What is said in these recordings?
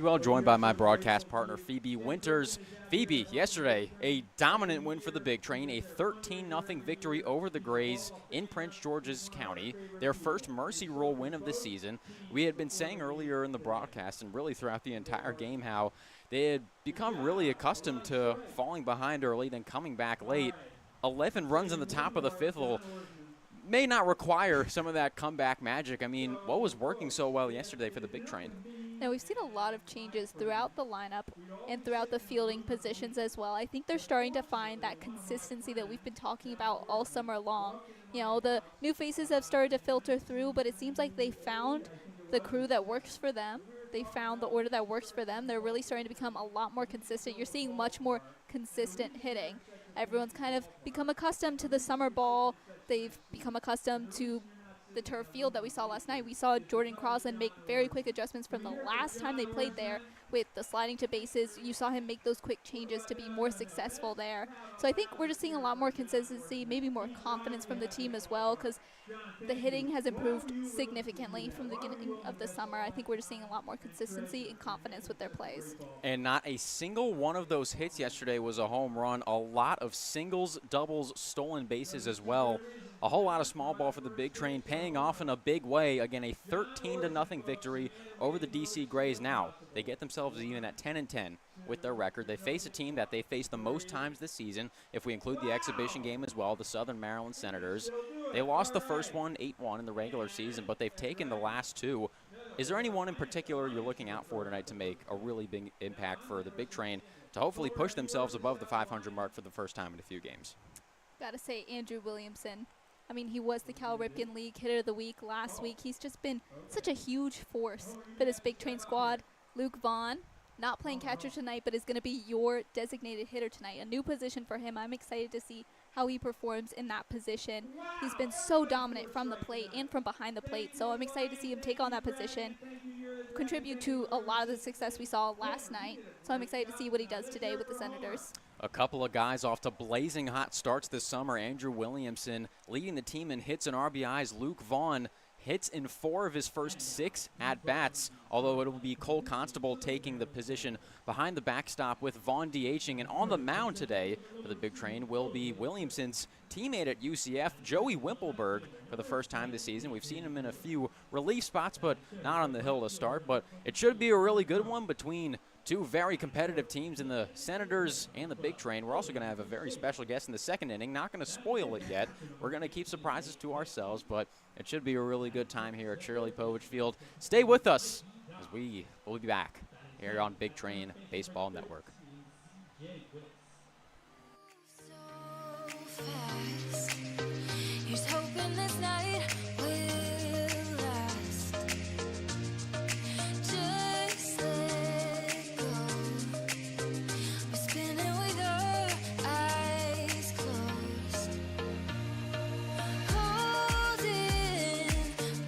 Well, joined by my broadcast partner, Phoebe Winters. Phoebe, yesterday, a dominant win for the Big Train, a 13-0 victory over the Grays in Prince George's County, their first Mercy Rule win of the season. We had been saying earlier in the broadcast and really throughout the entire game how they had become really accustomed to falling behind early, then coming back late. 11 runs in the top of the fifth may not require some of that comeback magic. I mean, what was working so well yesterday for the Big Train? Now, we've seen a lot of changes throughout the lineup and throughout the fielding positions as well. I think they're starting to find that consistency that we've been talking about all summer long. You know, the new faces have started to filter through, but it seems like they found the crew that works for them. They found the order that works for them. They're really starting to become a lot more consistent. You're seeing much more consistent hitting. Everyone's kind of become accustomed to the summer ball. They've become accustomed to the turf field that we saw last night. We saw Jordan Crosland make very quick adjustments from the last time they played there with the sliding to bases. You saw him make those quick changes to be more successful there. So I think we're just seeing a lot more consistency, maybe more confidence from the team as well, because the hitting has improved significantly from the beginning of the summer. I think we're just seeing a lot more consistency and confidence with their plays. And not a single one of those hits yesterday was a home run. A lot of singles, doubles, stolen bases as well. A whole lot of small ball for the Big Train, paying off in a big way. Again, a 13-0 victory over the DC Grays. Now, they get themselves even at 10-10 with their record. They face a team that they faced the most times this season, if we include the exhibition game as well, the Southern Maryland Senators. They lost the first one 8-1 in the regular season, but they've taken the last two. Is there anyone in particular you're looking out for tonight to make a really big impact for the Big Train to hopefully push themselves above the 500 mark for the first time in a few games? Gotta say, Andrew Williamson. I mean, he was the Cal Ripken League Hitter of the Week last week. He's just been such a huge force for this Big Train squad. Luke Vaughn, not playing catcher tonight, but is going to be your designated hitter tonight. A new position for him. I'm excited to see how he performs in that position. He's been so dominant from the plate and from behind the plate, so I'm excited to see him take on that position, contribute to a lot of the success we saw last night. So I'm excited to see what he does today with the Senators. A couple of guys off to blazing hot starts this summer. Andrew Williamson leading the team in hits and RBIs. Luke Vaughn hits in 4 of his first 6 at-bats, although it will be Cole Constable taking the position behind the backstop with Vaughn DHing. And on the mound today for the Big Train will be Williamson's teammate at UCF, Joey Wimpelberg, for the first time this season. We've seen him in a few relief spots, but not on the hill to start. But it should be a really good one between two very competitive teams in the Senators and the Big Train. We're also going to have a very special guest in the second inning. Not going to spoil it yet. We're going to keep surprises to ourselves, but it should be a really good time here at Shirley Povich Field. Stay with us as we will be back here on Big Train Baseball Network. Here's hoping this night will last. Just let go. We're spinning with our eyes closed. Holding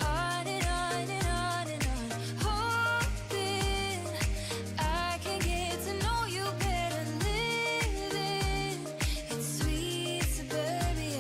on and on and on and on. Hoping I can get to know you better. Living in sweet suburbia.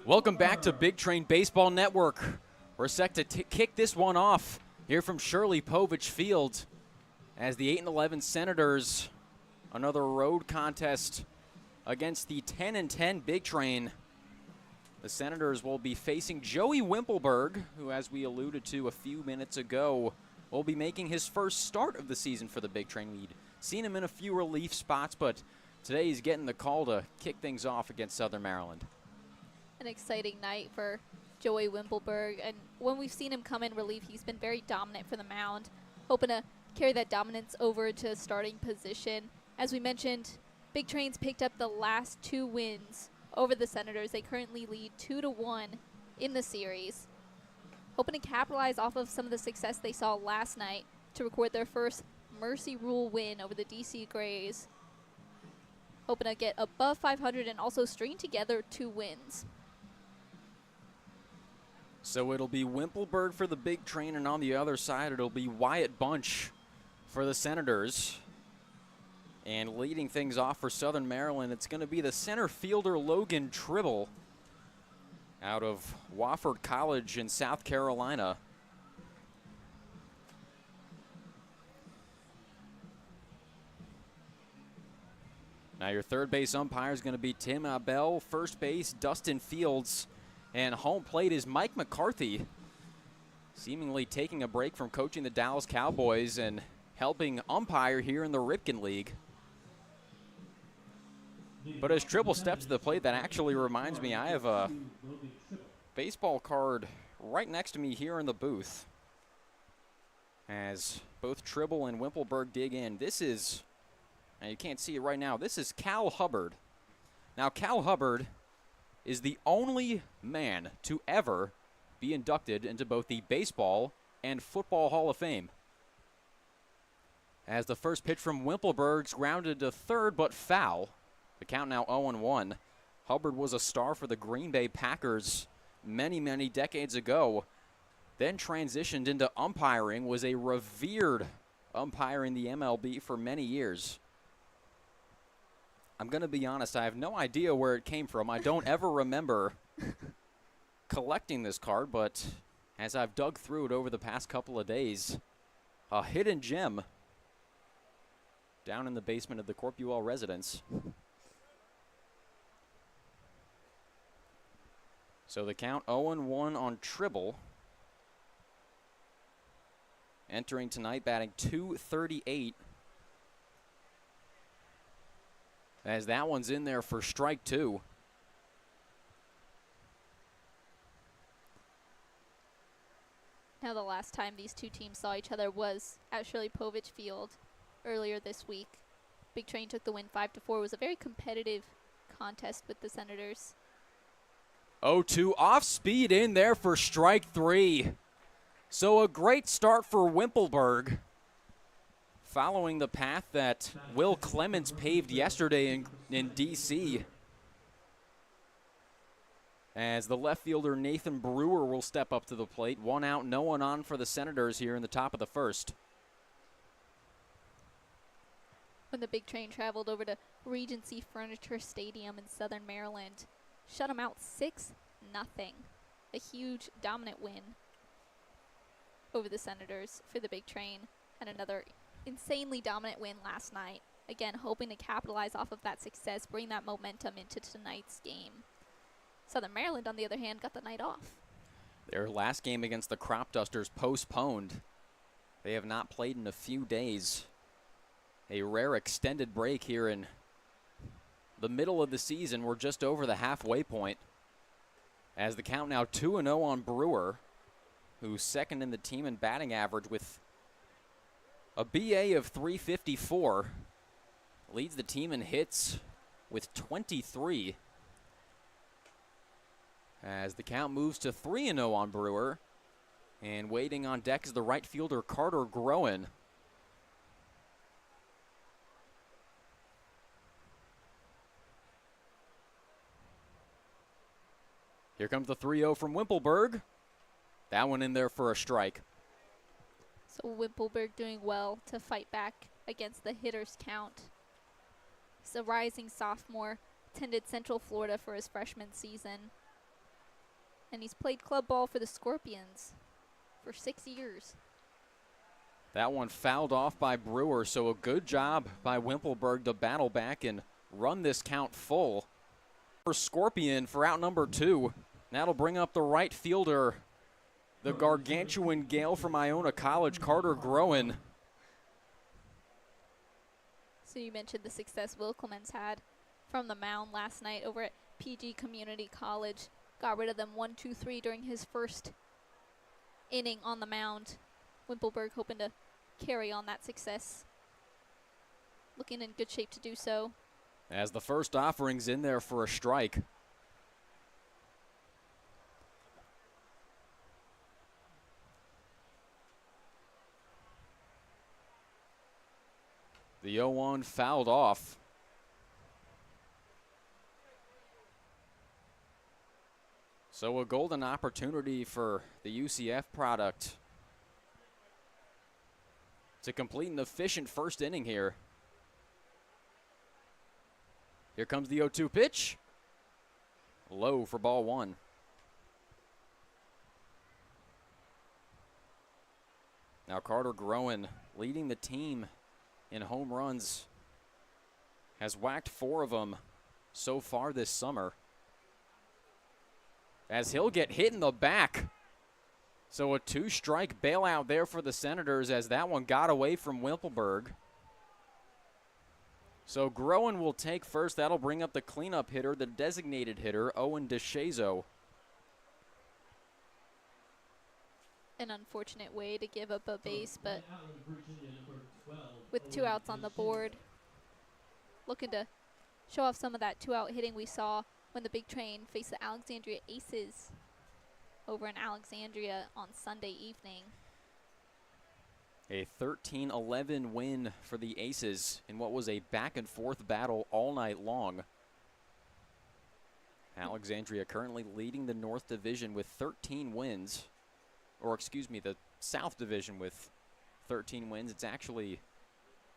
Welcome back to Big Train Baseball Network. We're set to kick this one off here from Shirley Povich Field as the 8-11 Senators, another road contest against the 10-10 Big Train. The Senators will be facing Joey Wimpelberg, who, as we alluded to a few minutes ago, will be making his first start of the season for the Big Train. We'd seen him in a few relief spots, but today he's getting the call to kick things off against Southern Maryland. An exciting night for Joey Wimpelberg, and when we've seen him come in relief, he's been very dominant for the mound, hoping to carry that dominance over to starting position. As we mentioned, Big Train's picked up the last 2 wins over the Senators. They currently lead 2-1 in the series, hoping to capitalize off of some of the success they saw last night to record their first Mercy Rule win over the DC Grays, hoping to get above 500 and also string together 2 wins. So it'll be Wimpelberg for the Big Train, and on the other side it'll be Wyatt Bunch for the Senators. And leading things off for Southern Maryland, it's going to be the center fielder Logan Tribble out of Wofford College in South Carolina. Now your third base umpire is going to be Tim Abel, first base Dustin Fields, and home plate is Mike McCarthy, seemingly taking a break from coaching the Dallas Cowboys and helping umpire here in the Ripken League. But as Tribble steps to the plate, that actually reminds me, I have a baseball card right next to me here in the booth. As both Tribble and Wimpelberg dig in, this is, and you can't see it right now, this is Cal Hubbard. Now, Cal Hubbard is the only man to ever be inducted into both the Baseball and Football Hall of Fame. As the first pitch from Wimpelberg's grounded to third, but foul. The count now 0-1. Hubbard was a star for the Green Bay Packers many, many decades ago. Then transitioned into umpiring, was a revered umpire in the MLB for many years. I'm going to be honest, I have no idea where it came from. I don't ever remember collecting this card, but as I've dug through it over the past couple of days, a hidden gem down in the basement of the Corpuel residence. So the count 0-1 on Tribble. Entering tonight, batting .238. As that one's in there for strike 2. Now the last time these two teams saw each other was at Shirley Povich Field earlier this week. Big Train took the win 5-4. It was a very competitive contest with the Senators. 0-2 off speed in there for strike 3. So a great start for Wimpelberg, following the path that Will Clements paved yesterday in D.C. As the left fielder Nathan Brewer will step up to the plate. 1 out, no one on for the Senators here in the top of the first. When the Big Train traveled over to Regency Furniture Stadium in Southern Maryland, shut them out 6-0. A huge dominant win over the Senators for the Big Train, and another insanely dominant win last night. Again, hoping to capitalize off of that success, bring that momentum into tonight's game. Southern Maryland, on the other hand, got the night off. Their last game against the Crop Dusters postponed. They have not played in a few days. A rare extended break here in the middle of the season. We're just over the halfway point. As the count now 2-0 on Brewer, who's second in the team in batting average with a BA of .354. Leads the team in hits with 23. As the count moves to 3-0 on Brewer. And waiting on deck is the right fielder Carter Groen. Here comes the 3-0 from Wimpelberg. That one in there for a strike. So Wimpelberg doing well to fight back against the hitter's count. He's a rising sophomore, attended Central Florida for his freshman season. And he's played club ball for the Scorpions for 6 years. That one fouled off by Brewer, so a good job by Wimpelberg to battle back and run this count full. For Scorpion for out number 2. That'll bring up the right fielder, the gargantuan Gale from Iona College, Carter Groen. So you mentioned the success Will Clemens had from the mound last night over at PG Community College. Got rid of them 1-2-3 during his first inning on the mound. Wimpelberg hoping to carry on that success. Looking in good shape to do so. As the first offering's in there for a strike. The 0-1 fouled off. So a golden opportunity for the UCF product to complete an efficient first inning here. Here comes the 0-2 pitch. Low for ball 1. Now Carter Groen leading the team in home runs. Has whacked 4 of them so far this summer. As he'll get hit in the back. So a 2-strike bailout there for the Senators as that one got away from Wimpelberg. So Groen will take first. That'll bring up the cleanup hitter, the designated hitter, Owen DeShazo. An unfortunate way to give up a base, but with 2 outs on the board, looking to show off some of that 2-out hitting we saw when the Big Train faced the Alexandria Aces over in Alexandria on Sunday evening. A 13-11 win for the Aces in what was a back-and-forth battle all night long. Alexandria currently leading the North Division with 13 wins. Or, excuse me, the South Division with 13 wins. It's actually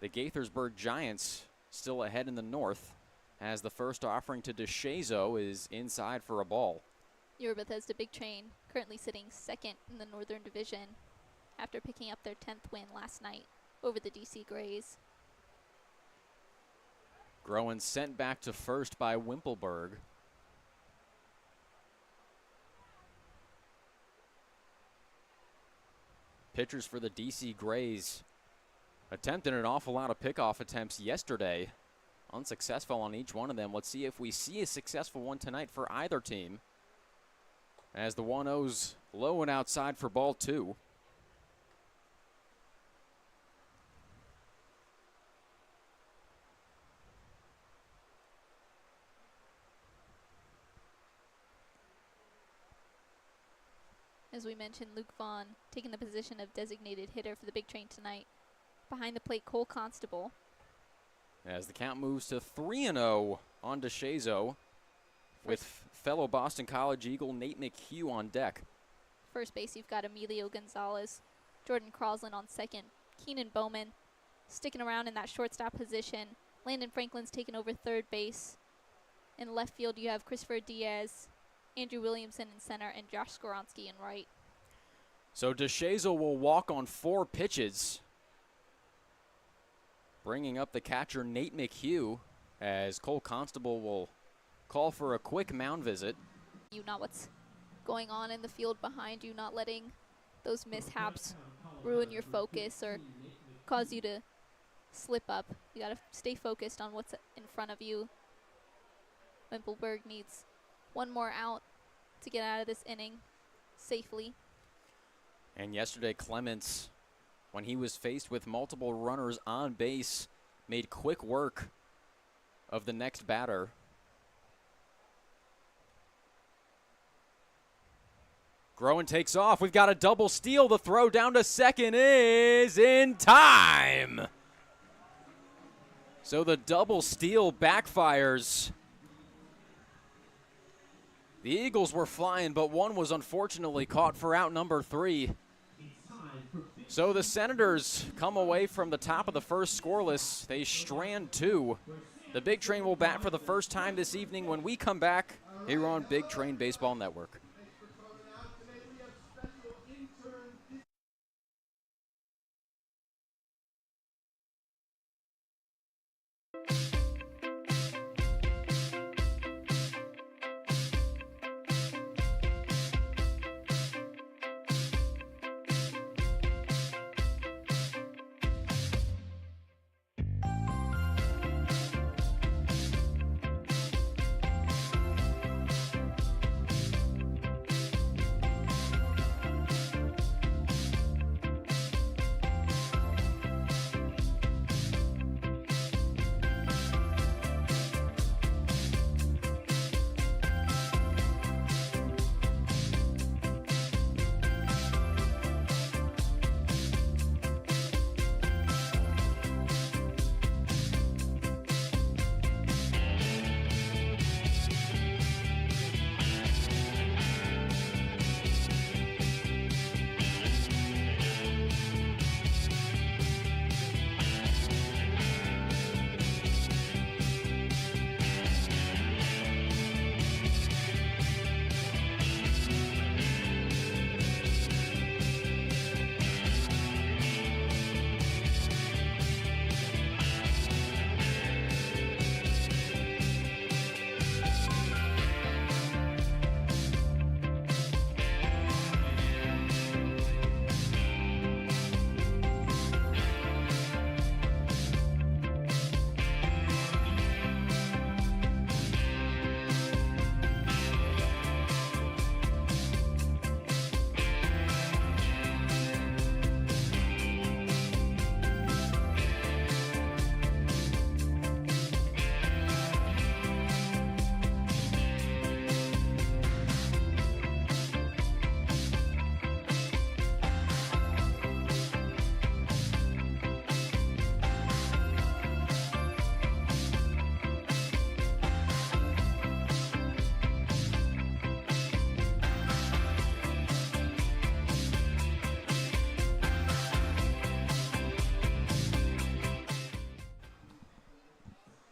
the Gaithersburg Giants still ahead in the North, as the first offering to DeShazo is inside for a ball. Your Bethesda Big Train currently sitting second in the Northern Division after picking up their 10th win last night over the DC Grays. Groen sent back to first by Wimpelberg. Pitchers for the DC Grays attempted an awful lot of pickoff attempts yesterday. Unsuccessful on each one of them. Let's see if we see a successful one tonight for either team. As the 1-0's low and outside for ball 2. As we mentioned, Luke Vaughn taking the position of designated hitter for the Big Train tonight. Behind the plate, Cole Constable. As the count moves to 3-0 on DeShazo, with fellow Boston College Eagle Nate McHugh on deck. First base, you've got Emilio Gonzalez, Jordan Crosland on second, Keenan Bowman sticking around in that shortstop position. Landon Franklin's taking over third base. In left field, you have Christopher Diaz, Andrew Williamson in center, and Josh Skoronsky in right. So DeShazo will walk on 4 pitches, bringing up the catcher Nate McHugh, as Cole Constable will call for a quick mound visit. You know what's going on in the field behind you, not letting those mishaps ruin your focus or cause you to slip up. You got to stay focused on what's in front of you. Wimpelberg needs one more out to get out of this inning safely. And yesterday, Clements, when he was faced with multiple runners on base, made quick work of the next batter. Groen takes off. We've got a double steal. The throw down to second is in time. So the double steal backfires. The Eagles were flying, but one was unfortunately caught for out number 3. So the Senators come away from the top of the first scoreless. They strand 2. The Big Train will bat for the first time this evening when we come back here on Big Train Baseball Network.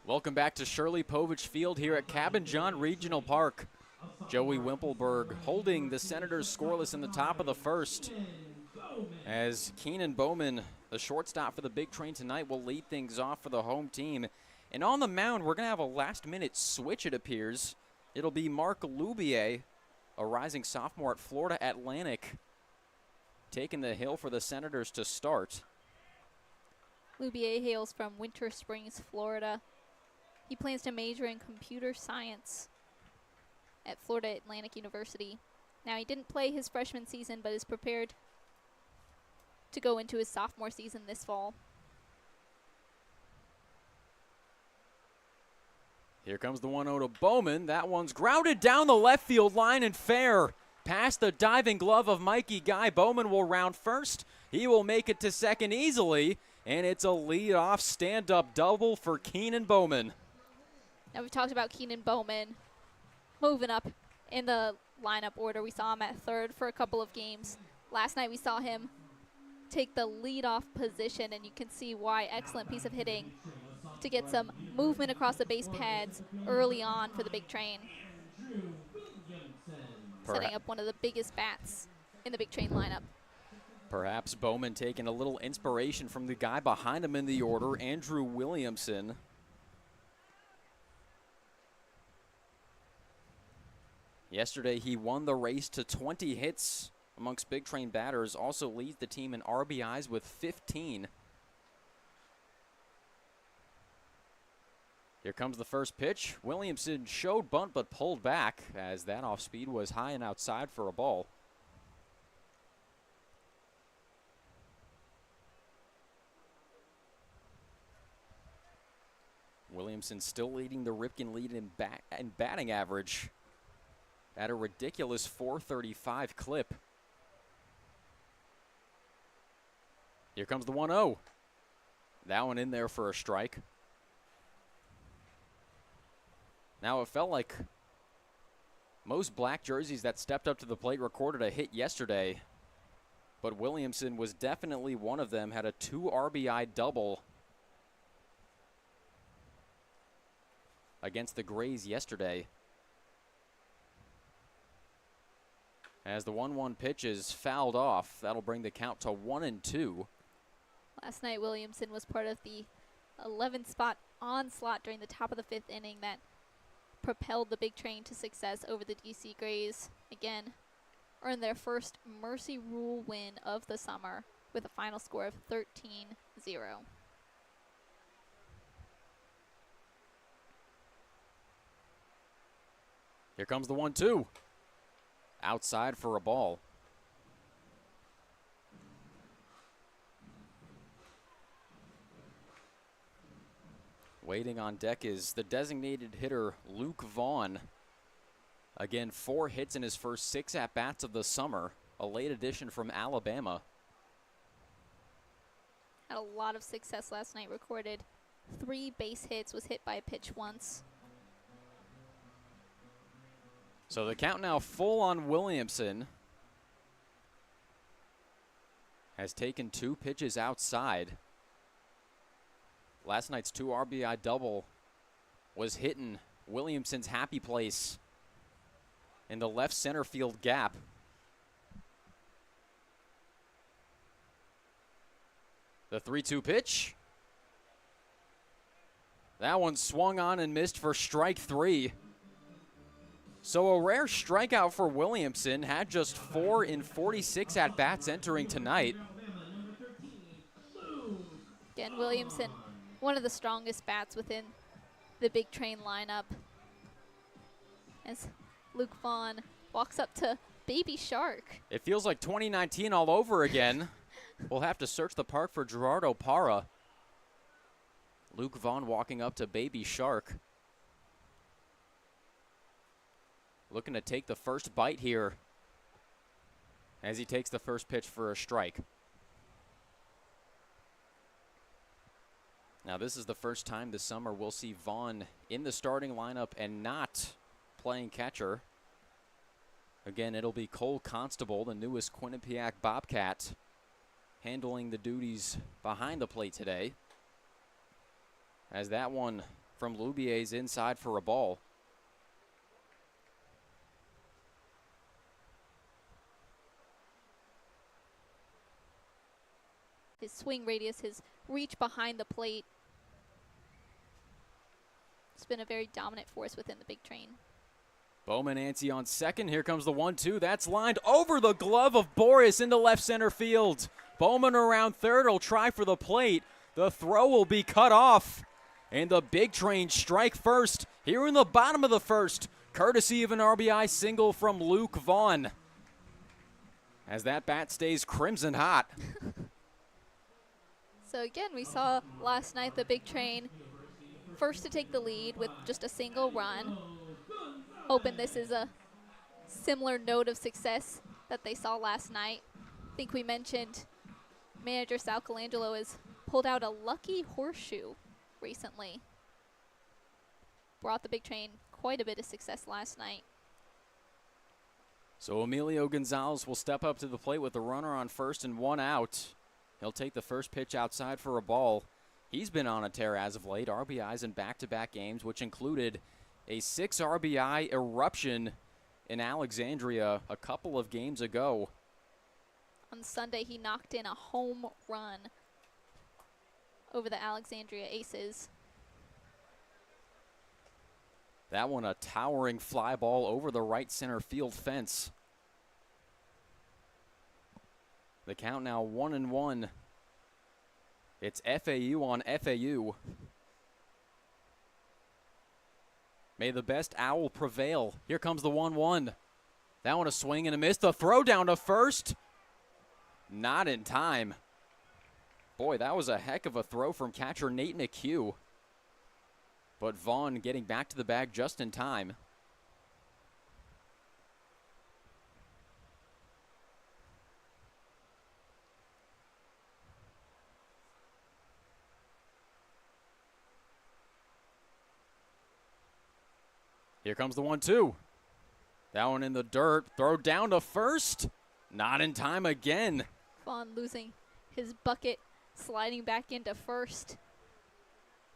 Welcome back to Shirley Povich Field here at Cabin John Regional Park. Joey Wimpelberg holding the Senators scoreless in the top of the first, as Keenan Bowman, the shortstop for the Big Train tonight, will lead things off for the home team. And on the mound, we're going to have a last-minute switch, it appears. It'll be Mark Lubier, a rising sophomore at Florida Atlantic, taking the hill for the Senators to start. Lubier hails from Winter Springs, Florida. He plans to major in computer science at Florida Atlantic University. Now, he didn't play his freshman season, but is prepared to go into his sophomore season this fall. Here comes the 1-0 to Bowman. That one's grounded down the left field line and fair. Past the diving glove of Mikey Guy. Bowman will round first. He will make it to second easily, and it's a lead-off stand-up double for Keenan Bowman. Now, we've talked about Keenan Bowman moving up in the lineup order. We saw him at third for a couple of games. Last night we saw him take the leadoff position, and you can see why. Excellent piece of hitting to get some movement across the base pads early on for the Big Train. Setting up one of the biggest bats in the Big Train lineup. Perhaps Bowman taking a little inspiration from the guy behind him in the order, Andrew Williamson. Yesterday, he won the race to 20 hits amongst Big Train batters, also leads the team in RBIs with 15. Here comes the first pitch. Williamson showed bunt but pulled back, as that off speed was high and outside for a ball. Williamson still leading the Ripken lead in batting average at a ridiculous .435 clip. Here comes the 1-0. That one in there for a strike. Now, it felt like most black jerseys that stepped up to the plate recorded a hit yesterday, but Williamson was definitely one of them, had a 2 RBI double against the Grays yesterday. As the 1-1 pitch is fouled off, that'll bring the count to 1-2. Last night, Williamson was part of the 11 spot onslaught during the top of the 5th inning that propelled the Big Train to success over the DC Grays. Again, earned their first Mercy Rule win of the summer with a final score of 13-0. Here comes the 1-2. Outside for a ball. Waiting on deck is the designated hitter, Luke Vaughn. Again, 4 hits in his first 6 at-bats of the summer. A late addition from Alabama. Had a lot of success last night, recorded 3 base hits, was hit by a pitch once. So the count now full on Williamson. Has taken 2 pitches outside. Last night's 2 RBI double was hitting Williamson's happy place in the left center field gap. The 3-2 pitch. That one swung on and missed for strike 3. So a rare strikeout for Williamson, had just 4 in 46 at-bats entering tonight. Again, Williamson, one of the strongest bats within the Big Train lineup. As Luke Vaughn walks up to Baby Shark. It feels like 2019 all over again. We'll have to search the park for Gerardo Parra. Luke Vaughn walking up to Baby Shark. Looking to take the first bite here as he takes the first pitch for a strike. Now, this is the first time this summer we'll see Vaughn in the starting lineup and not playing catcher. Again, it'll be Cole Constable, the newest Quinnipiac Bobcat, handling the duties behind the plate today. As that one from Lubier's inside for a ball. His swing radius, his reach behind the plate. It's been a very dominant force within the Big Train. Bowman Yancey on second. Here comes the 1-2. That's lined over the glove of Boris into left center field. Bowman around third will try for the plate. The throw will be cut off. And the Big Train strike first here in the bottom of the first, courtesy of an RBI single from Luke Vaughn. As that bat stays crimson hot. So again, we saw last night the Big Train first to take the lead with just a single run. Hoping this is a similar note of success that they saw last night. I think we mentioned manager Sal Colangelo has pulled out a lucky horseshoe recently. Brought the Big Train quite a bit of success last night. So Emilio Gonzalez will step up to the plate with the runner on first and 1 out. He'll take the first pitch outside for a ball. He's been on a tear as of late. RBIs in back-to-back games, which included a 6 RBI eruption in Alexandria a couple of games ago. On Sunday, he knocked in a home run over the Alexandria Aces. That one a towering fly ball over the right center field fence. The count now 1-1. It's FAU on FAU. May the best owl prevail. Here comes the 1-1. That one a swing and a miss. The throw down to first. Not in time. Boy, that was a heck of a throw from catcher Nate McHugh. But Vaughn getting back to the bag just in time. Here comes the 1-2. That one in the dirt. Throw down to first. Not in time again. Vaughn losing his bucket, sliding back into first.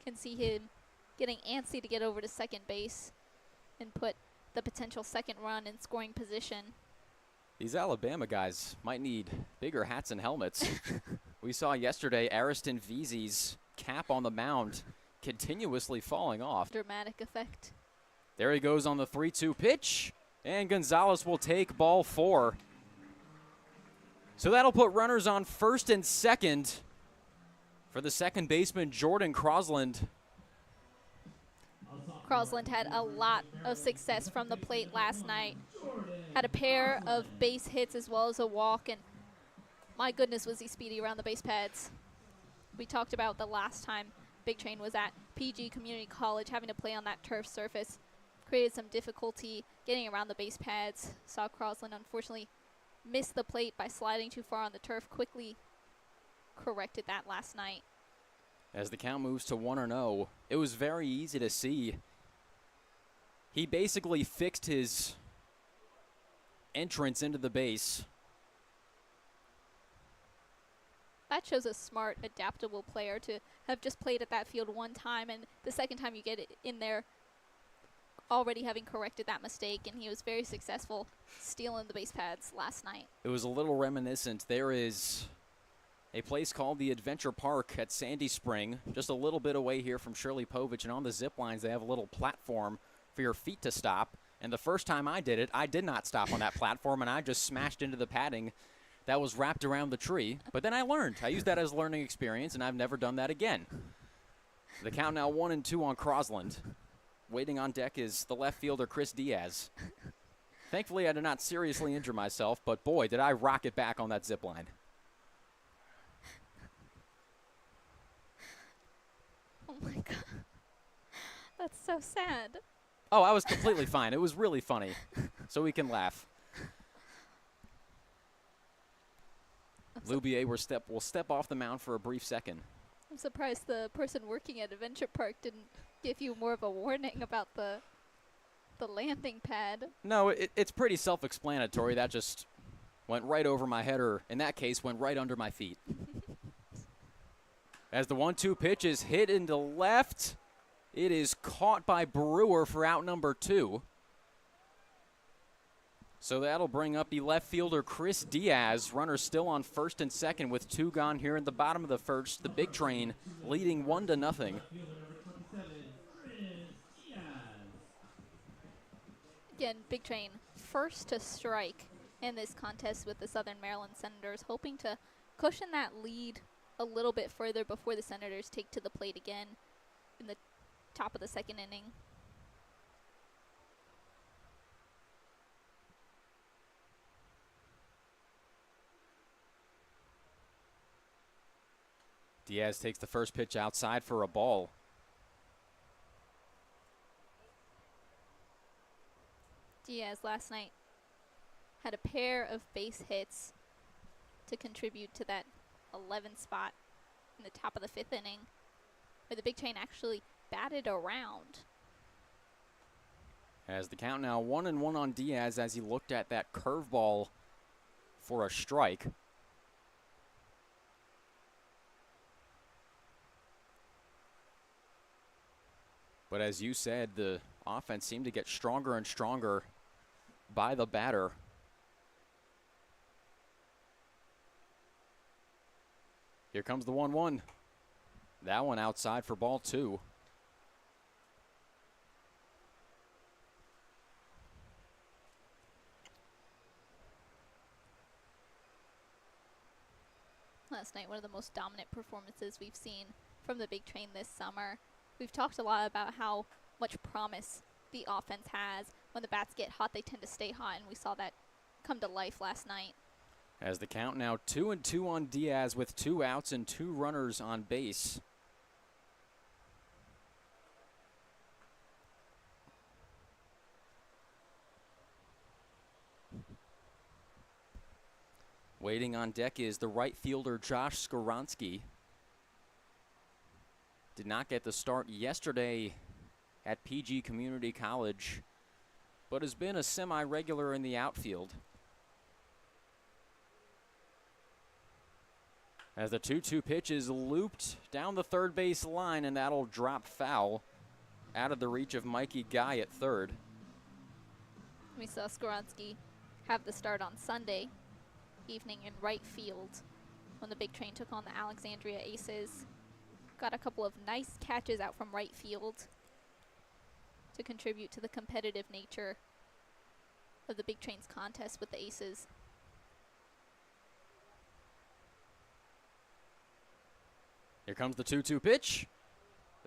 Can see him getting antsy to get over to second base and put the potential second run in scoring position. These Alabama guys might need bigger hats and helmets. We saw yesterday Ariston Veazey's cap on the mound continuously falling off. Dramatic effect. There he goes on the 3-2 pitch, and Gonzalez will take ball 4. So that'll put runners on first and second for the second baseman, Jordan Crosland. Crosland had a lot of success from the plate last night. Had a pair of base hits as well as a walk, and my goodness was he speedy around the base pads. We talked about the last time Big Train was at PG Community College, having to play on that turf surface. Created some difficulty getting around the base pads. Saw Crosland unfortunately miss the plate by sliding too far on the turf. Quickly corrected that last night. As the count moves to 1-0, it was very easy to see. He basically fixed his entrance into the base. That shows a smart, adaptable player to have just played at that field one time, and the second time you get it in there, already having corrected that mistake, and he was very successful stealing the base pads last night. It was a little reminiscent. There is a place called the Adventure Park at Sandy Spring, just a little bit away here from Shirley Povich, and on the zip lines they have a little platform for your feet to stop. And the first time I did it, I did not stop on that platform, and I just smashed into the padding that was wrapped around the tree. But then I learned. I used that as a learning experience, and I've never done that again. The count now 1-2 on Crosland. Waiting on deck is the left fielder, Chris Diaz. Thankfully, I did not seriously injure myself, but boy, did I rock it back on that zip line. Oh my God. That's so sad. Oh, I was completely fine. It was really funny, so we can laugh. Loubier will step off the mound for a brief second. I'm surprised the person working at Adventure Park didn't give you more of a warning about the landing pad. No, it's pretty self-explanatory. That just went right over my head, or in that case, went right under my feet. As the 1-2 pitch is hit into left, it is caught by Brewer for out number 2. So that'll bring up the left fielder, Chris Diaz. Runner still on first and second with 2 gone here in the bottom of the first. The Big Train leading 1-0. Again, Big Train first to strike in this contest with the Southern Maryland Senators, hoping to cushion that lead a little bit further before the Senators take to the plate again in the top of the second inning. Diaz takes the first pitch outside for a ball. Diaz last night had a pair of base hits to contribute to that 11th spot in the top of the 5th inning, where the Big Train actually batted around. As the count now 1-1 on Diaz as he looked at that curveball for a strike. But as you said, the offense seemed to get stronger and stronger by the batter. Here comes the 1-1. That one outside for ball 2. Last night, one of the most dominant performances we've seen from the Big Train this summer. We've talked a lot about how much promise the offense has. When the bats get hot, they tend to stay hot, and we saw that come to life last night. As the count now 2-2 on Diaz with 2 outs and 2 runners on base. Waiting on deck is the right fielder, Josh Skoronsky. Did not get the start yesterday at PG Community College, but has been a semi-regular in the outfield. As the 2-2 pitch is looped down the third base line, and that'll drop foul out of the reach of Mikey Guy at third. We saw Skoronsky have the start on Sunday evening in right field when the Big Train took on the Alexandria Aces. got a couple of nice catches out from right field to contribute to the competitive nature of the Big Train's contest with the Aces. Here comes the 2-2 pitch.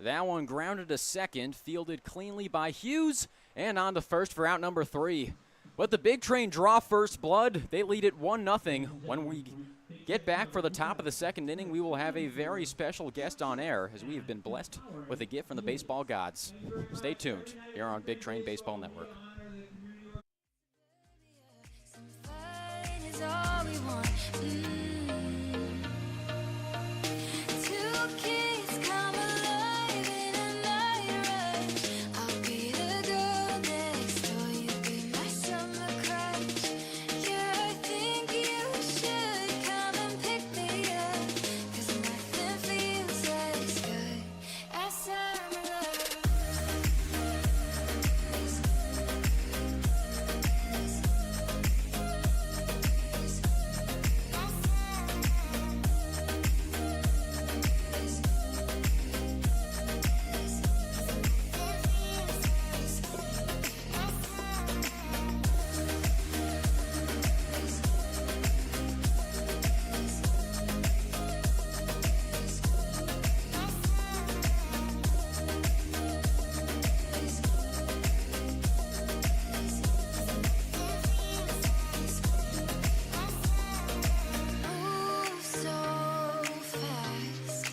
That one grounded to second, fielded cleanly by Hughes, and on to first for out number 3. But the Big Train draw first blood. They lead it 1-0. When we get back for the top of the second inning, we will have a very special guest on air, as we have been blessed with a gift from the baseball gods. Stay tuned here on Big Train Baseball Network. Fun is all we want. Two kids come alive in a night rush. I'll be the girl next door. You be my summer crush. Yeah, I think you should come and pick me up. 'Cause nothing feels as good as summer love. Move so fast.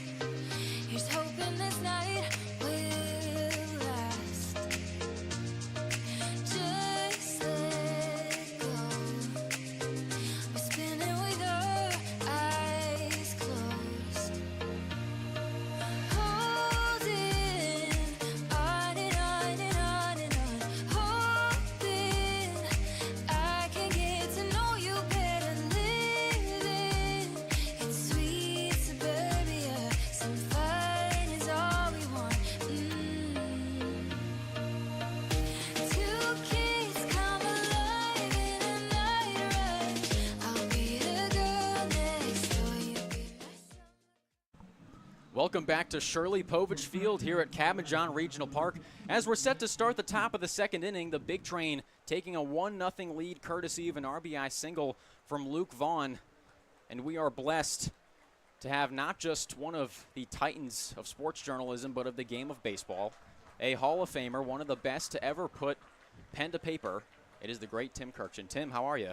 Here's hoping this night will last. Just let go. We're spinning with our eyes closed. Holding on and on and on and on. Hoping I can get to know you better. Living in sweet suburbia. Some fun is all we want. Two kids come alive in a night rush. I'll be the girl next door. You be my Welcome back to Shirley Povich Field here at Cabin John Regional Park. As we're set to start the top of the second inning, the Big Train taking a 1-0 lead courtesy of an RBI single from Luke Vaughn. And we are blessed to have not just one of the titans of sports journalism, but of the game of baseball, a Hall of Famer, one of the best to ever put pen to paper. It is the great Tim Kirchin. Tim, how are you?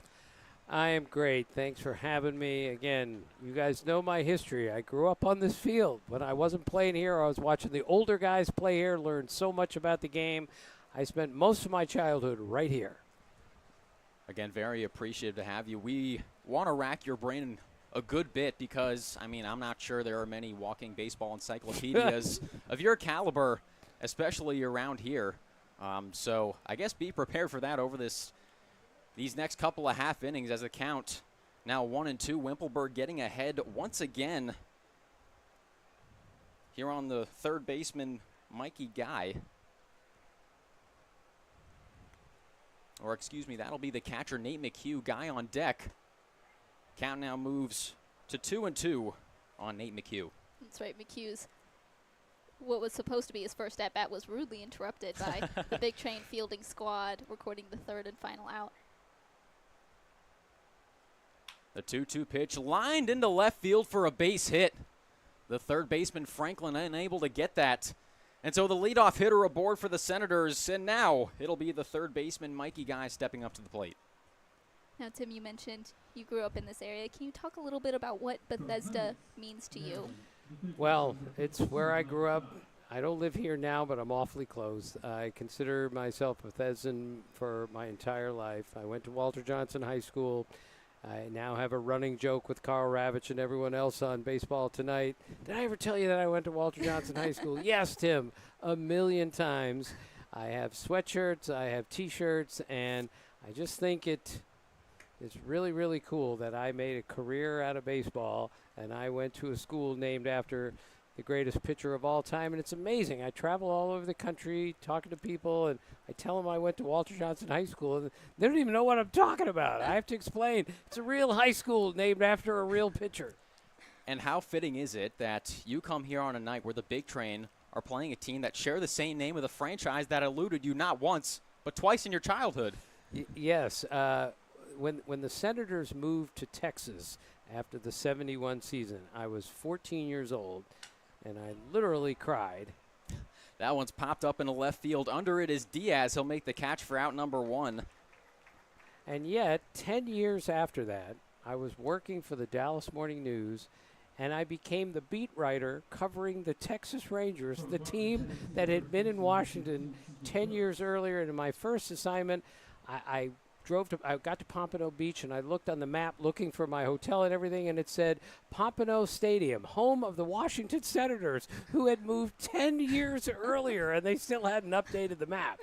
I am great. Thanks for having me. Again, you guys know my history. I grew up on this field. When I wasn't playing here, I was watching the older guys play here, learned so much about the game. I spent most of my childhood right here. Again, very appreciative to have you. We want to rack your brain a good bit because, I mean, I'm not sure there are many walking baseball encyclopedias of your caliber, especially around here. So I guess be prepared for that over these next couple of half innings as the count now 1-2. Wimpelberg getting ahead once again here on the third baseman, Mikey Guy. Or excuse me, that'll be the catcher, Nate McHugh. Guy on deck. Count now moves to 2-2 on Nate McHugh. That's right, McHugh's. What was supposed to be his first at-bat was rudely interrupted by the Big Train fielding squad, recording the third and final out. The 2-2 pitch lined into left field for a base hit. The third baseman, Franklin, unable to get that. And so the leadoff hitter aboard for the Senators, and now it'll be the third baseman, Mikey Guy, stepping up to the plate. Now, Tim, you mentioned you grew up in this area. Can you talk a little bit about what Bethesda means to you? Well, it's where I grew up. I don't live here now, but I'm awfully close. I consider myself Bethesdan for my entire life. I went to Walter Johnson High School. I now have a running joke with Carl Ravitch and everyone else on Baseball Tonight. Did I ever tell you that I went to Walter Johnson High School? Yes, Tim, a million times. I have sweatshirts, I have T-shirts, and I just think it's really, really cool that I made a career out of baseball, and I went to a school named after the greatest pitcher of all time, and it's amazing. I travel all over the country talking to people, and I tell them I went to Walter Johnson High School, and they don't even know what I'm talking about. I have to explain. It's a real high school named after a real pitcher. And how fitting is it that you come here on a night where the Big Train are playing a team that share the same name of the franchise that eluded you not once, but twice in your childhood? Yes. When the Senators moved to Texas after the 71 season, I was 14 years old, and I literally cried. That one's popped up in the left field. Under it is Diaz. He'll make the catch for out number 1. And yet, 10 years after that, I was working for the Dallas Morning News, and I became the beat writer covering the Texas Rangers, the team that had been in Washington 10 years earlier. And in my first assignment, I got to Pompano Beach, and I looked on the map looking for my hotel and everything, and it said Pompano Stadium, home of the Washington Senators, who had moved 10 years earlier, and they still hadn't updated the map.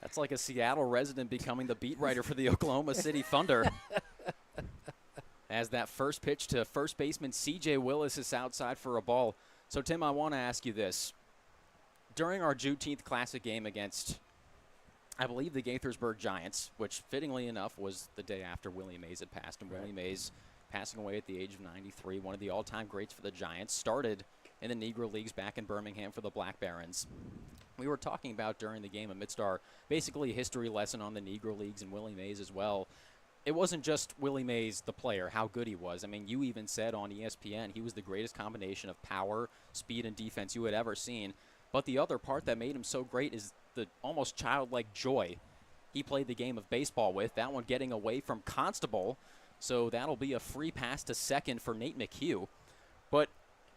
That's like a Seattle resident becoming the beat writer for the Oklahoma City Thunder. As that first pitch to first baseman C.J. Willis is outside for a ball. So, Tim, I want to ask you this. During our Juneteenth Classic game against, I believe, the Gaithersburg Giants, which fittingly enough was the day after Willie Mays had passed, and Willie Mays passing away at the age of 93, one of the all-time greats for the Giants, started in the Negro Leagues back in Birmingham for the Black Barons. We were talking about during the game amidst our basically history lesson on the Negro Leagues and Willie Mays as well. It wasn't just Willie Mays, the player, how good he was. I mean, you even said on ESPN he was the greatest combination of power, speed, and defense you had ever seen. But the other part that made him so great is the almost childlike joy he played the game of baseball with. That one getting away from Constable, so that'll be a free pass to second for Nate McHugh. But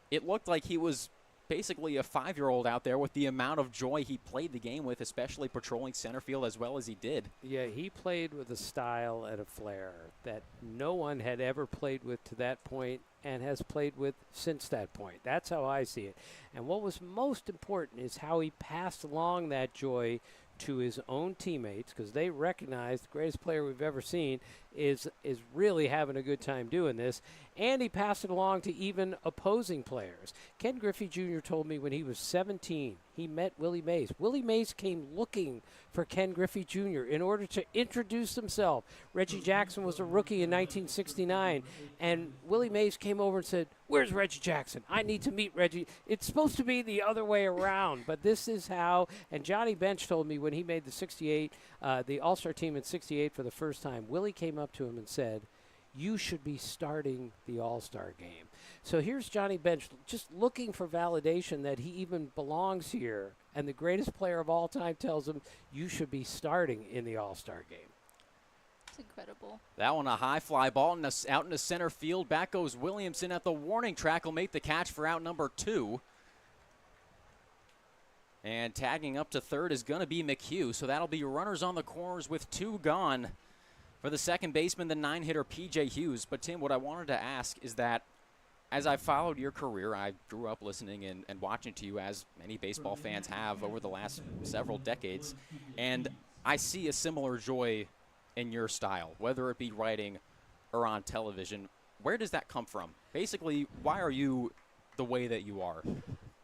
it looked like he was basically a 5-year-old out there with the amount of joy he played the game with, especially patrolling center field as well as he did. Yeah, he played with a style and a flair that no one had ever played with to that point and has played with since that point. That's how I see it. And what was most important is how he passed along that joy to his own teammates, because they recognized the greatest player we've ever seen is really having a good time doing this, and he passed it along to even opposing players. Ken Griffey Jr. told me when he was 17, he met Willie Mays. Willie Mays came looking for Ken Griffey Jr. in order to introduce himself. Reggie Jackson was a rookie in 1969, and Willie Mays came over and said, "Where's Reggie Jackson? I need to meet Reggie." It's supposed to be the other way around, but this is how. And Johnny Bench told me when he made the 68, the All-Star team in 68 for the first time, Willie came up to him and said, "You should be starting the All-Star game." So here's Johnny Bench just looking for validation that he even belongs here, and the greatest player of all time tells him, "You should be starting in the All-Star game." It's incredible. That one a high fly ball out into center field. Back goes Williamson at the warning track. Will make the catch for out number 2. And tagging up to third is going to be McHugh. So that'll be runners on the corners with 2 gone for the second baseman, the 9-hitter P.J. Hughes. But, Tim, what I wanted to ask is that as I followed your career, I grew up listening and watching to you, as many baseball fans have over the last several decades. And I see a similar joy in your style, whether it be writing or on television. Where does that come from? Basically, why are you the way that you are?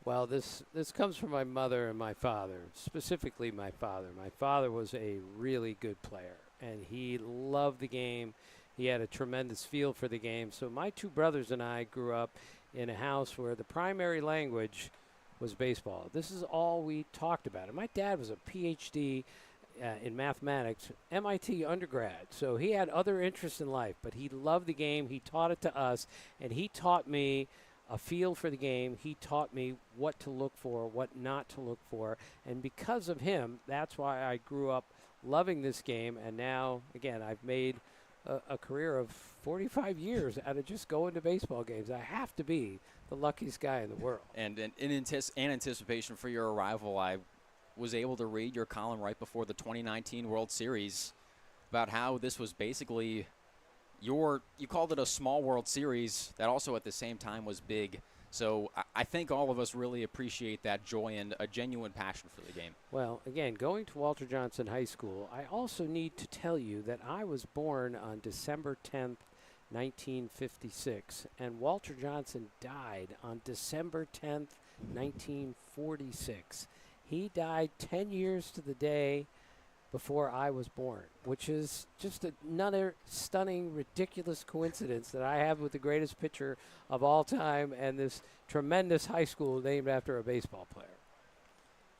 Well, this comes from my mother and my father, specifically my father. My father was a really good player, and he loved the game. He had a tremendous feel for the game. So my 2 brothers and I grew up in a house where the primary language was baseball. This is all we talked about. And my dad was a Ph.D. In mathematics, MIT undergrad. So he had other interests in life, but he loved the game. He taught it to us, and he taught me a feel for the game. He taught me what to look for, what not to look for. And because of him, that's why I grew up loving this game. And now, again, I've made a career of 45 years out of just going to baseball games. I have to be the luckiest guy in the world. And in anticipation for your arrival, I was able to read your column right before the 2019 World Series about how this was basically you called it a small World Series that also at the same time was big. So I think all of us really appreciate that joy and a genuine passion for the game. Well, again, going to Walter Johnson High School, I also need to tell you that I was born on December 10th, 1956, and Walter Johnson died on December 10th, 1946. He died 10 years to the day before I was born, which is just another stunning, ridiculous coincidence that I have with the greatest pitcher of all time and this tremendous high school named after a baseball player.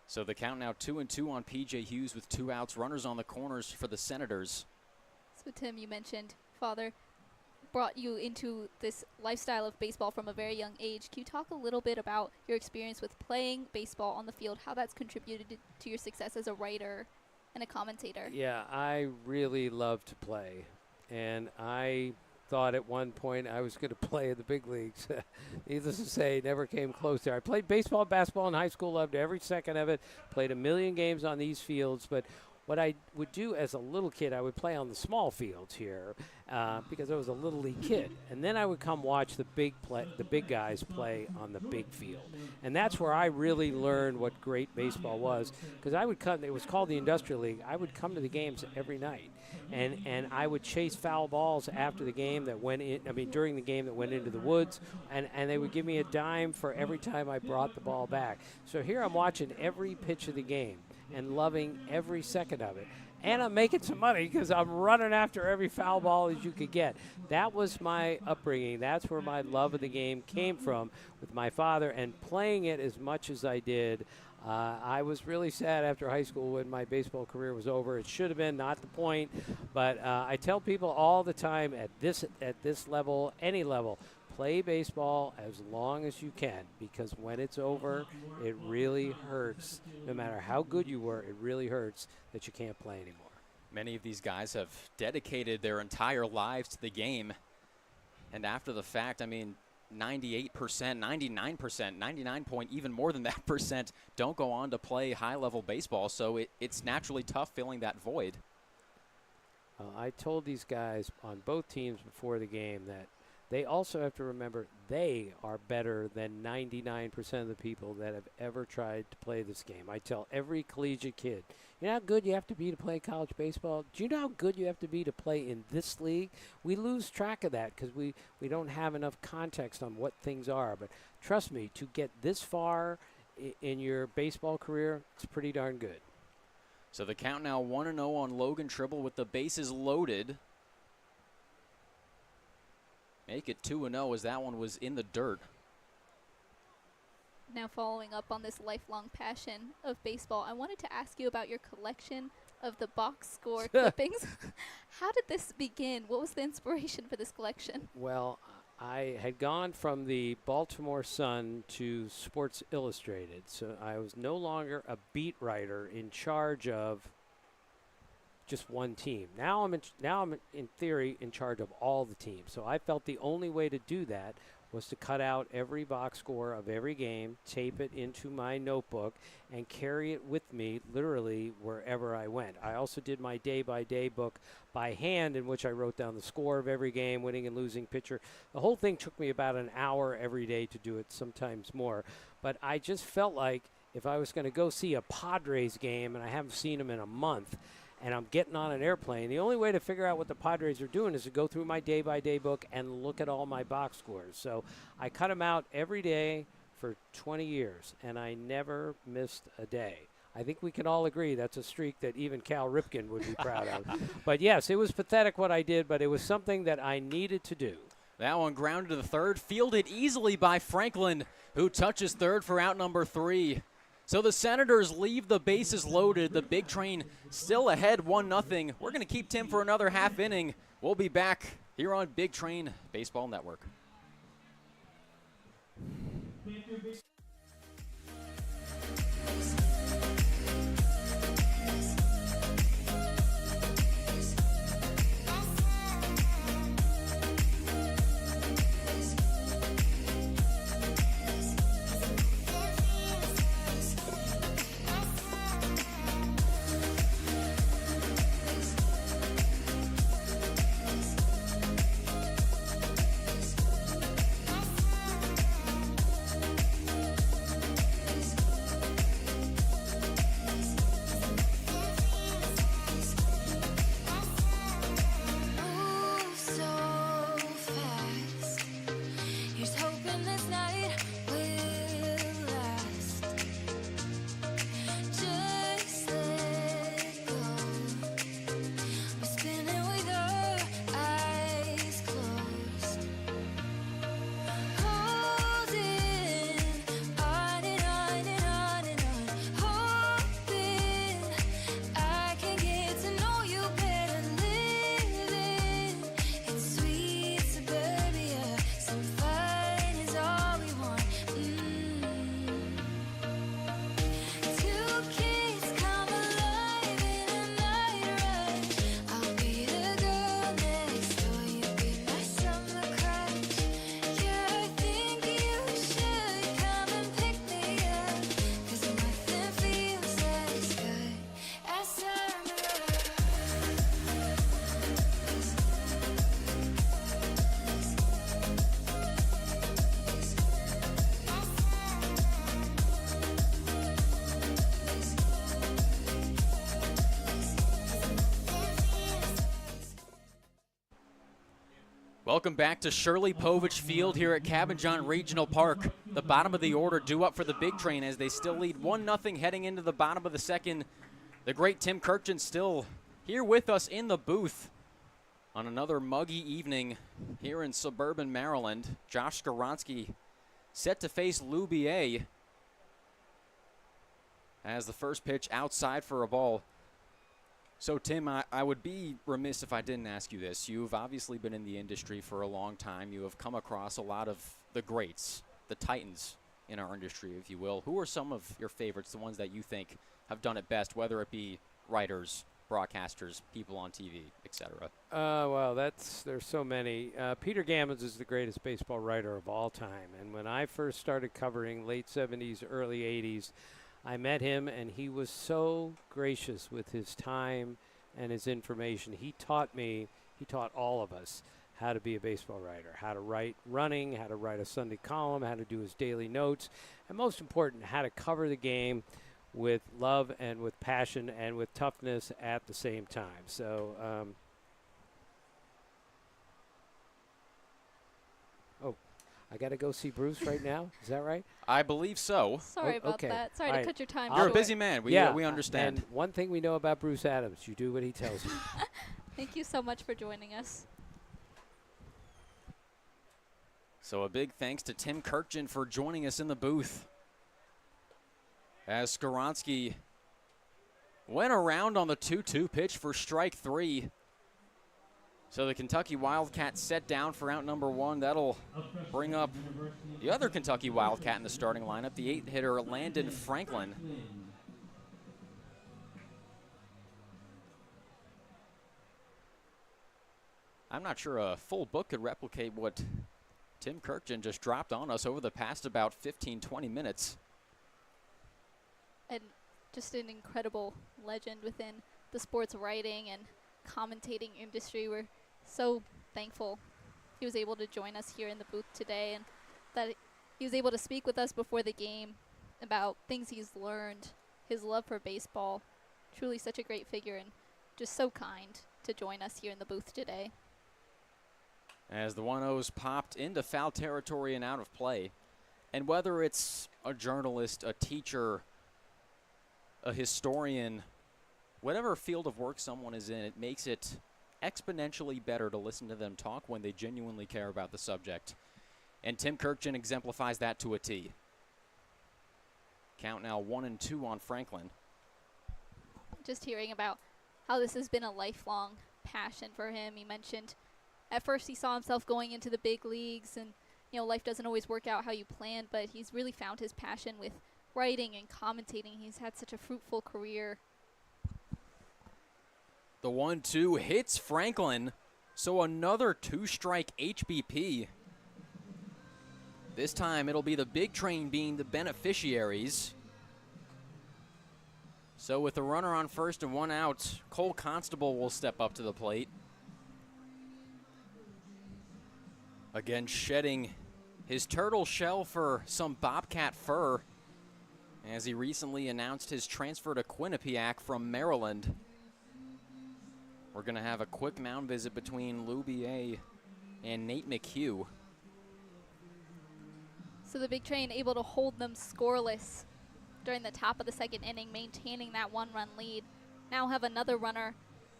So the count now 2-2 on P.J. Hughes with 2 outs, runners on the corners for the Senators. So Tim, you mentioned father brought you into this lifestyle of baseball from a very young age. Can you talk a little bit about your experience with playing baseball on the field, how that's contributed to your success as a writer and a commentator? Yeah, I really love to play, and I thought at one point I was going to play in the big leagues. Needless to say, never came close there. I played baseball and basketball in high school, loved every second of it, played a million games on these fields, but what I would do as a little kid, I would play on the small fields here because I was a little league kid, and then I would come watch the big guys play on the big field, and that's where I really learned what great baseball was. Because I would come, it was called the Industrial League. I would come to the games every night, and I would chase foul balls after the game that went in. I mean, during the game that went into the woods, and they would give me a dime for every time I brought the ball back. So here I'm watching every pitch of the game and loving every second of it. And I'm making some money because I'm running after every foul ball as you could get. That was my upbringing. That's where my love of the game came from with my father, and playing it as much as I did. I was really sad after high school when my baseball career was over. It should have been, not the point. But I tell people all the time at this level, any level, play baseball as long as you can, because when it's over, it really hurts. No matter how good you were, it really hurts that you can't play anymore. Many of these guys have dedicated their entire lives to the game, and after the fact, I mean, 98%, 99%, 99 point, even more than that percent don't go on to play high-level baseball, so it's naturally tough filling that void. I told these guys on both teams before the game that they also have to remember they are better than 99% of the people that have ever tried to play this game. I tell every collegiate kid, you know how good you have to be to play college baseball? Do you know how good you have to be to play in this league? We lose track of that because we don't have enough context on what things are. But trust me, to get this far in your baseball career, it's pretty darn good. So the count now 1-0 on Logan Tribble with the bases loaded. Make it 2-0 as that one was in the dirt. Now, following up on this lifelong passion of baseball, I wanted to ask you about your collection of the box score clippings. How did this begin? What was the inspiration for this collection? Well, I had gone from the Baltimore Sun to Sports Illustrated, so I was no longer a beat writer in charge of just one team. Now I'm in theory in charge of all the teams. So I felt the only way to do that was to cut out every box score of every game, tape it into my notebook, and carry it with me literally wherever I went. I also did my day-by-day book by hand, in which I wrote down the score of every game, winning and losing pitcher. The whole thing took me about an hour every day to do it, sometimes more. But I just felt like if I was going to go see a Padres game, and I haven't seen them in a month, and I'm getting on an airplane, the only way to figure out what the Padres are doing is to go through my day-by-day book and look at all my box scores. So I cut them out every day for 20 years, and I never missed a day. I think we can all agree that's a streak that even Cal Ripken would be proud of. But, yes, it was pathetic what I did, but it was something that I needed to do. That one grounded to the third, fielded easily by Franklin, who touches third for out number 3. So the Senators leave the bases loaded. The Big Train still ahead 1-0. We're going to keep Tim for another half inning. We'll be back here on Big Train Baseball Network. Welcome back to Shirley Povich Field here at Cabin John Regional Park. The bottom of the order due up for the big train as they still lead 1-0 heading into the bottom of the second. The great Tim Kirkjian still here with us in the booth on another muggy evening here in suburban Maryland. Josh Skoronsky set to face Loubier as the first pitch outside for a ball. So, Tim, I would be remiss if I didn't ask you this. You've obviously been in the industry for a long time. You have come across a lot of the greats, the titans in our industry, if you will. Who are some of your favorites, the ones that you think have done it best, whether it be writers, broadcasters, people on TV, etc.? Well, there's so many. Peter Gammons is the greatest baseball writer of all time. And when I first started covering late 70s, early 80s, I met him, and he was so gracious with his time and his information. He taught all of us how to be a baseball writer, how to write running, how to write a Sunday column, how to do his daily notes, and most important, how to cover the game with love and with passion and with toughness at the same time. So, I got to go see Bruce right now. Is that right? I believe so. Sorry about okay. that. Sorry All to right. cut your time You're a short. busy man. We understand. And one thing we know about Bruce Adams, you do what he tells you. Thank you so much for joining us. So a big thanks to Tim Kirkjian for joining us in the booth. As Skoronsky went around on the 2-2 pitch for strike three. So the Kentucky Wildcats set down for out number one. That'll bring up the other Kentucky Wildcat in the starting lineup, the 8-hitter Landon Franklin. I'm not sure a full book could replicate what Tim Kirkjian just dropped on us over the past about 15, 20 minutes. And just an incredible legend within the sports writing and commentating industry. We're so thankful he was able to join us here in the booth today, and that he was able to speak with us before the game about things he's learned, his love for baseball. Truly such a great figure and just so kind to join us here in the booth today. As the 1-0's popped into foul territory and out of play. And whether it's a journalist, a teacher, a historian, whatever field of work someone is in, it makes it exponentially better to listen to them talk when they genuinely care about the subject. And Tim Kirkjian exemplifies that to a T. Count now 1-2 on Franklin. Just hearing about how this has been a lifelong passion for him. He mentioned at first he saw himself going into the big leagues, and life doesn't always work out how you planned, but he's really found his passion with writing and commentating. He's had such a fruitful career. The 1-2 hits Franklin, so another two-strike HBP. This time it'll be the big train being the beneficiaries. So with a runner on first and one out, Cole Constable will step up to the plate. Again, shedding his turtle shell for some Bobcat fur, as he recently announced his transfer to Quinnipiac from Maryland. We're going to have a quick mound visit between Loubier and Nate McHugh. So the big train able to hold them scoreless during the top of the second inning, maintaining that one-run lead. Now have another runner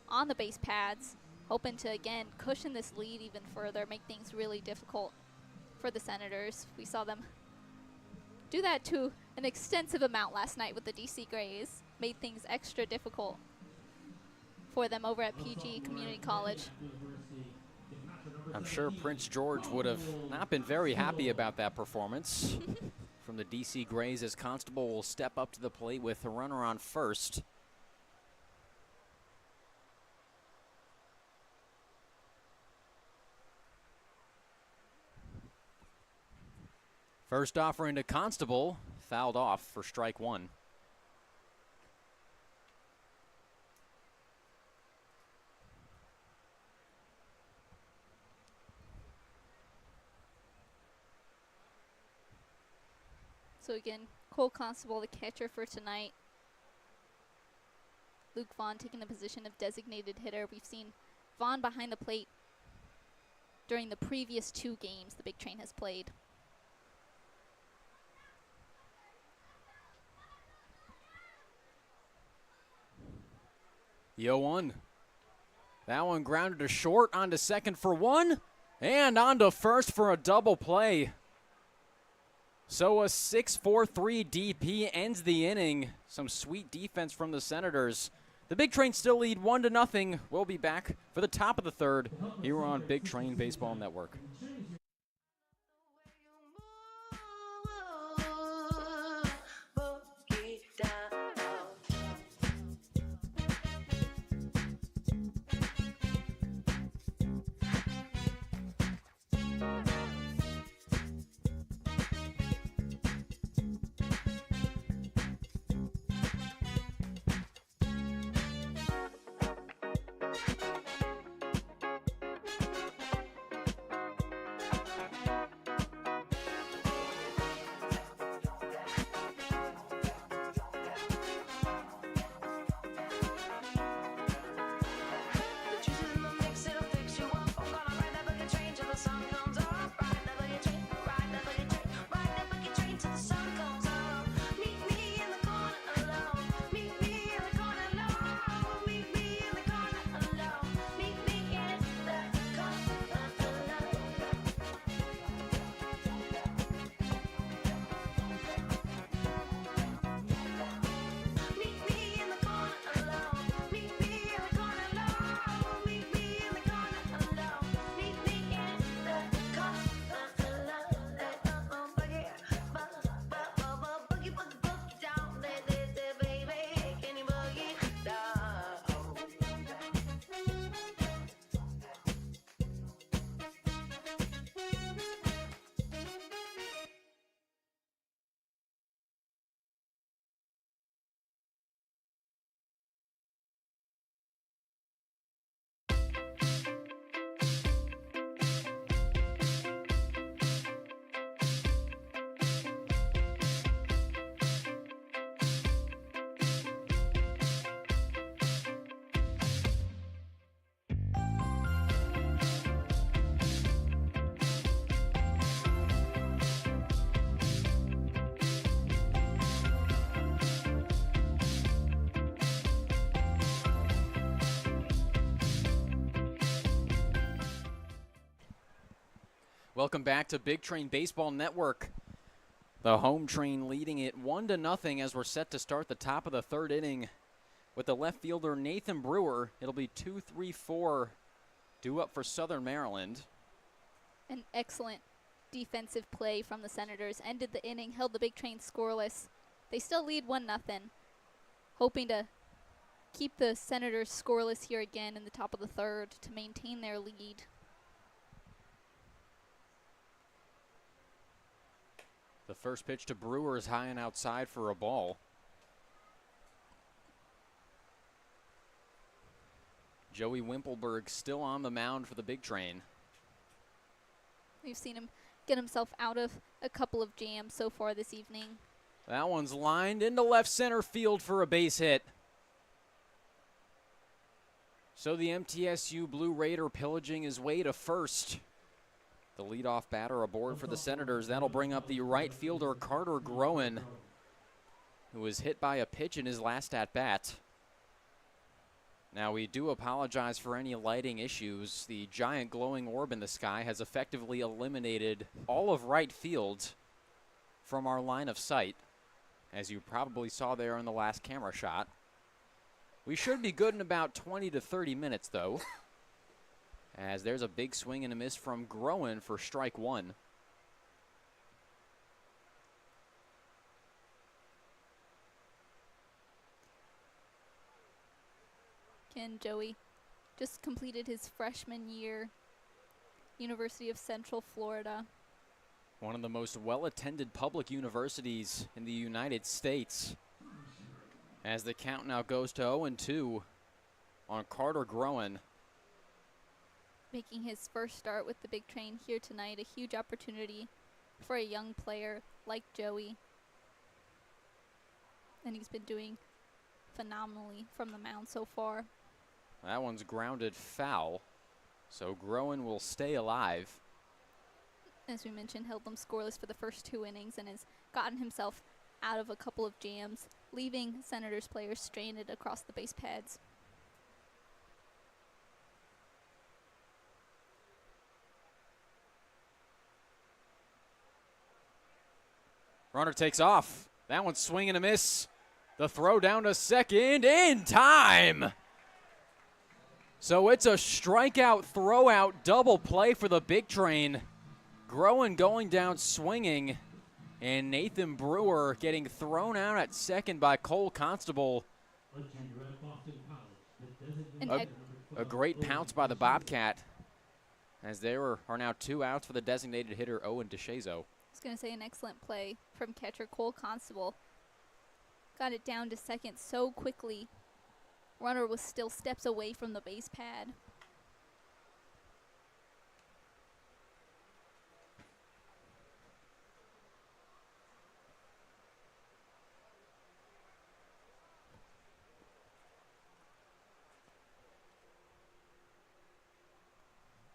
on the base pads, hoping to, again, cushion this lead even further, make things really difficult for the Senators. We saw them do that to an extensive amount last night with the DC Grays, made things extra difficult for them over at PG Community College. I'm sure Prince George would have not been very happy about that performance from the DC Grays, as Constable will step up to the plate with a runner on first. First offering to Constable, fouled off for strike one. So again, Cole Constable, the catcher for tonight. Luke Vaughn taking the position of designated hitter. We've seen Vaughn behind the plate during the previous 2 games the Big Train has played. The 0-1. That one grounded to short, onto second for 1, and onto first for a double play. So a 6-4-3 DP ends the inning. Some sweet defense from the Senators. The Big Train still lead 1-0. We'll be back for the top of the third here on Big Train Baseball Network. Welcome back to Big Train Baseball Network. The home train leading it 1-0 as we're set to start the top of the third inning with the left fielder Nathan Brewer. It'll be 2-3-4 due up for Southern Maryland. An excellent defensive play from the Senators ended the inning, held the Big Train scoreless. They still lead 1-0, hoping to keep the Senators scoreless here again in the top of the third to maintain their lead. The first pitch to Brewer is high and outside for a ball. Joey Wimpelberg still on the mound for the Big Train. We've seen him get himself out of a couple of jams so far this evening. That one's lined into left center field for a base hit. So the MTSU Blue Raider pillaging his way to first. The leadoff batter aboard for the Senators. That'll bring up the right fielder Carter Groen, who was hit by a pitch in his last at-bat. Now, we do apologize for any lighting issues. The giant glowing orb in the sky has effectively eliminated all of right field from our line of sight, as you probably saw there in the last camera shot. We should be good in about 20 to 30 minutes, though, as there's a big swing and a miss from Groen for strike 1. Again, Joey just completed his freshman year, University of Central Florida. One of the most well-attended public universities in the United States. As the count now goes to 0-2 on Carter Groen. Making his first start with the Big Train here tonight, a huge opportunity for a young player like Joey. And he's been doing phenomenally from the mound so far. That one's grounded foul. So Groen will stay alive. As we mentioned, held them scoreless for the first 2 innings and has gotten himself out of a couple of jams, leaving Senators players stranded across the base pads. Runner takes off. That one's swing and a miss. The throw down to second in time. So it's a strikeout, throw-out, double play for the big train. Groen going down swinging, and Nathan Brewer getting thrown out at second by Cole Constable. A great pounce by the Bobcat, as there are now 2 outs for the designated hitter Owen DeShazo. I was going to say an excellent play from catcher Cole Constable. Got it down to second so quickly. Runner was still steps away from the base pad.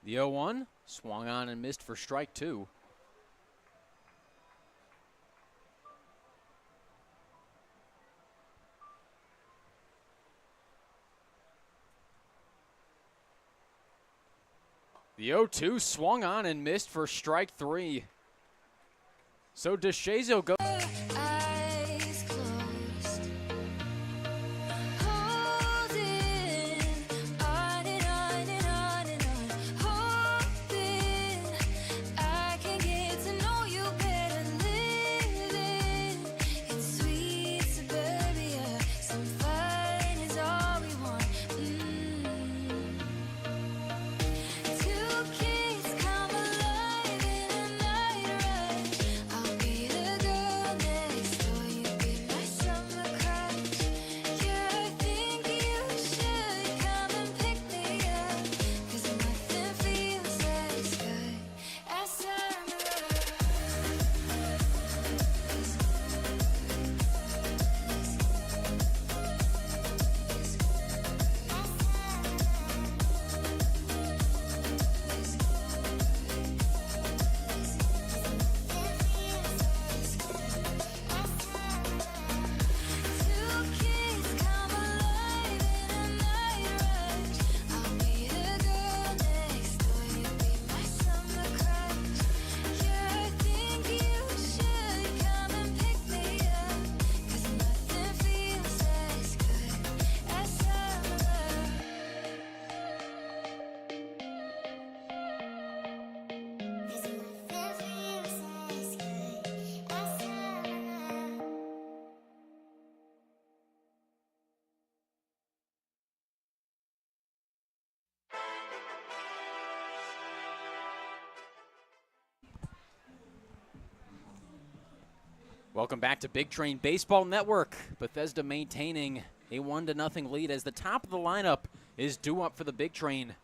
The 0-1 swung on and missed for strike 2. The 0-2 swung on and missed for strike 3. So DeShazo goes. Eyes closed, holding on and on and on and on, hoping I can get to know you better, living in sweet suburbia. Some fun is all we want. Two kids come alive in a night rush. I'll be the girl next door. You be my summer crush. Yeah, I think you should come and pick me up, 'cause nothing feels as good as summer. Two kids come alive in a night rush. I'll be the girl next door. You be my summer crush. Yeah, I think you should come and pick me up, 'cause nothing feels as good as summer. Welcome back to Big Train Baseball Network. Bethesda maintaining a 1-0 lead as the top of the lineup is due up for the Big Train.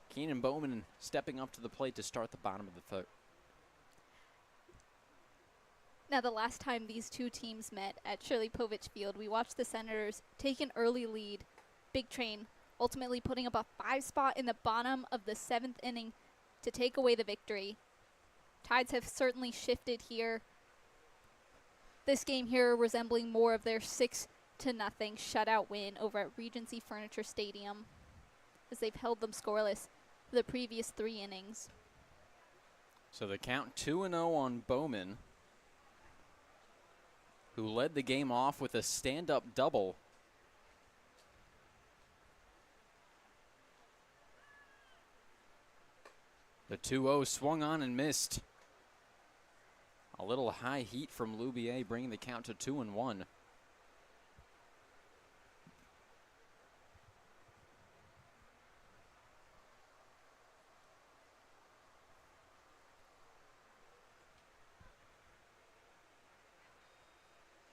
Keenan Bowman stepping up to the plate to start the bottom of the third. Now, the last time these two teams met at Shirley Povich Field, we watched the Senators take an early lead. Big Train ultimately putting up a 5 spot in the bottom of the 7th inning to take away the victory. Tides have certainly shifted here. This game here resembling more of their 6-0 shutout win over at Regency Furniture Stadium, as they've held them scoreless for the previous 3 innings. So the count 2-0 on Bowman, who led the game off with a stand-up double. The 2-0 swung on and missed. A little high heat from Loubier, bringing the count to 2-1.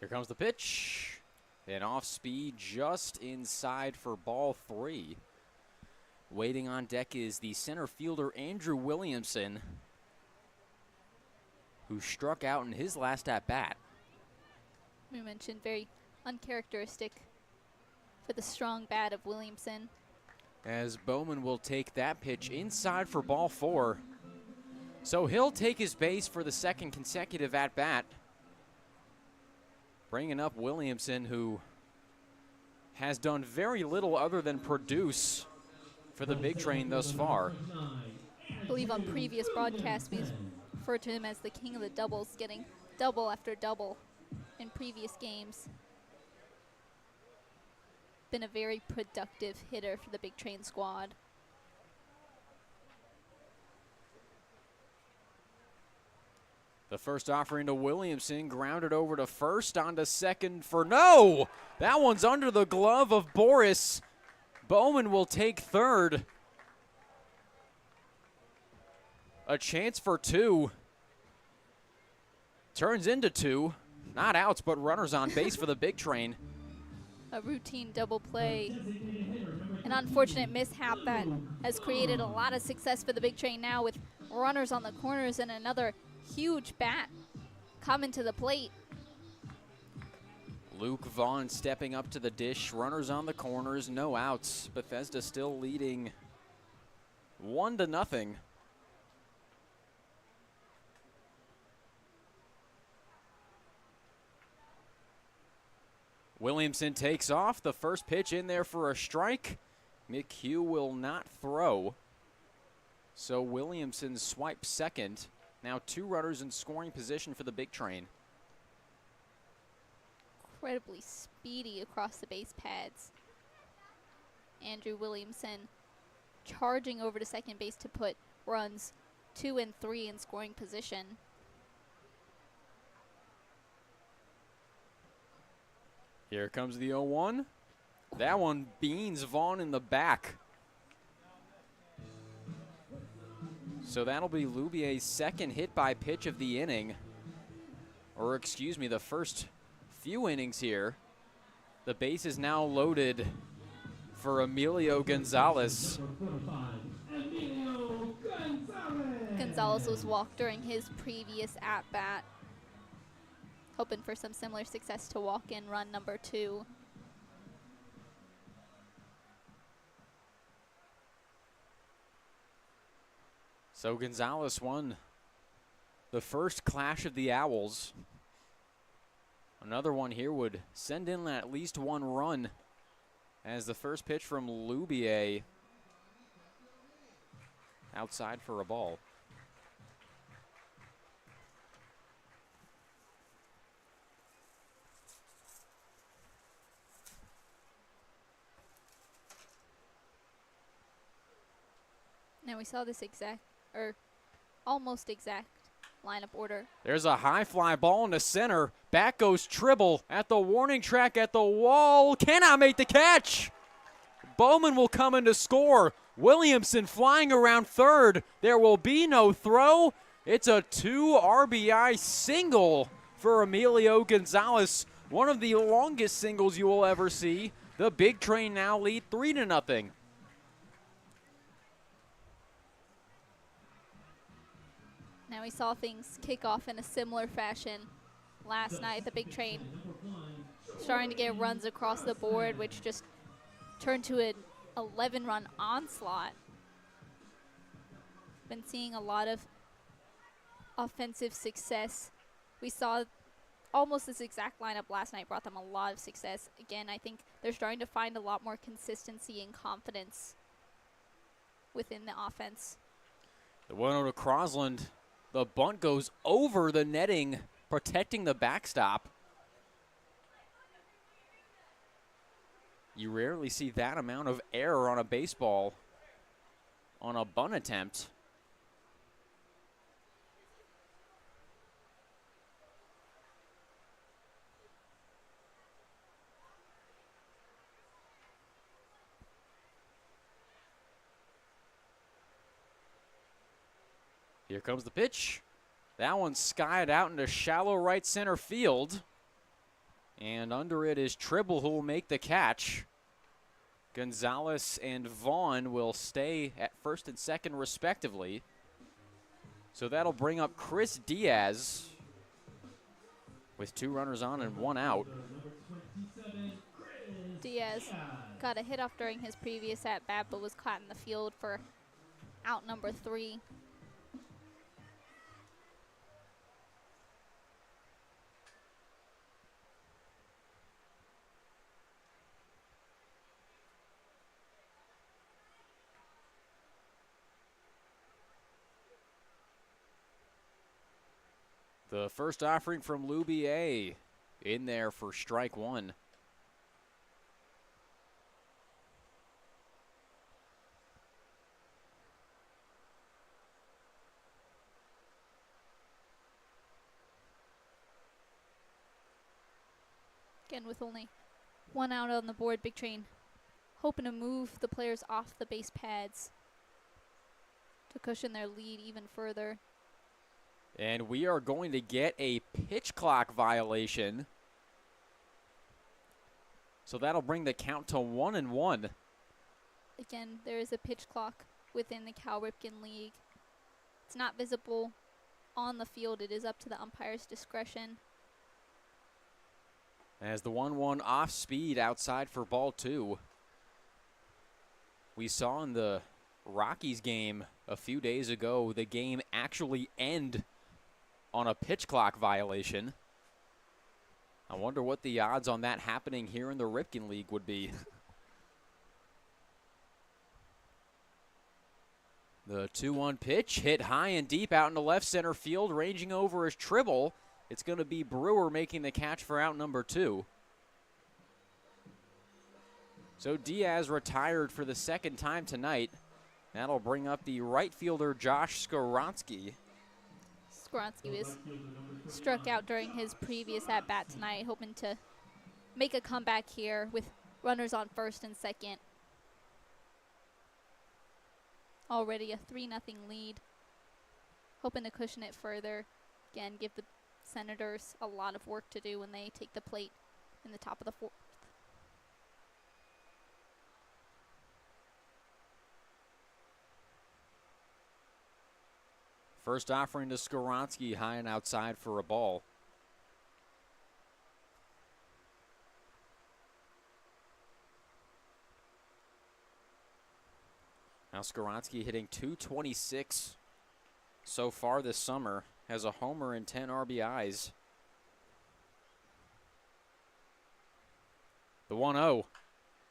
Here comes the pitch. And off speed just inside for ball 3. Waiting on deck is the center fielder Andrew Williamson, who struck out in his last at-bat. We mentioned very uncharacteristic for the strong bat of Williamson. as Bowman will take that pitch inside for ball 4. So he'll take his base for the second consecutive at-bat. Bringing up Williamson, who has done very little other than produce for the Big Train thus far. I believe on previous broadcasts we've referred to him as the king of the doubles, getting double after double in previous games. Been a very productive hitter for the Big Train squad. The first offering to Williamson, grounded over to first, onto second for no! That one's under the glove of Boris. Bowman will take third. A chance for 2. Turns into 2. Not outs, but runners on base for the Big Train. A routine double play. An unfortunate mishap that has created a lot of success for the Big Train now, with runners on the corners and another huge bat coming to the plate. Luke Vaughn stepping up to the dish. Runners on the corners, no outs. Bethesda still leading 1-0. Williamson takes off. The first pitch in there for a strike. McHugh will not throw. So Williamson swipes second. Now 2 runners in scoring position for the Big Train. Incredibly speedy across the base pads. Andrew Williamson charging over to second base to put runs 2 and 3 in scoring position. Here comes the 0-1. That one beans Vaughn in the back. So that'll be Loubier's second hit by pitch of the inning. Or excuse me, the first few innings here. The base is now loaded for Emilio Gonzalez. Gonzalez was walked during his previous at-bat. Hoping for some similar success to walk in run number 2. So Gonzalez won the first clash of the Owls. Another one here would send in at least 1 run, as the first pitch from Loubier outside for a ball. Now we saw this almost exact lineup order. There's a high fly ball into center. Back goes Tribble at the warning track at the wall. Cannot make the catch. Bowman will come in to score. Williamson flying around third. There will be no throw. It's a 2 RBI single for Emilio Gonzalez. One of the longest singles you will ever see. The Big Train now lead 3-0. Now we saw things kick off in a similar fashion last night. The Big Train starting to get runs across the board, which just turned to an 11-run onslaught. Been seeing a lot of offensive success. We saw almost this exact lineup last night brought them a lot of success. Again, I think they're starting to find a lot more consistency and confidence within the offense. The 1-0 to Crosland. The bunt goes over the netting, protecting the backstop. You rarely see that amount of error on a baseball on a bunt attempt. Here comes the pitch. That one skied out into shallow right center field. And under it is Tribble, who will make the catch. Gonzalez and Vaughn will stay at first and second respectively. So that'll bring up Chris Diaz with 2 runners on and 1 out. Diaz got a hit off during his previous at-bat, but was caught in the field for out number 3. The first offering from Lubier in there for strike 1. Again, with only 1 out on the board, Big Train hoping to move the players off the base pads to cushion their lead even further. And we are going to get a pitch clock violation. So that'll bring the count to 1-1. Again, there is a pitch clock within the Cal Ripken League. It's not visible on the field. It is up to the umpire's discretion. As the 1-1 off speed outside for ball 2. We saw in the Rockies game a few days ago the game actually end on a pitch clock violation. I wonder what the odds on that happening here in the Ripken League would be. The 2-1 pitch hit high and deep out into left center field, ranging over is Tribble. It's going to be Brewer making the catch for out number 2. So Diaz retired for the second time tonight. That'll bring up the right fielder Josh Skoronsky. Skoronsky was struck out during his previous at-bat tonight, hoping to make a comeback here with runners on first and second. Already a 3-0 lead. Hoping to cushion it further. Again, give the Senators a lot of work to do when they take the plate in the top of the 4th. First offering to Skoronsky, high and outside for a ball. Now Skoronsky hitting .226 so far this summer, has a homer and 10 RBIs. The 1-0.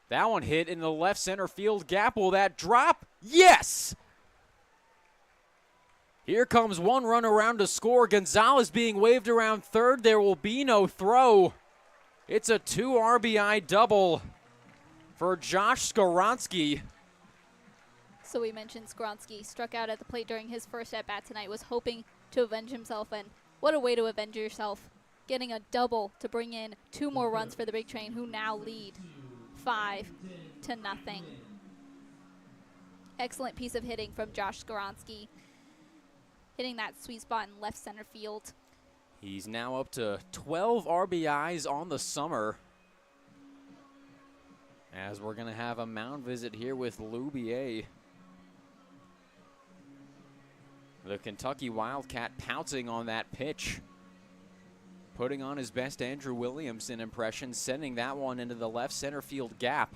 That one hit in the left center field gap. Will that drop? Yes! Here comes one run around to score. Gonzalez being waved around third. There will be no throw. It's a 2 RBI double for Josh Skoronsky. So we mentioned Skoronsky struck out at the plate during his first at-bat tonight, was hoping to avenge himself, and what a way to avenge yourself. Getting a double to bring in 2 more runs for the Big Train, who now lead 5-0. Excellent piece of hitting from Josh Skoronsky, hitting that sweet spot in left center field. He's now up to 12 RBIs on the summer. As we're going to have a mound visit here with Lubier. The Kentucky Wildcat pouncing on that pitch. Putting on his best Andrew Williamson impression, sending that one into the left center field gap.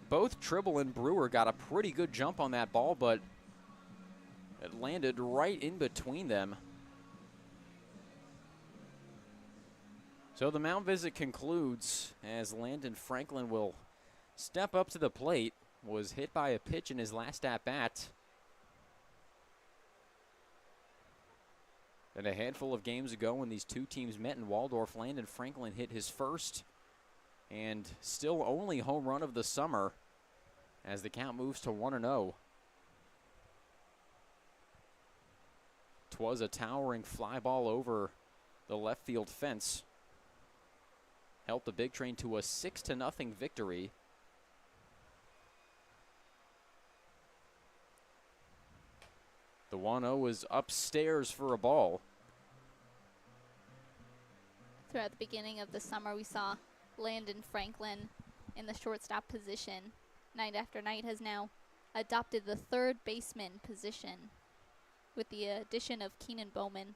Both Tribble and Brewer got a pretty good jump on that ball, but it landed right in between them. So the mound visit concludes as Landon Franklin will step up to the plate. Was hit by a pitch in his last at-bat. And a handful of games ago when these two teams met in Waldorf, Landon Franklin hit his first and still only home run of the summer as the count moves to 1-0. 'Twas a towering fly ball over the left field fence. Helped the Big Train to a 6-0 victory. The 1-0 is upstairs for a ball. Throughout the beginning of the summer, we saw Landon Franklin in the shortstop position. Night after night has now adopted the third baseman position with the addition of Keenan Bowman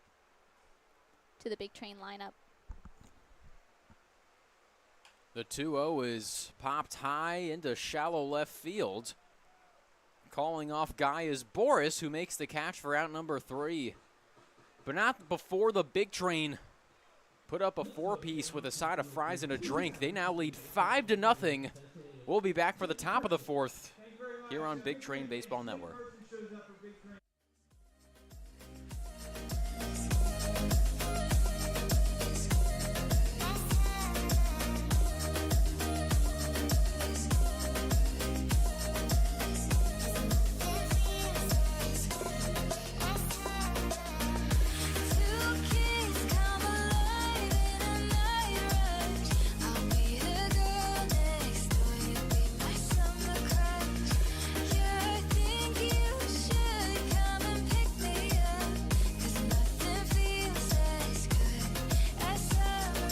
to the Big Train lineup. The 2-0 is popped high into shallow left field. Calling off guy is Boris, who makes the catch for out number 3. But not before the big train put up a 4-piece with a side of fries and a drink. They now lead 5-0. We'll be back for the top of the 4th here on Big Train Baseball Network. Two kids come alive in a night rush. I'll be the girl next door. You'll be my summer crush. Yeah, I think you should come and pick me up. 'Cause nothing feels as good as summer.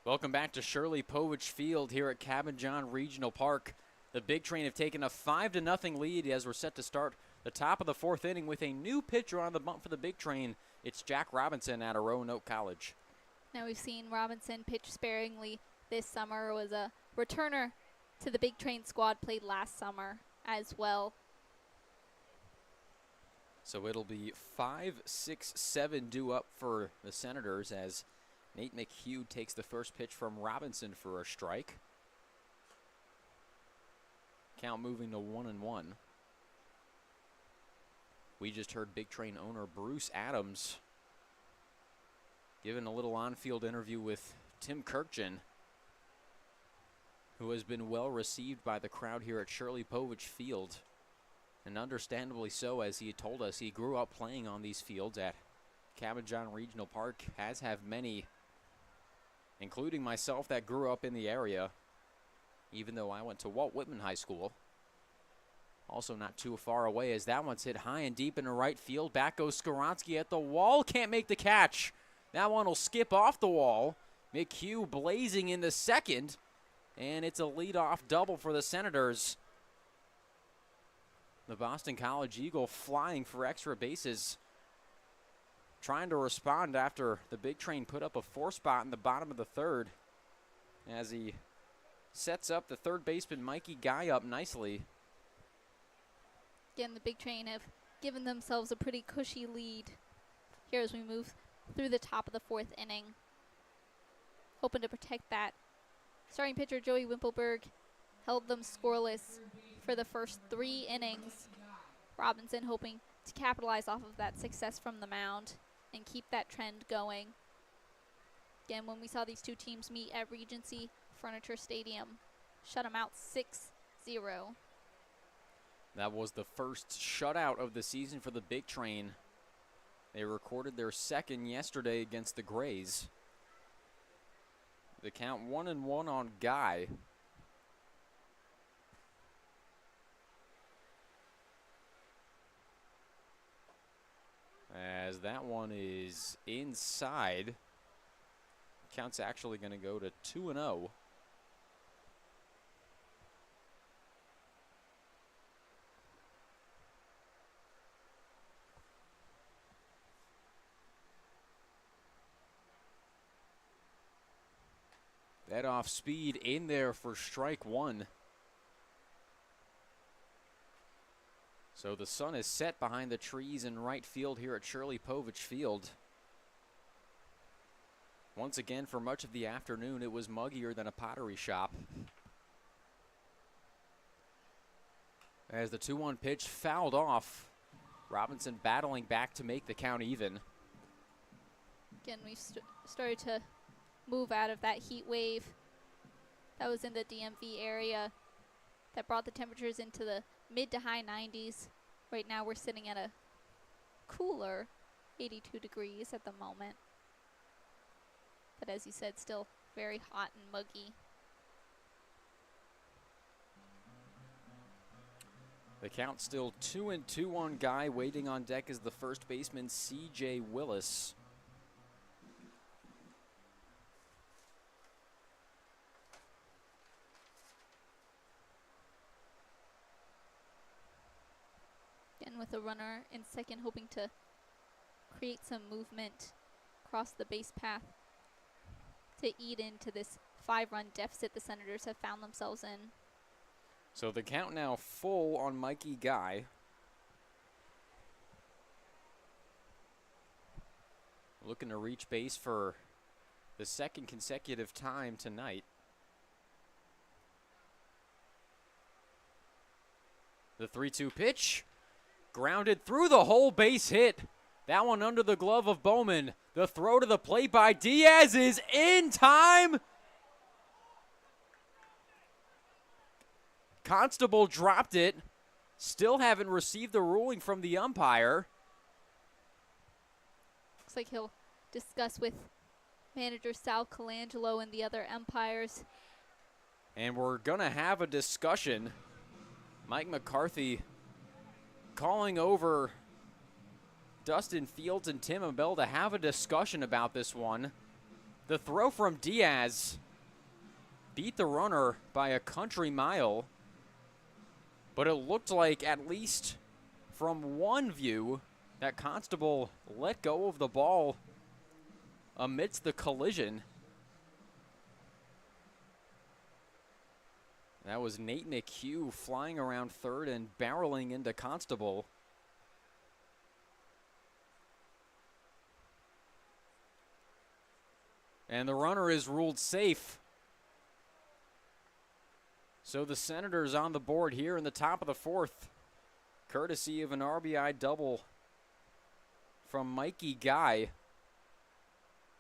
Welcome back to Shirley Povich Field here at Cabin John Regional Park. The Big Train have taken a 5-0 lead as we're set to start the top of the 4th inning with a new pitcher on the bump for the Big Train. It's Jack Robinson out of Roanoke College. Now we've seen Robinson pitch sparingly this summer. Was a returner to the Big Train squad, played last summer as well. So it'll be 5, 6, 7 due up for the Senators as Nate McHugh takes the first pitch from Robinson for a strike. Count moving to 1-1. We just heard Big Train owner Bruce Adams giving a little on-field interview with Tim Kirkjian, who has been well received by the crowd here at Shirley Povich Field. And understandably so, as he told us, he grew up playing on these fields at Cabin John Regional Park, as have many, including myself, that grew up in the area, even though I went to Walt Whitman High School. Also not too far away, as that one's hit high and deep into right field. Back goes Skoronsky at the wall. Can't make the catch. That one will skip off the wall. McHugh blazing in the second, and it's a leadoff double for the Senators. The Boston College Eagle flying for extra bases, trying to respond after the Big Train put up a 4 spot in the bottom of the 3rd. as he sets up the third baseman Mikey Guy up nicely. Again, the Big Train have given themselves a pretty cushy lead here as we move through the top of the fourth inning. Hoping to protect that. Starting pitcher Joey Wimpelberg held them scoreless for the first 3 innings. Robinson hoping to capitalize off of that success from the mound and keep that trend going. Again, when we saw these two teams meet at Regency Furniture Stadium, shut them out 6-0. That was the first shutout of the season for the Big Train. They recorded their second yesterday against the Grays. The count 1-1 on Guy. As that one is inside. Count's actually going to go to 2-0. That off speed in there for strike one. So the sun is set behind the trees in right field here at Shirley Povich Field. Once again, for much of the afternoon, it was muggier than a pottery shop. As the 2-1 pitch fouled off, Robinson battling back to make the count even. Again, we started to move out of that heat wave that was in the DMV area that brought the temperatures into the mid to high 90s. Right now we're sitting at a cooler 82 degrees at the moment. But as you said, still very hot and muggy. The count still 2-2 on Guy. Waiting on deck is the first baseman, C.J. Willis. Again, with a runner in second, hoping to create some movement across the base path to eat into this 5-run deficit the Senators have found themselves in. So the count now full on Mikey Guy. Looking to reach base for the second consecutive time tonight. The 3-2 pitch. Grounded through the hole, base hit. That one under the glove of Bowman. The throw to the plate by Diaz is in time. Constable dropped it. Still haven't received the ruling from the umpire. Looks like he'll discuss with manager Sal Colangelo and the other umpires. And we're going to have a discussion. Mike McCarthy calling over Dustin Fields and Tim Abell to have a discussion about this one. The throw from Diaz beat the runner by a country mile, but it looked like, at least from one view, that Constable let go of the ball amidst the collision. That was Nate McHugh flying around third and barreling into Constable. And the runner is ruled safe. So the Senators on the board here in the top of the fourth, courtesy of an RBI double from Mikey Guy,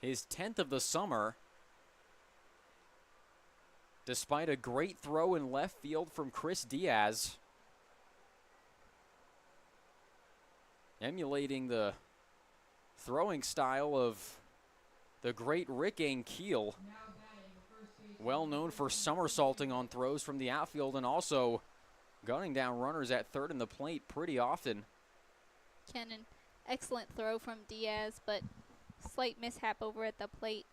his 10th of the summer, despite a great throw in left field from Chris Diaz, emulating the throwing style of the great Rick Ankiel, well known for somersaulting on throws from the outfield and also gunning down runners at third and the plate pretty often. Ken, an excellent throw from Diaz, but slight mishap over at the plate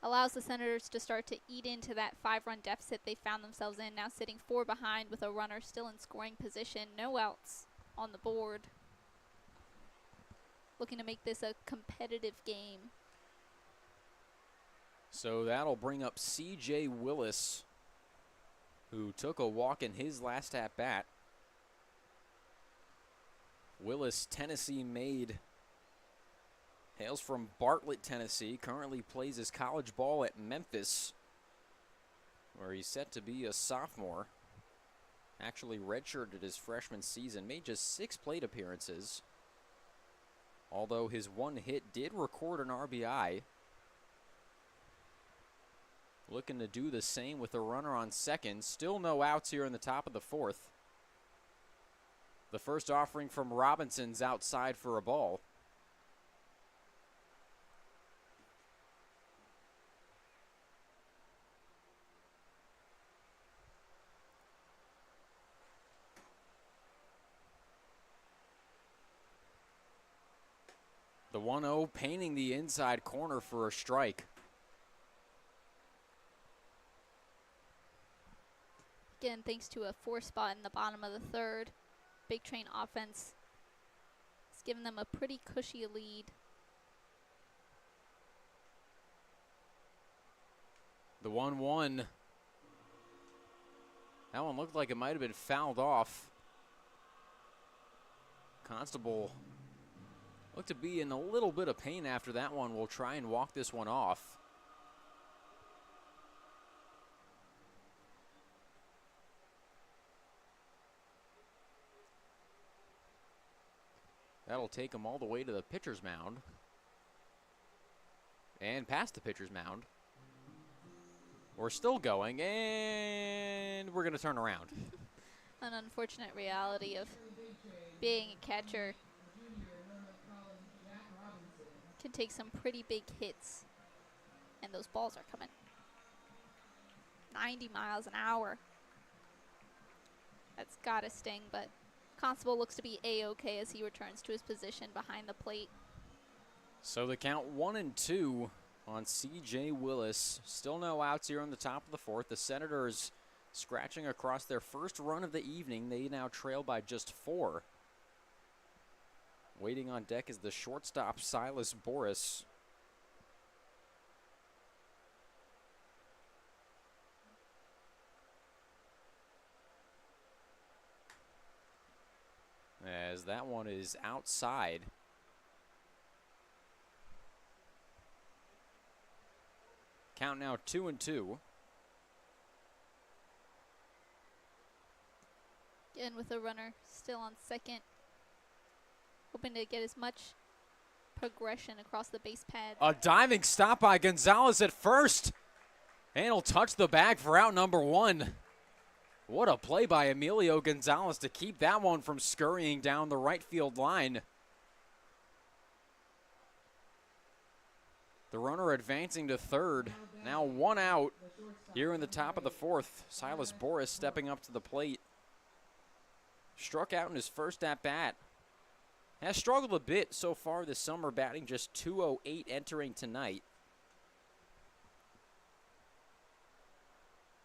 allows the Senators to start to eat into that 5-run deficit they found themselves in, now sitting 4 behind with a runner still in scoring position, no outs on the board. Looking to make this a competitive game. So that'll bring up C.J. Willis, who took a walk in his last at bat. Willis, Tennessee made, hails from Bartlett, Tennessee, currently plays his college ball at Memphis, where he's set to be a sophomore. Actually redshirted his freshman season, made just 6 plate appearances, although his 1 hit did record an RBI. Looking to do the same with a runner on second. Still no outs here in the top of the 4th. The first offering from Robinson's outside for a ball. The 1-0 painting the inside corner for a strike. Again, thanks to a 4 spot in the bottom of the 3rd, Big Train offense has given them a pretty cushy lead. The 1-1. That one looked like it might have been fouled off. Constable looked to be in a little bit of pain after that one. We'll try and walk this one off. That'll take him all the way to the pitcher's mound. And past the pitcher's mound. We're still going, and we're going to turn around. An unfortunate reality of being a catcher. Can take some pretty big hits. And those balls are coming 90 miles an hour. That's got to sting, but Constable looks to be A-okay as he returns to his position behind the plate. So the count 1-2 on C.J. Willis. Still no outs here on the top of the 4th. The Senators scratching across their first run of the evening. They now trail by just 4. Waiting on deck is the shortstop, Silas Boris. As that one is outside. Count now 2-2. Again with a runner still on second. Hoping to get as much progression across the base pad. A diving stop by Gonzalez at first. And he'll touch the bag for out number 1. What a play by Emilio Gonzalez to keep that one from scurrying down the right field line. The runner advancing to 3rd. Now 1 out here in the top of the 4th. Silas Boris stepping up to the plate. Struck out in his first at-bat. Has struggled a bit so far this summer, batting just .208 entering tonight.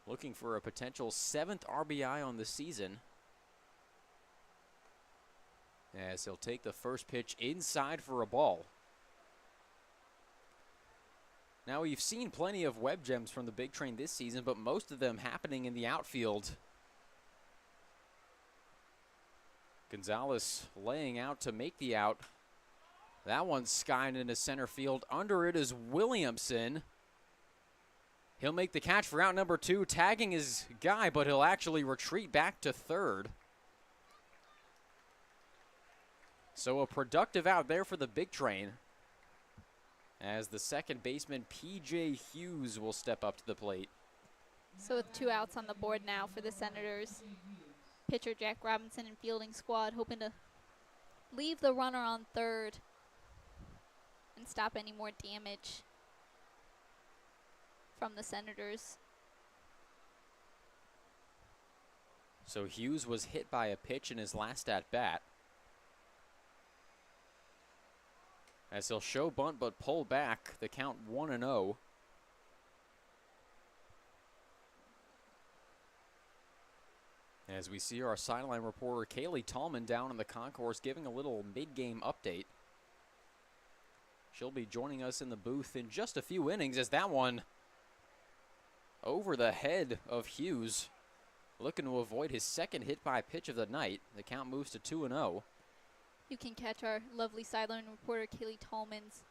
Looking for a potential 7th RBI on the season. As he'll take the first pitch inside for a ball. Now, we've seen plenty of web gems from the Big Train this season, but most of them happening in the outfield. Gonzalez laying out to make the out. That one's skied into center field. Under it is Williamson. He'll make the catch for out number 2, tagging his guy, but he'll actually retreat back to 3rd. So a productive out there for the Big Train, as the second baseman, P.J. Hughes, will step up to the plate. So with 2 outs on the board now for the Senators. Pitcher Jack Robinson and fielding squad hoping to leave the runner on 3rd and stop any more damage from the Senators. So Hughes was hit by a pitch in his last at-bat. As he'll show bunt but pull back, the count 1-0. As we see our sideline reporter Kaylee Tallman down in the concourse giving a little mid-game update. She'll be joining us in the booth in just a few innings, as that one over the head of Hughes, looking to avoid his second hit by pitch of the night. The count moves to 2-0. You can catch our lovely sideline reporter Kaylee Tallman's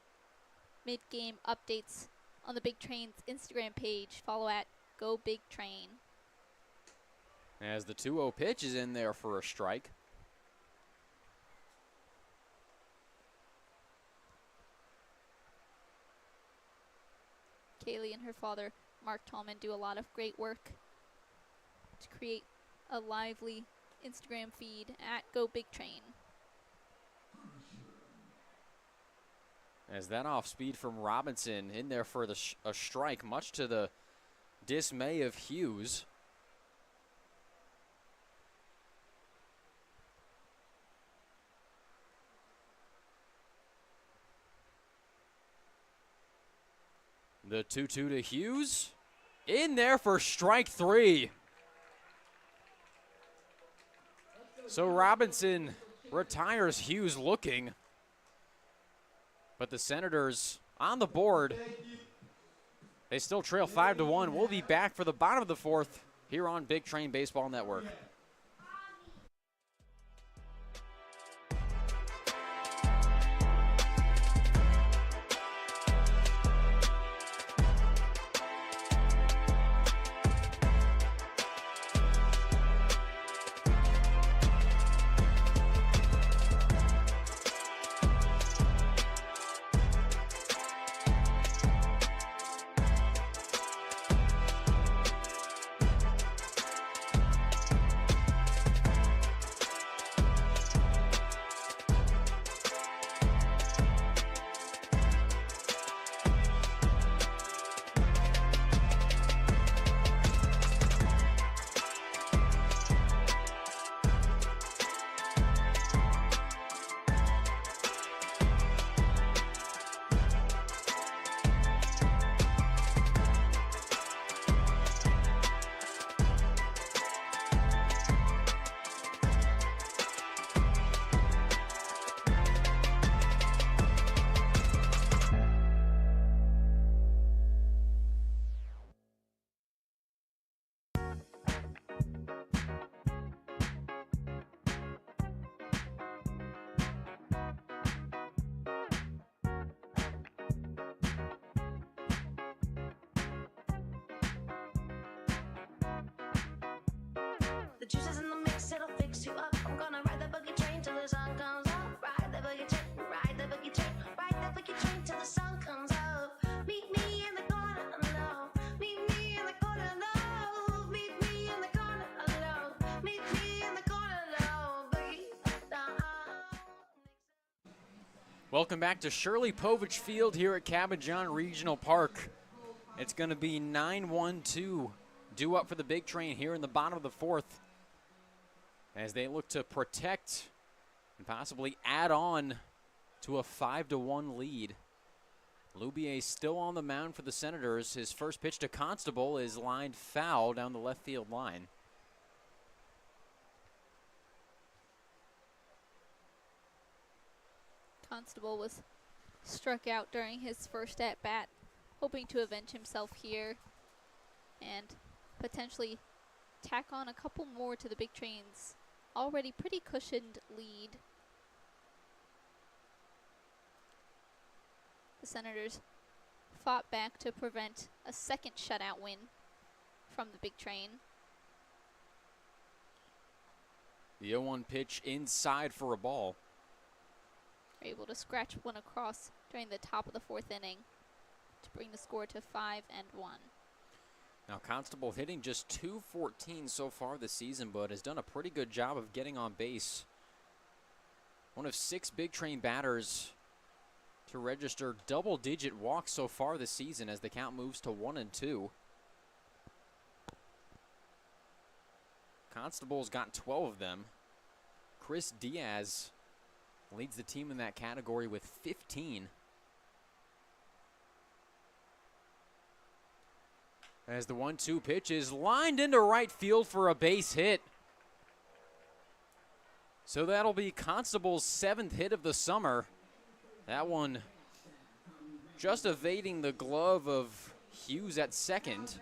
mid-game updates on the Big Train's Instagram page. Follow at Go Big Train. As the 2-0 pitch is in there for a strike. Kaylee and her father, Mark Tallman, do a lot of great work to create a lively Instagram feed at Go Big Train. As that off speed from Robinson in there for a strike, much to the dismay of Hughes. The 2-2 to Hughes. In there for strike 3. So Robinson retires Hughes looking. But the Senators on the board. They still trail 5-1. We'll be back for the bottom of the fourth here on Big Train Baseball Network. The juice is in the mix, it'll fix you up. I'm gonna ride the buggy train till the sun comes up. Ride the buggy train, ride the buggy train, ride the buggy train till the sun comes up. Meet me in the corner alone. Meet me in the corner alone. Meet me in the corner alone. Meet me in the corner alone. Buggy down. Welcome back to Shirley Povich Field here at Cabot John Regional Park. It's going to be 9-1-2 due up for the Big Train here in the bottom of the fourth as they look to protect and possibly add on to a 5-1 lead. Loubier still on the mound for the Senators. His first pitch to Constable is lined foul down the left field line. Constable was struck out during his first at-bat, hoping to avenge himself here and potentially tack on a couple more to the Big Train's already pretty cushioned lead. The Senators fought back to prevent a second shutout win from the Big Train. The 0-1 pitch inside for a ball. They're able to scratch one across during the top of the fourth inning to bring the score to 5-1. Now Constable hitting just .214 so far this season, but has done a pretty good job of getting on base. One of 6 Big Train batters to register double-digit walks so far this season as the count moves to 1-2. Constable's got 12 of them. Chris Diaz leads the team in that category with 15. As the 1-2 pitch is lined into right field for a base hit. So that'll be Constable's 7th hit of the summer. That one just evading the glove of Hughes at second.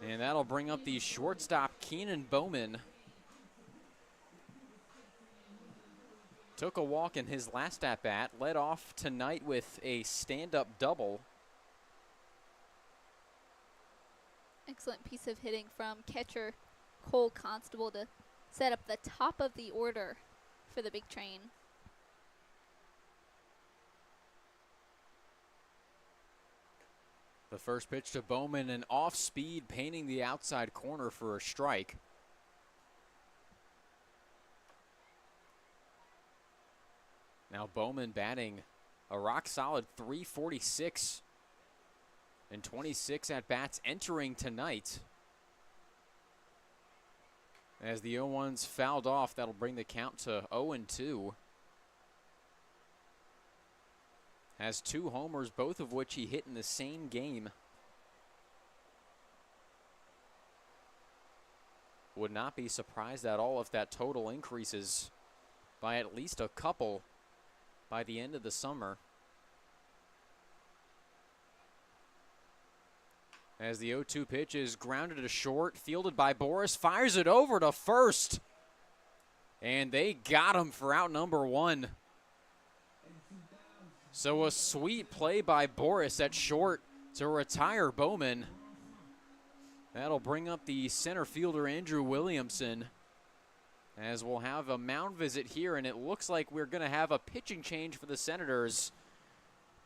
And that'll bring up the shortstop, Keenan Bowman. Took a walk in his last at-bat, led off tonight with a stand-up double. Excellent piece of hitting from catcher Cole Constable to set up the top of the order for the Big Train. The first pitch to Bowman, an off-speed, painting the outside corner for a strike. Now Bowman batting a rock-solid .346 and 26 at-bats entering tonight. As the 0-1's fouled off, that'll bring the count to 0-2. Has 2 homers, both of which he hit in the same game. Would not be surprised at all if that total increases by at least a couple by the end of the summer. As the 0-2 pitch is grounded to short, fielded by Boris, fires it over to first. And they got him for out number 1. So a sweet play by Boris at short to retire Bowman. That'll bring up the center fielder, Andrew Williamson, as we'll have a mound visit here, and it looks like we're going to have a pitching change for the Senators.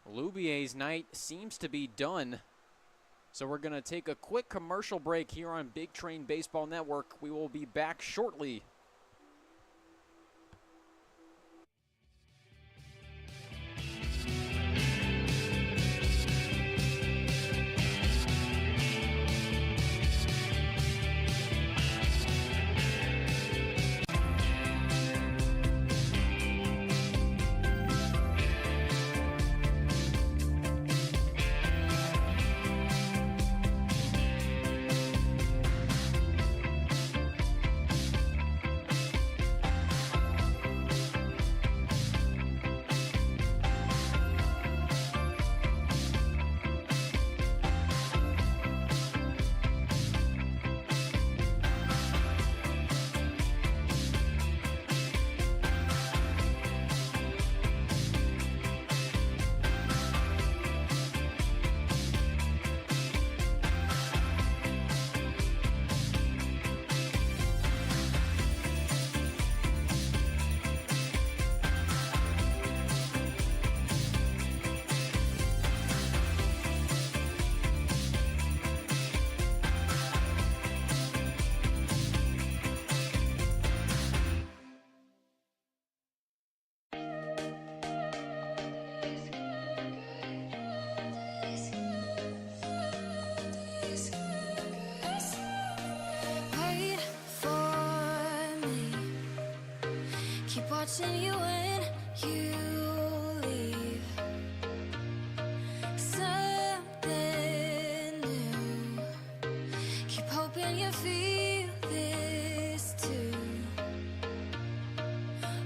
Loubier's night seems to be done. So we're going to take a quick commercial break here on Big Train Baseball Network. We will be back shortly. Wait for me. Keep watching you when you leave. Something new. Keep hoping you feel this too.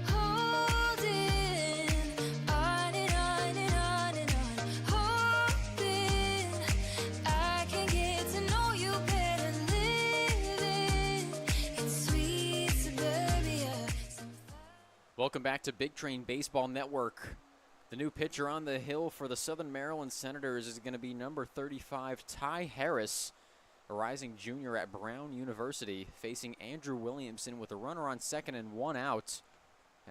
Holding on and on and on and on. Hoping I can get to know you better. Living in sweet suburbia. Welcome back to Big Train Baseball Network. The new pitcher on the hill for the Southern Maryland Senators is going to be number 35, Ty Harris, a rising junior at Brown University, facing Andrew Williamson with a runner on second and 1 out.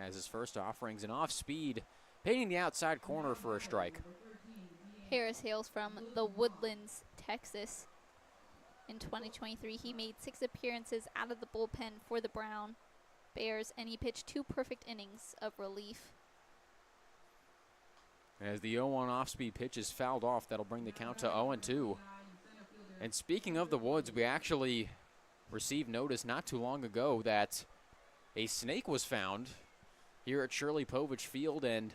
As his first offerings, an off-speed, painting the outside corner for a strike. Harris hails from the Woodlands, Texas. In 2023, he made 6 appearances out of the bullpen for the Brown Bears, and he pitched 2 perfect innings of relief. As the 0-1 off-speed pitch is fouled off, that'll bring the count to 0-2. And speaking of the woods, we actually received notice not too long ago that a snake was found here at Shirley Povich Field, and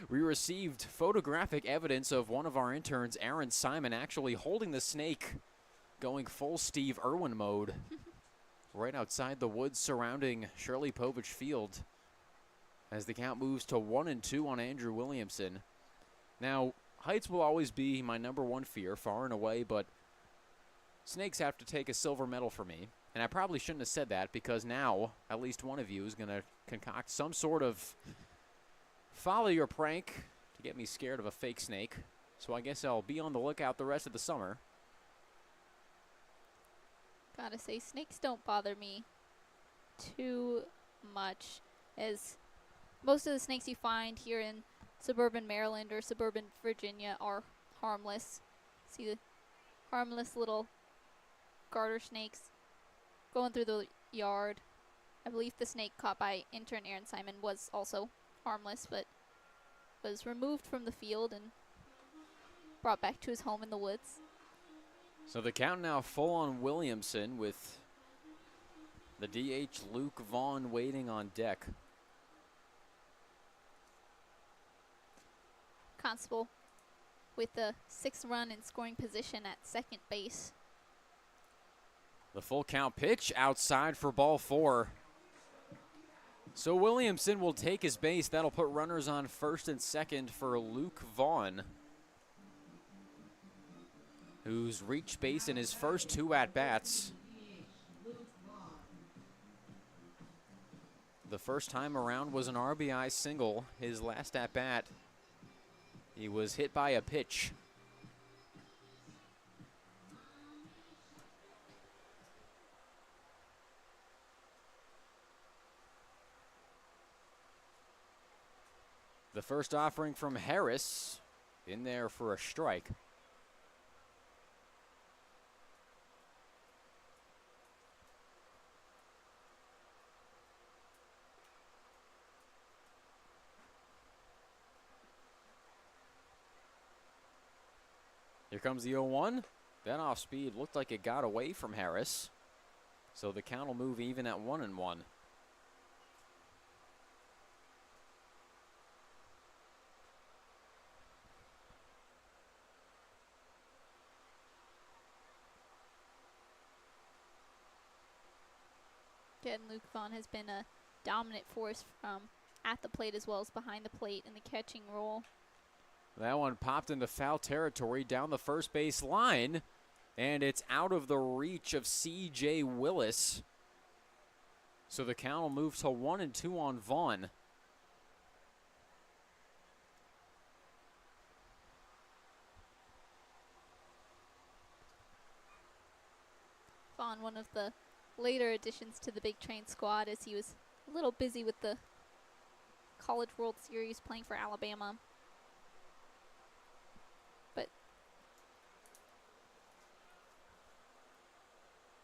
we received photographic evidence of one of our interns, Aaron Simon, actually holding the snake, going full Steve Irwin mode right outside the woods surrounding Shirley Povich Field, as the count moves to 1-2 on Andrew Williamson. Now, heights will always be my number 1 fear, far and away, but Snakes have to take a silver medal for me. And I probably shouldn't have said that because now at least one of you is going to concoct some sort of folly or prank to get me scared of a fake snake. So I guess I'll be on the lookout the rest of the summer. Gotta say, snakes don't bother me too much, as most of the snakes you find here in suburban Maryland or suburban Virginia are harmless. See the harmless little garter snakes going through the yard. I believe the snake caught by intern Aaron Simon was also harmless, but was removed from the field and brought back to his home in the woods. So the count now full on Williamson with the DH Luke Vaughn waiting on deck. Constable with the 6th run in scoring position at second base. The full count pitch outside for ball 4. So Williamson will take his base. That'll put runners on first and second for Luke Vaughn, who's reached base in his first 2 at-bats. The first time around was an RBI single. His last at-bat, he was hit by a pitch. The first offering from Harris in there for a strike. Here comes the 0-1. That off speed looked like it got away from Harris. So the count will move even at 1-1. Again, Luke Vaughn has been a dominant force from at the plate as well as behind the plate in the catching role. That one popped into foul territory down the first base line, and it's out of the reach of C.J. Willis. So the count will move to 1-2 on Vaughn. Vaughn, one of the later additions to the Big Train squad, as he was a little busy with the College World Series playing for Alabama. But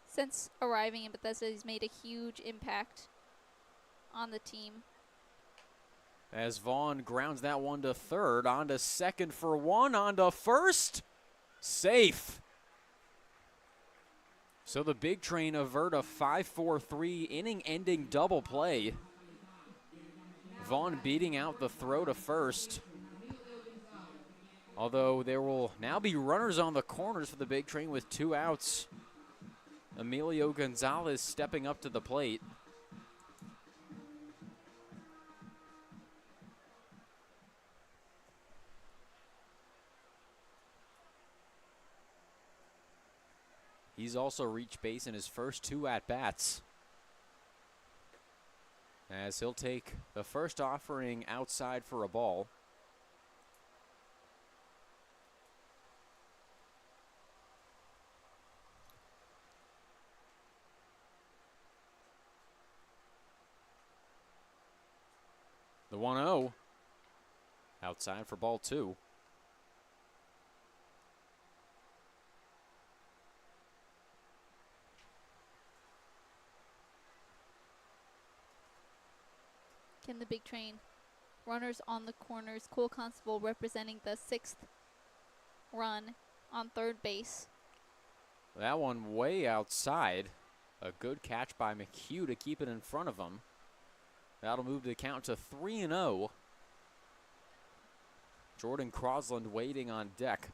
since arriving in Bethesda, he's made a huge impact on the team. As Vaughn grounds that one to third, on to second for 1, on to first. Safe. So the Big Train avert a 5-4-3 inning-ending double play. Vaughn beating out the throw to first. Although there will now be runners on the corners for the Big Train with 2 outs. Emilio Gonzalez stepping up to the plate. He's also reached base in his first 2 at-bats, as he'll take the first offering outside for a ball. The 1-0 outside for ball 2. Can the Big Train runners on the corners. Cole Constable representing the 6th run on third base. That one way outside. A good catch by McHugh to keep it in front of him. That'll move the count to 3-0. Jordan Crosland waiting on deck.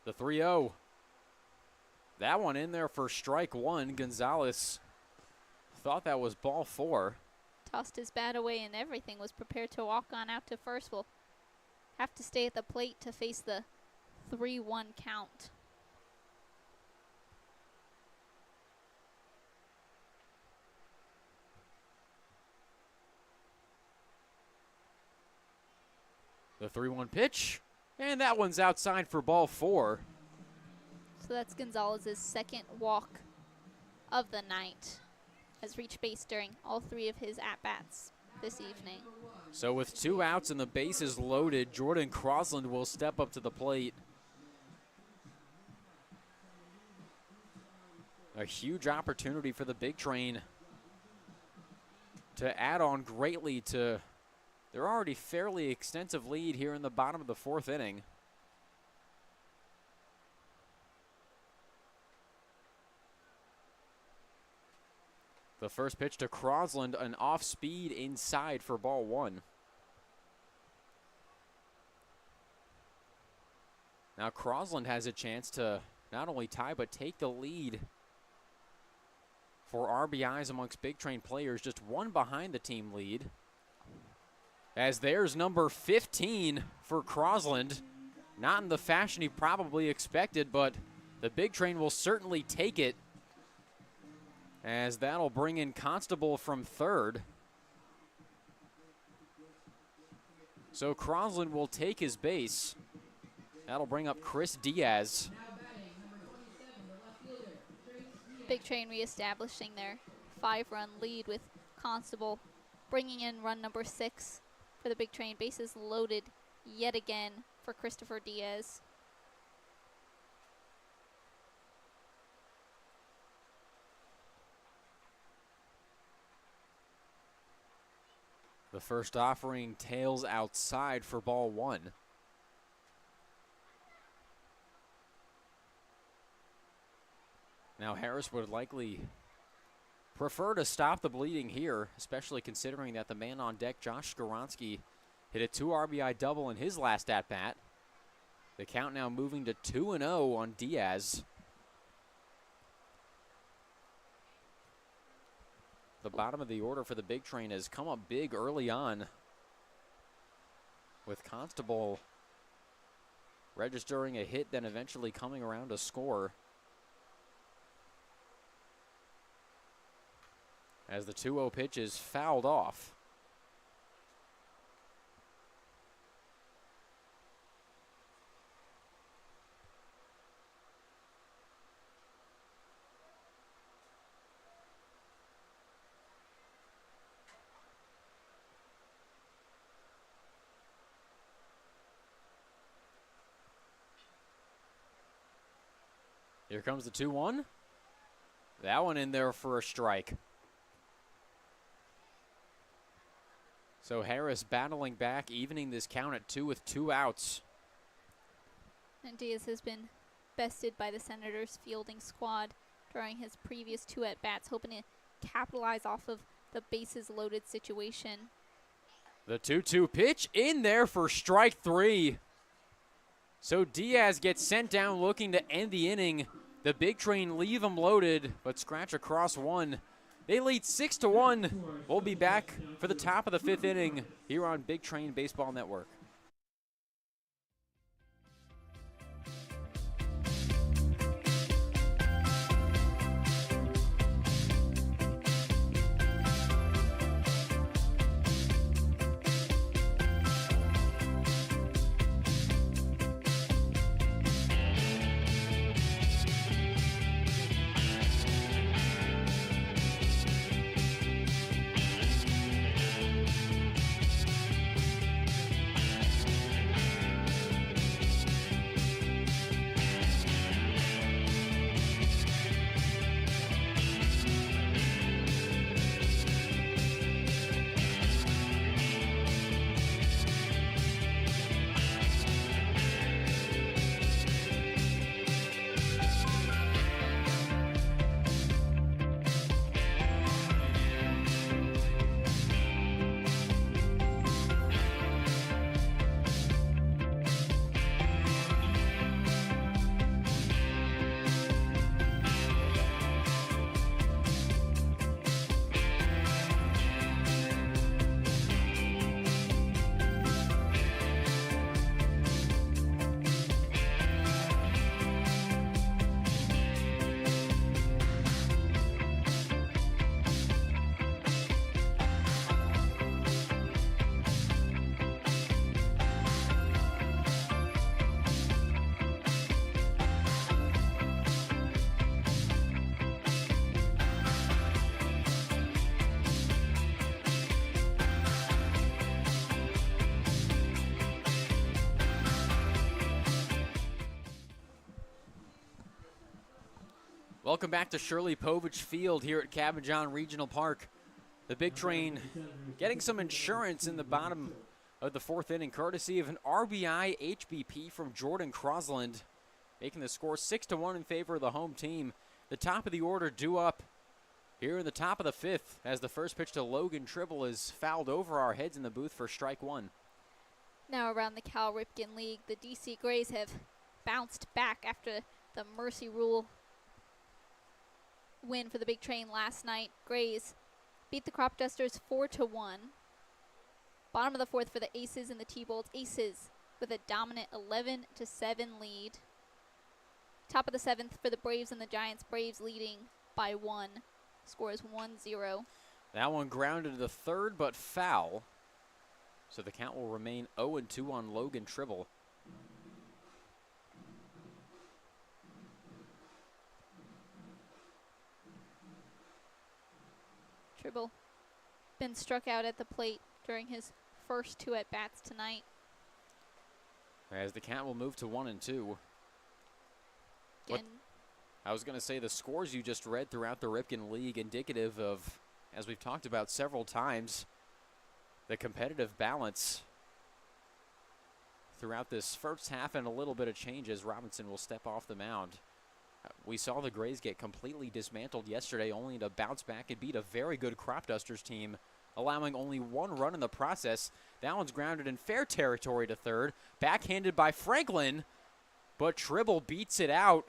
The 3-0. That one in there for strike 1. Gonzalez thought that was ball 4. Tossed his bat away and everything, was prepared to walk on out to first. Will have to stay at the plate to face the 3-1 count. The 3-1 pitch, and that one's outside for ball 4. So that's Gonzalez's second walk of the night. Has reached base during all 3 of his at-bats this evening. So with 2 outs and the bases loaded, Jordan Crosland will step up to the plate. A huge opportunity for the Big Train to add on greatly to their already fairly extensive lead here in the bottom of the 4th inning. The first pitch to Crosland, an off-speed inside for ball 1. Now Crosland has a chance to not only tie but take the lead for RBIs amongst Big Train players, just 1 behind the team lead. As there's number 15 for Crosland. Not in the fashion he probably expected, but the Big Train will certainly take it, as that'll bring in Constable from third. So Crosland will take his base. That'll bring up Chris Diaz. Big Train reestablishing their 5-run lead with Constable bringing in run number 6 for the Big Train. Bases loaded yet again for Christopher Diaz. The first offering tails outside for ball 1. Now Harris would likely prefer to stop the bleeding here, especially considering that the man on deck, Josh Skoronsky, hit a 2 RBI double in his last at-bat. The count now moving to 2-0 on Diaz. The bottom of the order for the Big Train has come up big early on, with Constable registering a hit, then eventually coming around to score. As the 2-0 pitch is fouled off. Here comes the 2-1. That one in there for a strike. So Harris battling back, evening this count at 2 with 2 outs. And Diaz has been bested by the Senators fielding squad during his previous 2 at-bats, hoping to capitalize off of the bases loaded situation. The 2-2 pitch in there for strike 3. So Diaz gets sent down looking to end the inning. The Big Train leave him loaded, but scratch across 1. They lead 6-1. We'll be back for the top of the 5th inning here on Big Train Baseball Network. Welcome back to Shirley Povich Field here at Cabin John Regional Park. The Big Train getting some insurance in the bottom of the fourth inning, courtesy of an RBI HBP from Jordan Crosland, making the score 6-1 in favor of the home team. The top of the order due up here in the top of the fifth as the first pitch to Logan Tribble is fouled over our heads in the booth for strike one. Now around the Cal Ripken League, the DC Grays have bounced back after the Mercy Rule win for the Big Train last night. Grays beat the Crop Dusters 4-1. Bottom of the fourth for the Aces and the T-Bolts. Aces with a dominant 11-7 lead. Top of the seventh for the Braves and the Giants. Braves leading by 1. Score is 1-0. That one grounded to the third, but foul. So the count will remain 0-2 on Logan Tribble. Tribble been struck out at the plate during his first 2 at-bats tonight. As the count will move to 1-2. Again, I was going to say the scores you just read throughout the Ripken League indicative of, as we've talked about several times, the competitive balance throughout this first half and a little bit of change as Robinson will step off the mound. We saw the Grays get completely dismantled yesterday, only to bounce back and beat a very good Crop Dusters team, allowing only 1 run in the process. That one's grounded in fair territory to third, backhanded by Franklin, but Tribble beats it out.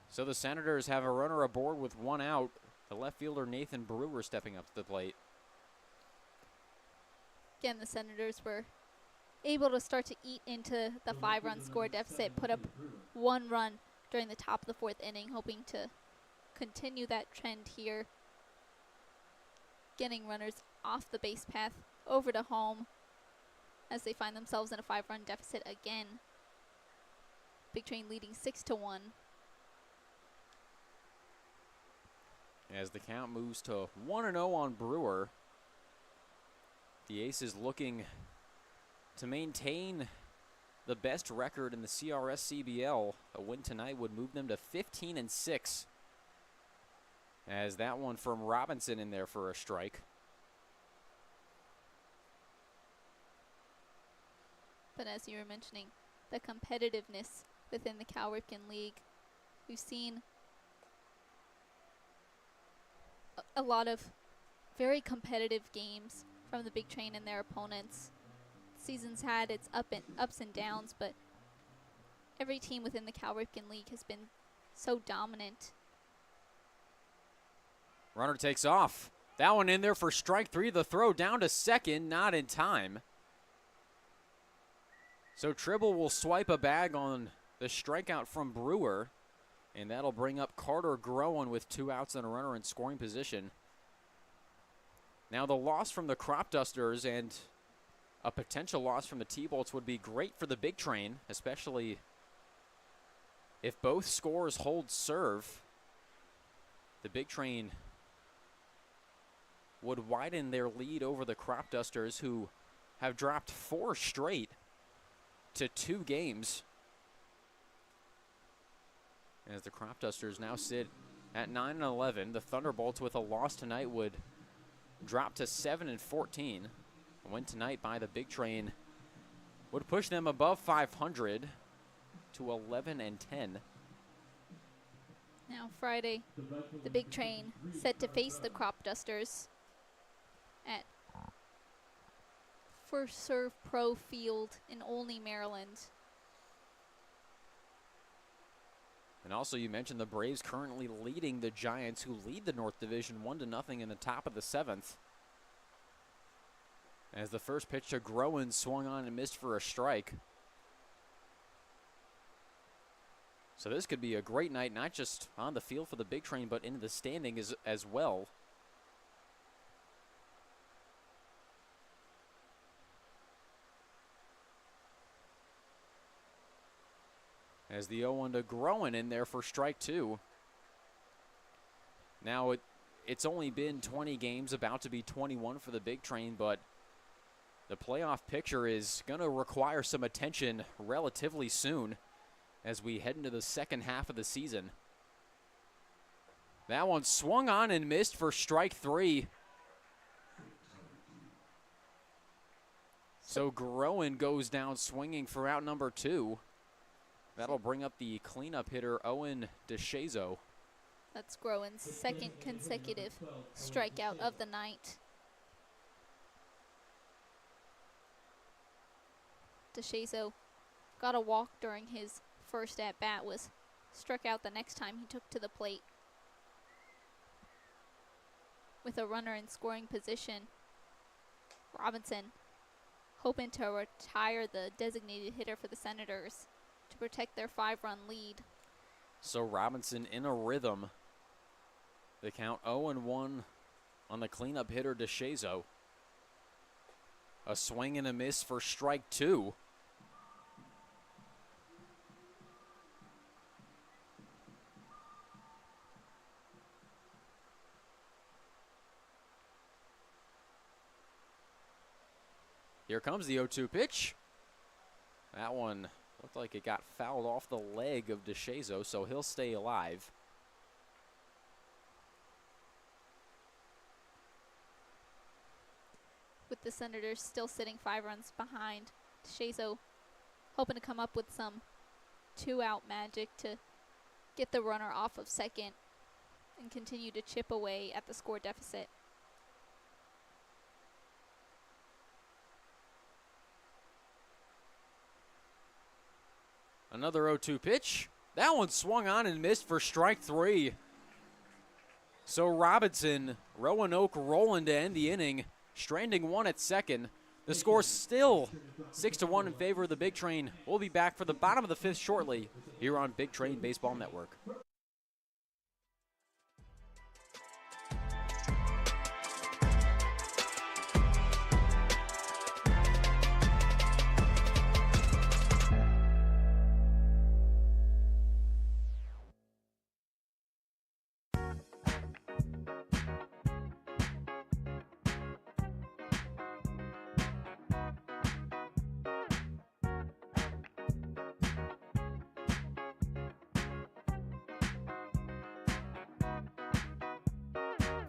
So the Senators have a runner aboard with 1 out. The left fielder Nathan Brewer stepping up to the plate. again, the Senators were able to start to eat into the 5-run score deficit, put up 1 run during the top of the fourth inning, hoping to continue that trend here, getting runners off the base path over to home as they find themselves in a 5-run deficit again. Big Train leading 6-1. As the count moves to 1-0 on Brewer, the Aces looking to maintain the best record in the CRS CBL. A win tonight would move them to 15-6. As that one from Robinson in there for a strike. But as you were mentioning, the competitiveness within the Cal Ripken League, we've seen a lot of very competitive games from the Big Train and their opponents. Season's had its ups and downs, but every team within the Cal Ripken League has been so dominant. Runner takes off. That one in there for strike 3. The throw down to second, not in time. So Tribble will swipe a bag on the strikeout from Brewer, and that'll bring up Carter Groen with 2 outs and a runner in scoring position. Now the loss from the Crop Dusters and a potential loss from the T-Bolts would be great for the Big Train, especially if both scores hold serve. The Big Train would widen their lead over the Crop Dusters, who have dropped 4 straight to 2 games. As the Crop Dusters now sit at 9-11, the Thunderbolts with a loss tonight would drop to 7-14. A win tonight by the Big Train would push them above 500 to 11-10. Now Friday, the Big Train set to face the Crop Dusters at First Serve Pro Field in Olney, Maryland. And also you mentioned the Braves currently leading the Giants, who lead the North Division 1-0 in the top of the 7th. As the first pitch to Groen swung on and missed for a strike. So this could be a great night, not just on the field for the Big Train, but in the standing as well. As the 0-1 to Groen in there for strike 2. Now it's only been 20 games, about to be 21 for the Big Train, but The playoff picture is going to require some attention relatively soon as we head into the second half of the season. That one swung on and missed for strike 3. So Groen goes down swinging for out number 2. That'll bring up the cleanup hitter, Owen DeShazo. That's Groen's second consecutive strikeout of the night. DeShazo got a walk during his first at-bat, was struck out the next time he took to the plate. With a runner in scoring position, Robinson hoping to retire the designated hitter for the Senators to protect their 5-run lead. So Robinson in a rhythm. The count 0-1 on the cleanup hitter, DeShazo. A swing and a miss for strike 2. Here comes the 0-2 pitch. That one looked like it got fouled off the leg of DeShazo, so he'll stay alive. With the Senators still sitting 5 runs behind, DeShazo hoping to come up with some 2-out magic to get the runner off of second and continue to chip away at the score deficit. Another 0-2 pitch. That one swung on and missed for strike 3. So Robinson, Roanoke rolling to end the inning, stranding 1 at second. The score still 6-1 in favor of the Big Train. We'll be back for the bottom of the 5th shortly here on Big Train Baseball Network.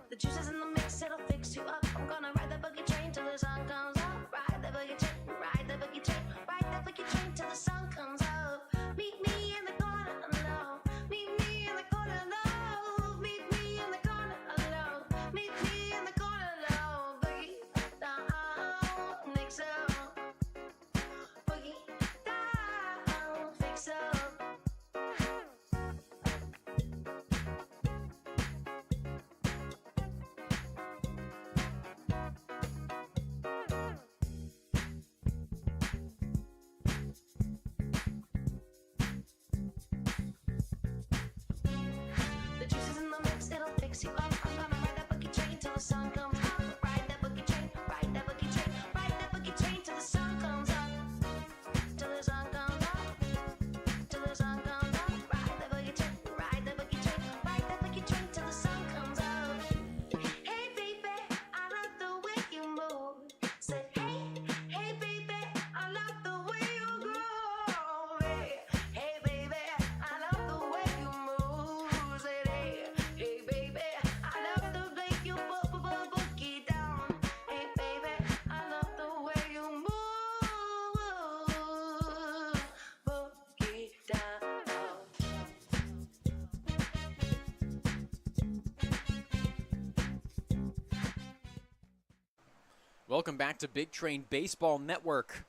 The juice is in the mix, it'll fix you up. I'm gonna ride the boogie train till the sun comes up. Ride the boogie train, ride the boogie train, ride the boogie train till the sun comes up. Meet me in the corner alone. Meet me in the corner alone. Meet me in the corner alone. Meet me in the corner alone. Boogie down, mix up. Boogie down, fix up. The juice is in the mix, it'll fix you up. I'm gonna ride that boogie train till the sun comes up. Ride that boogie train, ride that boogie train, ride that boogie train till the sun comes up. Till the sun comes up. Till the sun comes up. Ride that boogie train, ride that boogie train, ride that boogie train till the sun comes up. Hey baby, I love the way you move. Say hey, hey baby, I love the way you groove. Hey baby, I love the way you move. Say hey, hey baby, I love the way you boogie down. Hey baby, I love the way you move, boogie down. Welcome back to Big Train Baseball Network.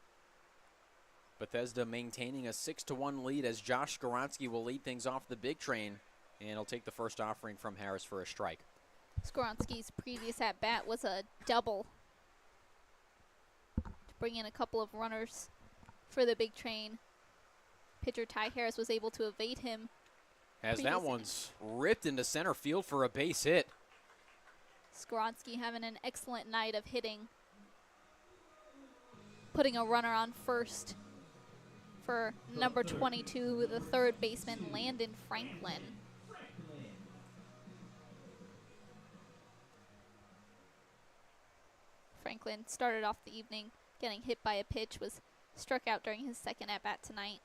Bethesda maintaining a 6-1 lead as Josh Skoronski will lead things off the Big Train, and he'll take the first offering from Harris for a strike. Skoronski's previous at-bat was a double to bring in a couple of runners for the Big Train. Pitcher Ty Harris was able to evade him. As that Previously. one's ripped into center field for a base hit. Skoronski having an excellent night of hitting, putting a runner on first for number 22, the third baseman, Landon Franklin. Franklin started off the evening getting hit by a pitch, was struck out during his second at-bat tonight.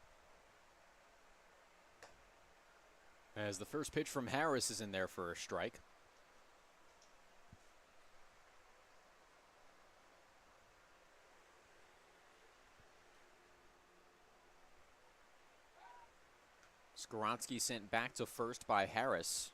As the first pitch from Harris is in there for a strike. Skoronsky sent back to first by Harris.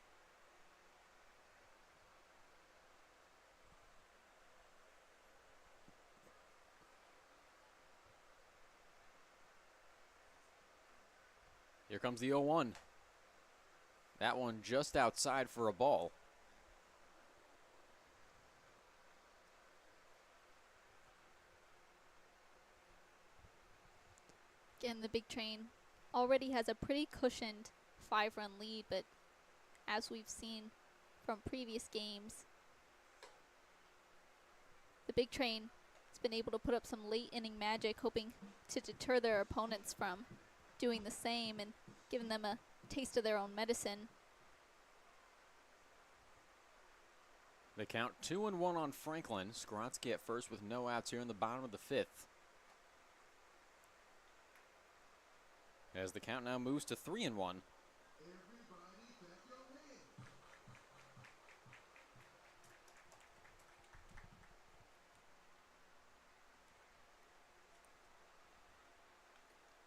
Here comes the 0-1. That one just outside for a ball. Again, the Big Train already has a pretty cushioned 5-run lead, but as we've seen from previous games, the Big Train has been able to put up some late inning magic, hoping to deter their opponents from doing the same and giving them a taste of their own medicine. They count 2-1 on Franklin. Skoronsky at first with no outs here in the bottom of the 5th. As the count now moves to 3-1.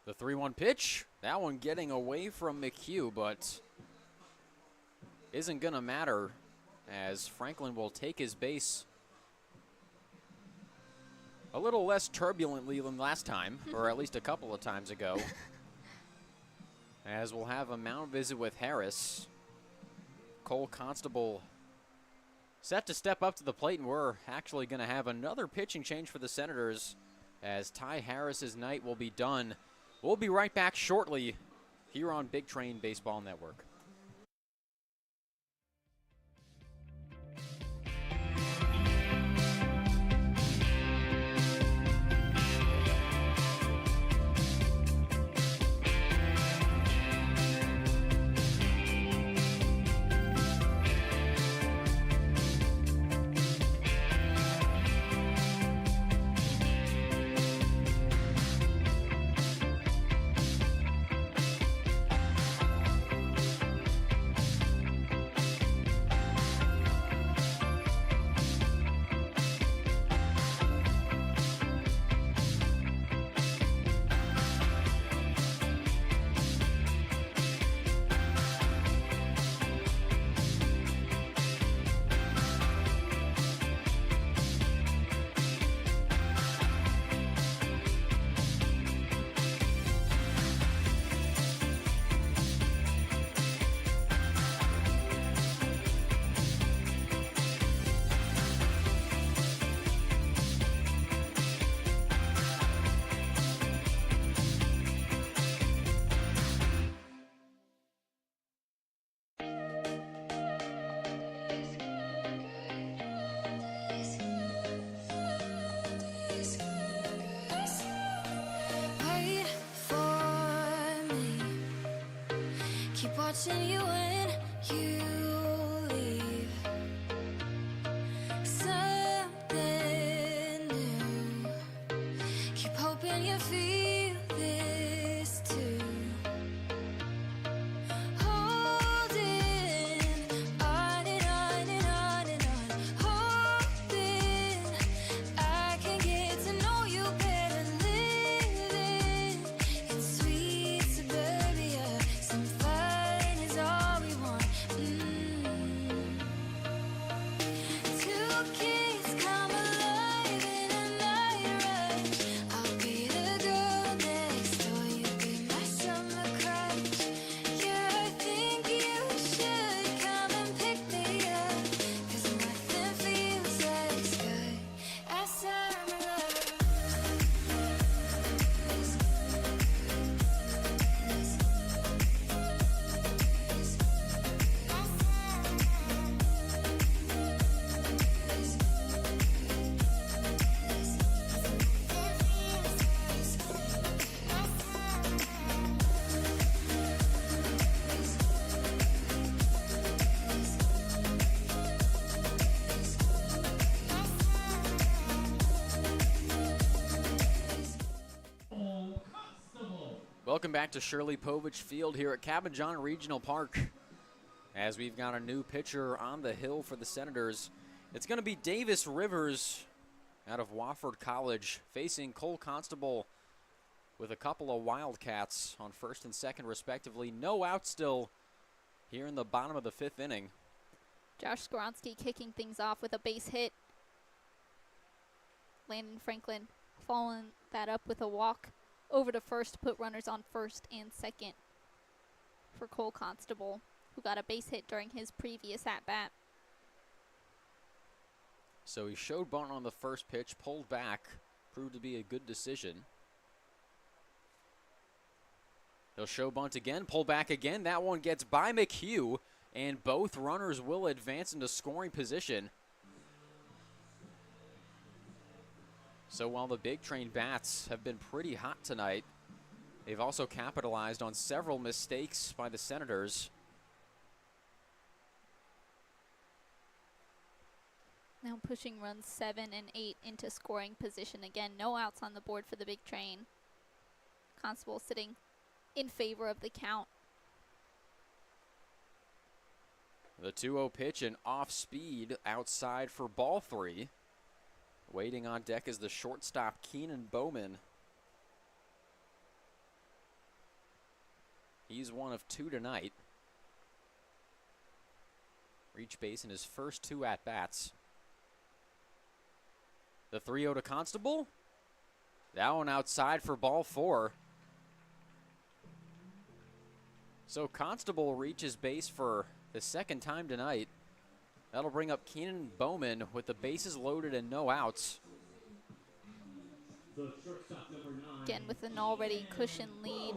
The 3-1 pitch. That one getting away from McHugh, but isn't going to matter as Franklin will take his base a little less turbulently than last time, or at least a couple of times ago. As we'll have a mound visit with Harris. Cole Constable set to step up to the plate, and we're actually going to have another pitching change for the Senators as Ty Harris's night will be done. We'll be right back shortly here on Big Train Baseball Network. Wait for me. Keep watching you when you leave. Something new. Keep hoping you feel this too. Holding on and on and on and on. Hoping I can get to know you better. Living in sweet suburbia. Some fun is all we want. Welcome back to Shirley Povich Field here at Cabin John Regional Park. As we've got a new pitcher on the hill for the Senators. It's going to be Davis Rivers out of Wofford College facing Cole Constable with a couple of Wildcats on first and second respectively. No out still here in the bottom of the 5th inning. Josh Skoronsky kicking things off with a base hit. Landon Franklin following that up with a walk over to first to put runners on first and second for Cole Constable, who got a base hit during his previous at-bat. So he showed bunt on the first pitch, pulled back, proved to be a good decision. He'll show bunt again, pull back again. That one gets by McHugh, and both runners will advance into scoring position. So while the Big Train bats have been pretty hot tonight, they've also capitalized on several mistakes by the Senators. Now pushing runs 7 and 8 into scoring position. Again, no outs on the board for the Big Train. Constable sitting in favor of the count. The 2-0 pitch and off speed outside for ball 3. Waiting on deck is the shortstop, Keenan Bowman. He's one of 2 tonight. Reached base in his first 2 at-bats. The 3-0 to Constable. That one outside for ball 4. So Constable reaches base for the second time tonight. That'll bring up Keenan Bowman with the bases loaded and no outs. Again, with an already cushioned lead.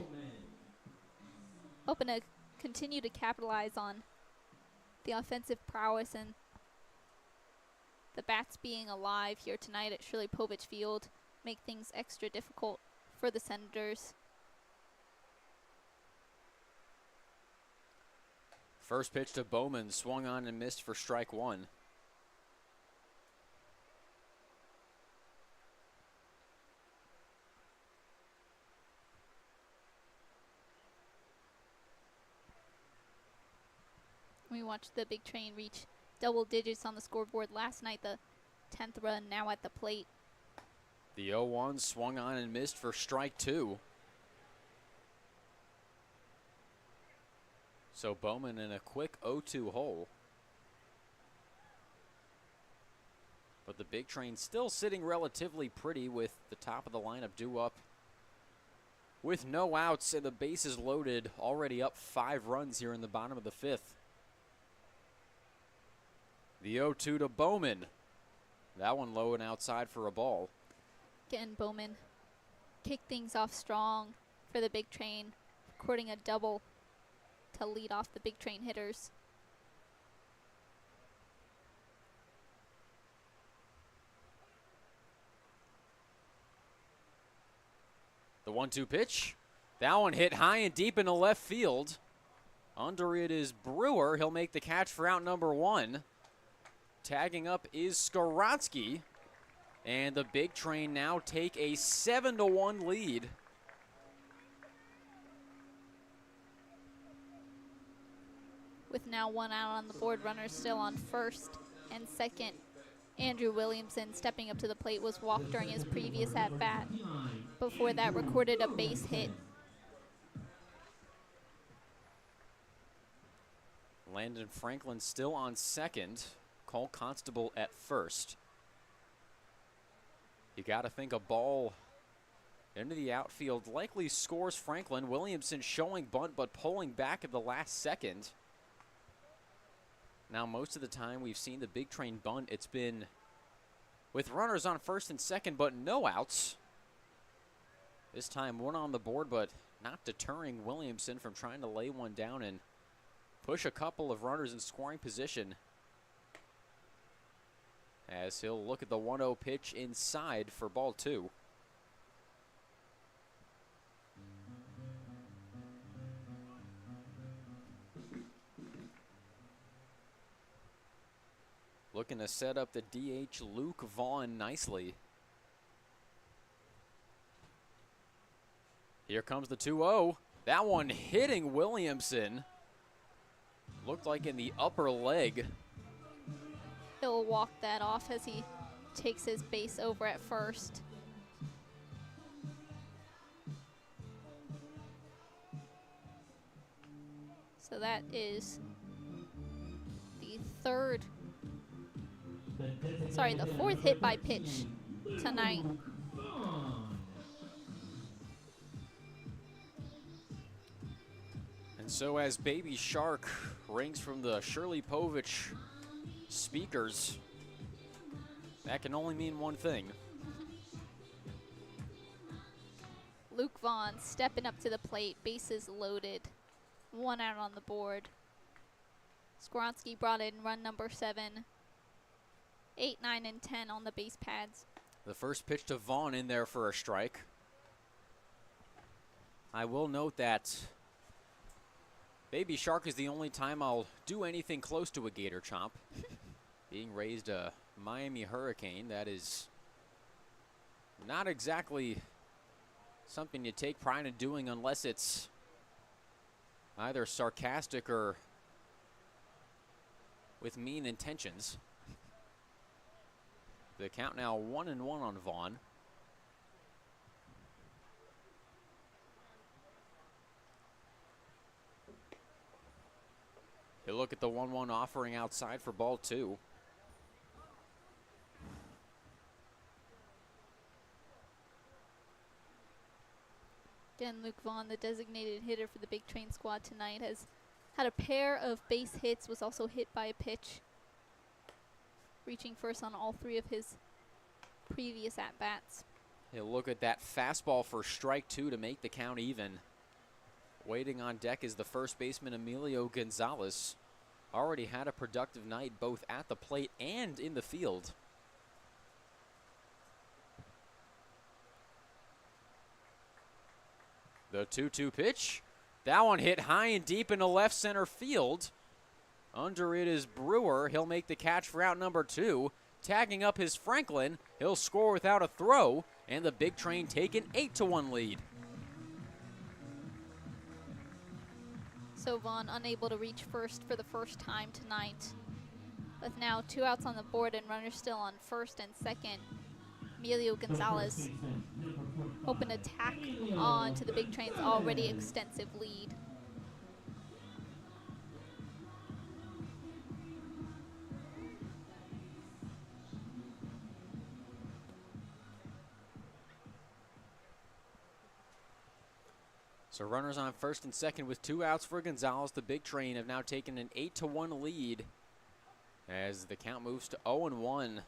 Hoping to continue to capitalize on the offensive prowess and the bats being alive here tonight at Shirley Povich Field. Make things extra difficult for the Senators. First pitch to Bowman, swung on and missed for strike 1. We watched the Big Train reach double digits on the scoreboard last night, the 10th run now at the plate. The 0-1 swung on and missed for strike 2. So Bowman in a quick 0-2 hole. But the Big Train still sitting relatively pretty with the top of the lineup due up with no outs and the bases loaded, already up 5 runs here in the bottom of the 5th. The 0-2 to Bowman. That one low and outside for a ball. Again, Bowman kicked things off strong for the Big Train, recording a double to lead off the Big Train hitters. The 1-2 pitch. That one hit high and deep into left field. Under it is Brewer. He'll make the catch for out number 1. Tagging up is Skoronsky. And the Big Train now take a 7-1 lead. With now 1 out on the board, runners still on first and second. Andrew Williamson stepping up to the plate was walked during his previous at-bat. Before that, recorded a base hit. Landon Franklin still on second. Cole Constable at first. You got to think a ball into the outfield likely scores Franklin. Williamson showing bunt but pulling back at the last second. Now, most of the time we've seen the Big Train bunt, it's been with runners on first and second, but no outs. This time, 1 on the board, but not deterring Williamson from trying to lay one down and push a couple of runners in scoring position. As he'll look at the 1-0 pitch inside for ball 2. Looking to set up the DH Luke Vaughn nicely. Here comes the 2-0. That one hitting Williamson. Looked like in the upper leg. He'll walk that off as he takes his base over at first. So that is the fourth hit by pitch tonight. And so as Baby Shark rings from the Shirley Povich speakers, that can only mean one thing. Luke Vaughn stepping up to the plate, bases loaded, 1 out on the board. Skoronsky brought in run number 7, 8, 9, and 10 on the base pads. The first pitch to Vaughn in there for a strike. I will note that Baby Shark is the only time I'll do anything close to a gator chomp. Being raised a Miami Hurricane, that is not exactly something you take pride in doing unless it's either sarcastic or with mean intentions. The count now 1-1 on Vaughn. You look at the 1-1 offering outside for ball 2. Again, Luke Vaughn, the designated hitter for the Big Train squad tonight, has had a pair of base hits, was also hit by a pitch, reaching first on all 3 of his previous at-bats. You look at that fastball for strike 2 to make the count even. Waiting on deck is the first baseman Emilio Gonzalez. Already had a productive night both at the plate and in the field. The 2-2 pitch. That one hit high and deep into left center field. Under it is Brewer. He'll make the catch for out number 2. Tagging up his Franklin. He'll score without a throw. And the Big Train take an 8-1 lead. So Vaughn unable to reach first for the first time tonight. With now 2 outs on the board and runners still on first and second, Emilio Gonzalez hoping to tack on to the Big Train's already extensive lead. So runners on first and second with 2 outs for Gonzalez. The Big Train have now taken an 8-1 lead as the count moves to 0-1.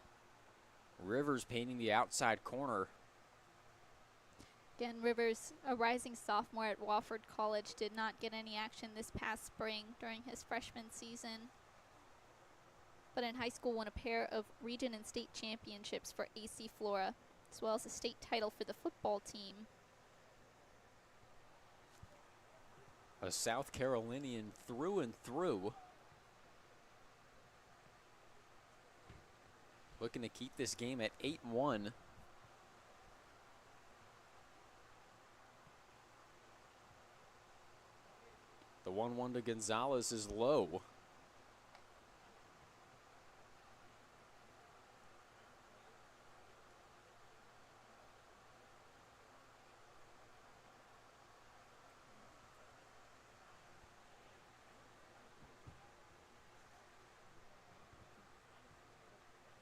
Rivers painting the outside corner. Again, Rivers, a rising sophomore at Wofford College, did not get any action this past spring during his freshman season, but in high school won a pair of region and state championships for AC Flora, as well as a state title for the football team. A South Carolinian through and through. Looking to keep this game at 8-1. The 1-1 to Gonzalez is low.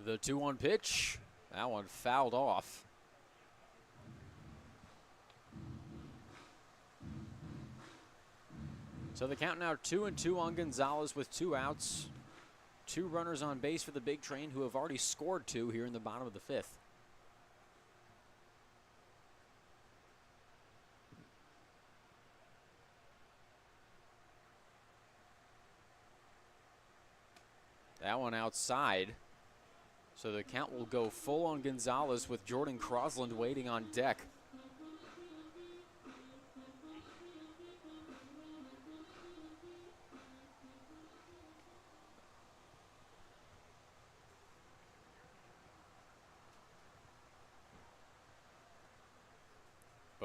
The 2-1 pitch, that one fouled off. So the count now 2-2 on Gonzalez with 2 outs. 2 runners on base for the Big Train, who have already scored 2 here in the bottom of the 5th. That one outside. So the count will go full on Gonzalez with Jordan Crosland waiting on deck.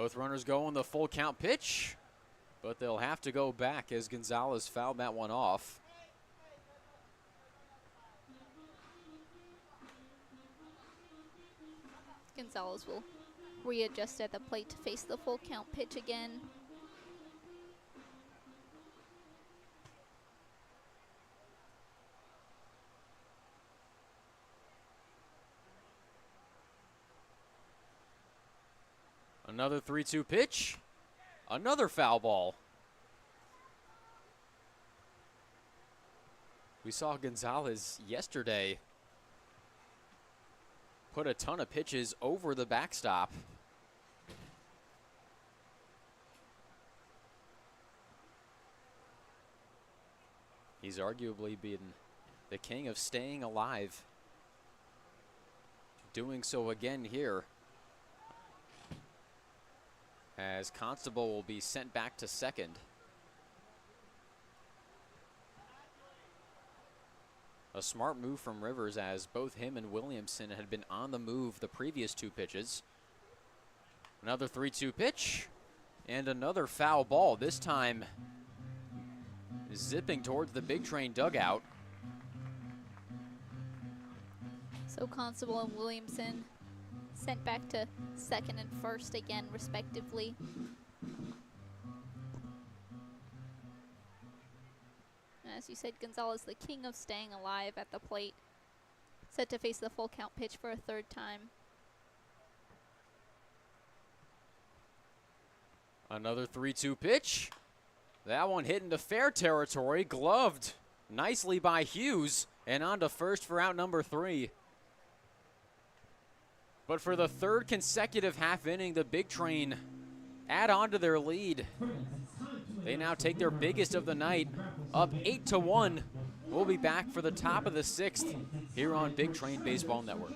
Both runners go on the full count pitch, but they'll have to go back as Gonzalez fouled that one off. Gonzalez will readjust at the plate to face the full count pitch again. Another 3-2 pitch. Another foul ball. We saw Gonzalez yesterday put a ton of pitches over the backstop. He's arguably been the king of staying alive. Doing so again here, as Constable will be sent back to second. A smart move from Rivers, as both him and Williamson had been on the move the previous 2 pitches. Another 3-2 pitch and another foul ball, this time zipping towards the Big Train dugout. So Constable and Williamson sent back to second and first again, respectively. As you said, Gonzalez, the king of staying alive at the plate, set to face the full count pitch for a 3rd time. Another 3-2 pitch. That one hit into fair territory, gloved nicely by Hughes, and on to first for out number 3. But for the 3rd consecutive half inning, the Big Train add on to their lead. They now take their biggest of the night, up 8-1. We'll be back for the top of the 6th here on Big Train Baseball Network.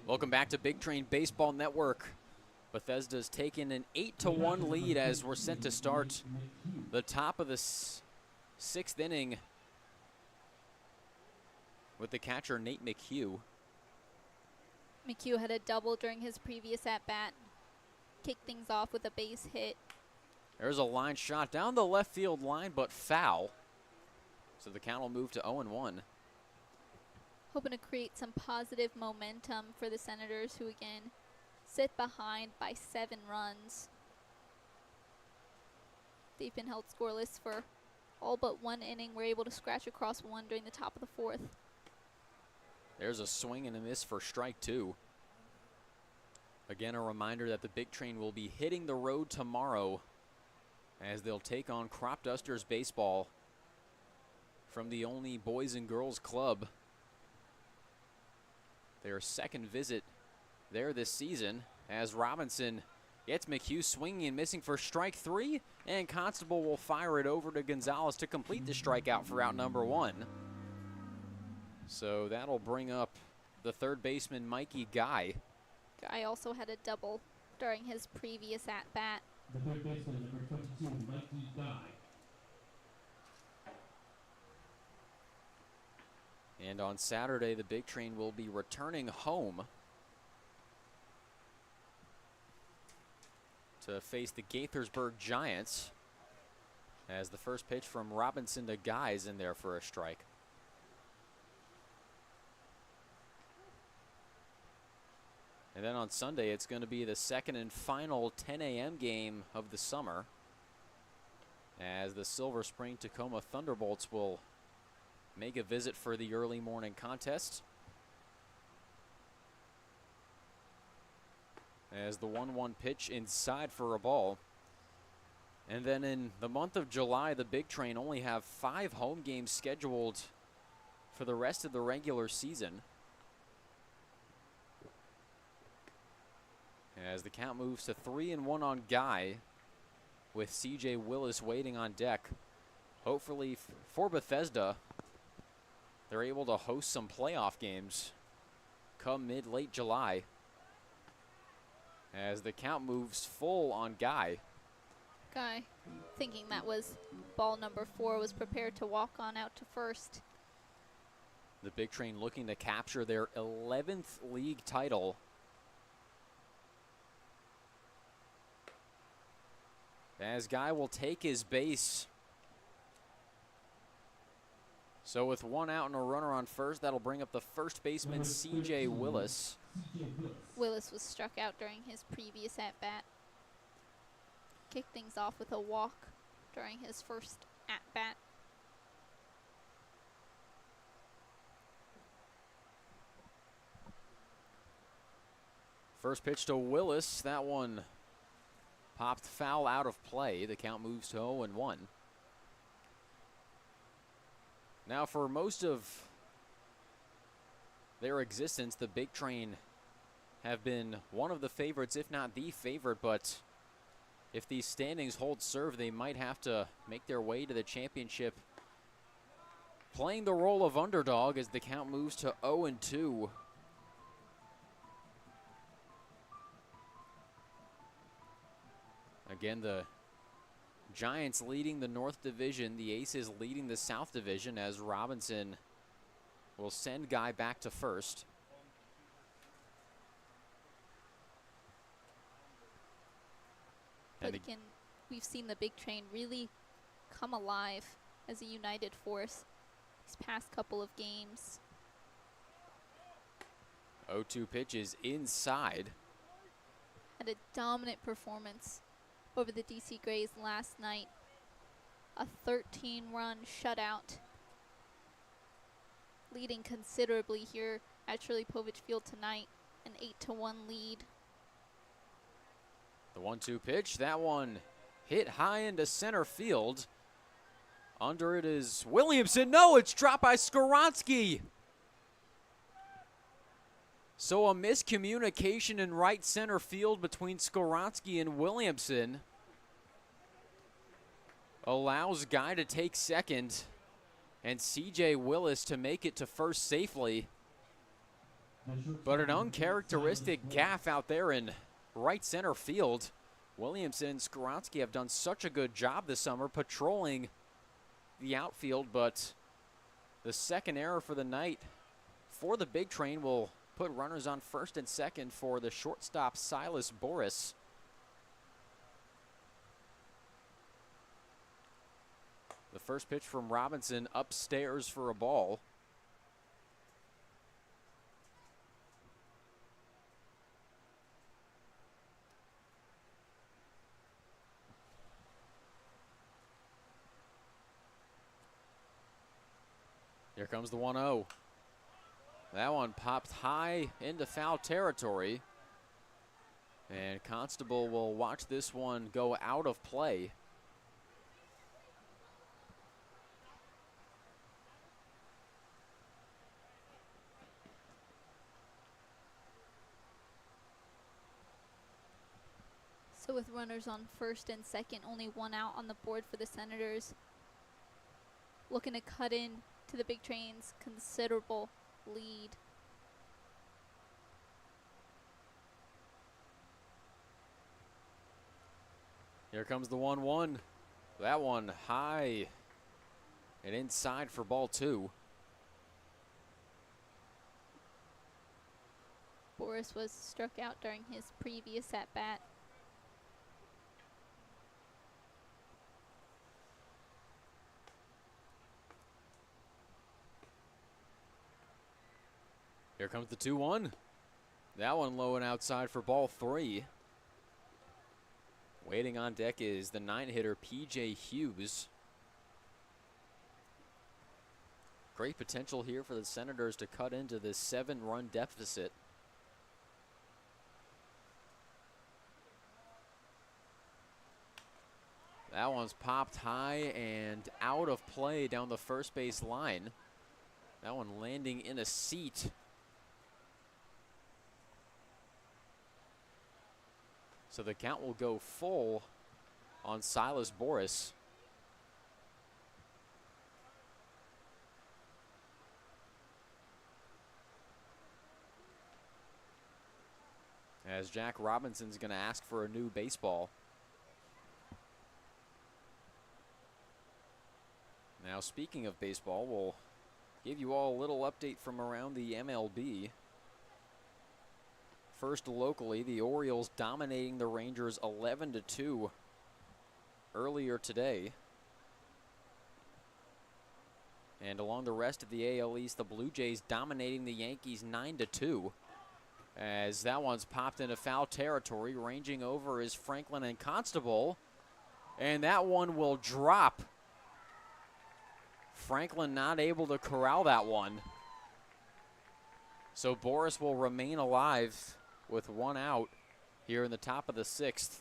Welcome back to Big Train Baseball Network. Bethesda's taken an 8-1 lead as we're set to start the top of the 6th inning with the catcher Nate McHugh. McHugh had a double during his previous at-bat. Kicked things off with a base hit. There's a line shot down the left field line, but foul. So the count will move to 0-1. Hoping to create some positive momentum for the Senators, who again sit behind by 7 runs. They've been held scoreless for all but 1 inning. We're able to scratch across 1 during the top of the 4th. There's a swing and a miss for strike 2. Again, a reminder that the Big Train will be hitting the road tomorrow as they'll take on Crop Dusters baseball from the only boys and girls club. Their second visit there this season, as Robinson gets McHugh swinging and missing for strike 3, and Constable will fire it over to Gonzalez to complete the strikeout for out number 1. So that'll bring up the third baseman, Mikey Guy. Guy also had a double during his previous at-bat. The third baseman, number 22, Mikey Guy. And on Saturday, the Big Train will be returning home to face the Gaithersburg Giants, as the first pitch from Robinson to Guy is in there for a strike. And then on Sunday, it's going to be the second and final 10 a.m. game of the summer, as the Silver Spring Tacoma Thunderbolts will make a visit for the early morning contest. As the 1-1 pitch inside for a ball. And then in the month of July, the Big Train only have 5 home games scheduled for the rest of the regular season, as the count moves to 3-1 on Guy, with CJ Willis waiting on deck. Hopefully for Bethesda, they're able to host some playoff games come mid-late July, as the count moves full on Guy. Guy, thinking that was ball number 4, was prepared to walk on out to first. The Big Train looking to capture their 11th league title. As Guy will take his base. So with 1 out and a runner on first, that'll bring up the first baseman, CJ Willis. Willis was struck out during his previous at-bat. Kicked things off with a walk during his first at-bat. First pitch to Willis, that one popped foul out of play. The count moves to 0-1. Now, for most of their existence, the Big Train have been one of the favorites, if not the favorite, but if these standings hold serve, they might have to make their way to the championship, playing the role of underdog as the count moves to 0-2. Again, the Giants leading the North Division, the Aces leading the South Division, as Robinson will send Guy back to first. But again, we've seen the Big Train really come alive as a united force these past couple of games. 0-2 pitch is inside. Had a dominant performance over the DC Grays last night. A 13-run shutout, leading considerably here at Shirley Povich Field tonight, an 8-1 lead. The 1-2 pitch, that one hit high into center field. Under it is Williamson. No, it's dropped by Skoronsky. So a miscommunication in right center field between Skoronsky and Williamson allows Guy to take second and CJ Willis to make it to first safely. But an uncharacteristic gaffe out there in right center field. Williamson and Skoronsky have done such a good job this summer patrolling the outfield, but the second error for the night for the Big Train will put runners on first and second for the shortstop, Silas Boris. The first pitch from Robinson upstairs for a ball. Here comes the 1-0. That one popped high into foul territory. And Constable will watch this one go out of play. So with runners on first and second, only one out on the board for the Senators. Looking to cut in to the Big Train's considerable lead. Here comes the 1-1. That one high and inside for ball 2. Boris was struck out during his previous at-bat. Here comes the 2-1. That one low and outside for ball 3. Waiting on deck is the 9-hitter P.J. Hughes. Great potential here for the Senators to cut into this 7-run deficit. That one's popped high and out of play down the first base line. That one landing in a seat. So the count will go full on Silas Boris. As Jack Robinson's going to ask for a new baseball. Now, speaking of baseball, we'll give you all a little update from around the MLB. First locally, the Orioles dominating the Rangers 11-2 earlier today. And along the rest of the AL East, the Blue Jays dominating the Yankees 9-2. As that one's popped into foul territory, ranging over is Franklin and Constable. And that one will drop. Franklin not able to corral that one. So Boris will remain alive with one out here in the top of the 6th.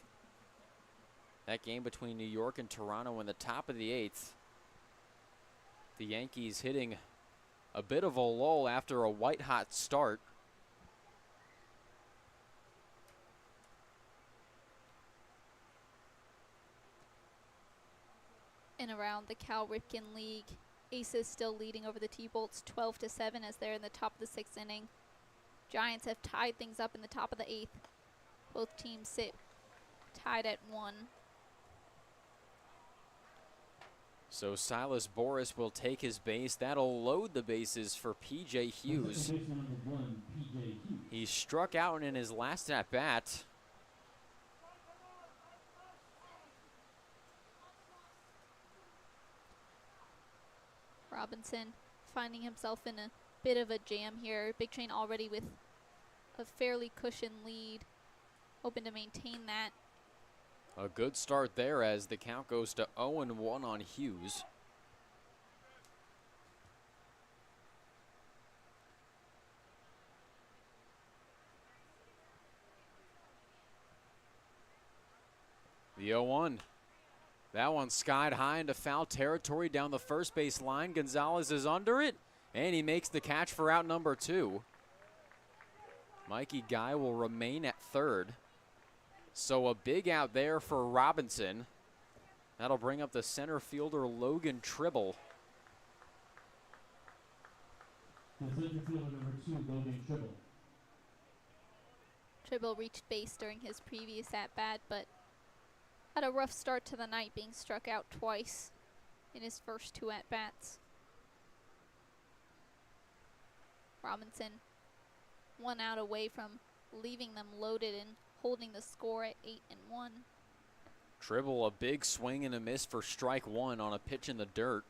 That game between New York and Toronto in the top of the 8th. The Yankees hitting a bit of a lull after a white-hot start. And around the Cal Ripken League, Aces still leading over the T-Bolts 12-7 as they're in the top of the 6th inning. Giants have tied things up in the top of the 8th. Both teams sit tied at 1. So Silas Boris will take his base. That'll load the bases for P.J. Hughes. Baseman number 1, P.J. Hughes. He struck out in his last at-bat. Robinson finding himself in a bit of a jam here. Big Train already with a fairly cushioned lead, hoping to maintain that. A good start there as the count goes to 0-1 on Hughes. The 0-1. That one skied high into foul territory down the first base line. Gonzalez is under it, and he makes the catch for out number 2. Mikey Guy will remain at third. So a big out there for Robinson. That'll bring up the center fielder Logan Tribble. The center fielder number 2, Logan Tribble. Tribble reached base during his previous at-bat, but had a rough start to the night, being struck out twice in his first 2 at-bats. Robinson 1 out away from leaving them loaded and holding the score at 8-1. Tribble, a big swing and a miss for strike 1 on a pitch in the dirt.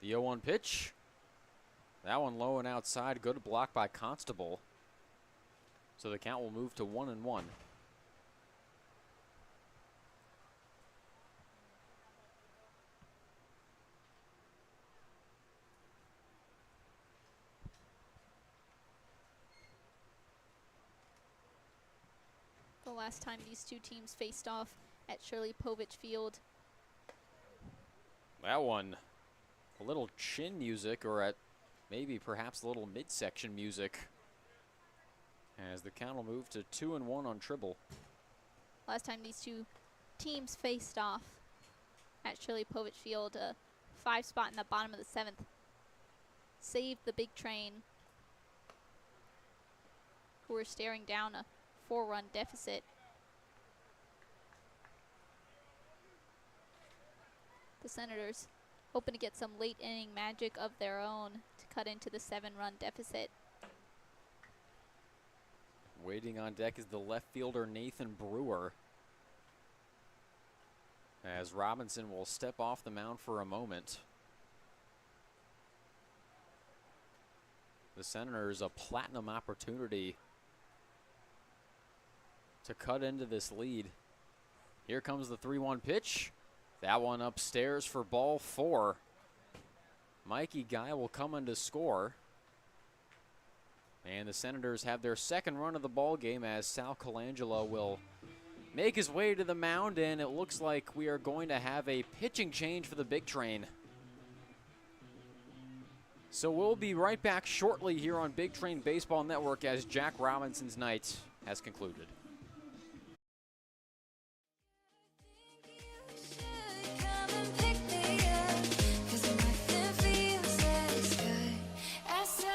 The 0-1 pitch. That one low and outside. Good block by Constable. So the count will move to 1-1. The last time these two teams faced off at Shirley Povich Field. That one, a little chin music, or at maybe perhaps a little midsection music, as the count will move to 2-1 on Tribble. Last time these two teams faced off at Shirley Povich Field, a 5 spot in the bottom of the 7th saved the Big Train, who were staring down a 4-run deficit. The Senators hoping to get some late inning magic of their own to cut into the 7-run deficit. Waiting on deck is the left fielder Nathan Brewer, as Robinson will step off the mound for a moment. The Senators a platinum opportunity to cut into this lead. Here comes the 3-1 pitch. That one upstairs for ball 4. Mikey Guy will come in to score. And the Senators have their second run of the ball game, as Sal Colangelo will make his way to the mound, and it looks like we are going to have a pitching change for the Big Train. So we'll be right back shortly here on Big Train Baseball Network as Jack Robinson's night has concluded. Come and pick me up, 'cause nothing feels as good as summer.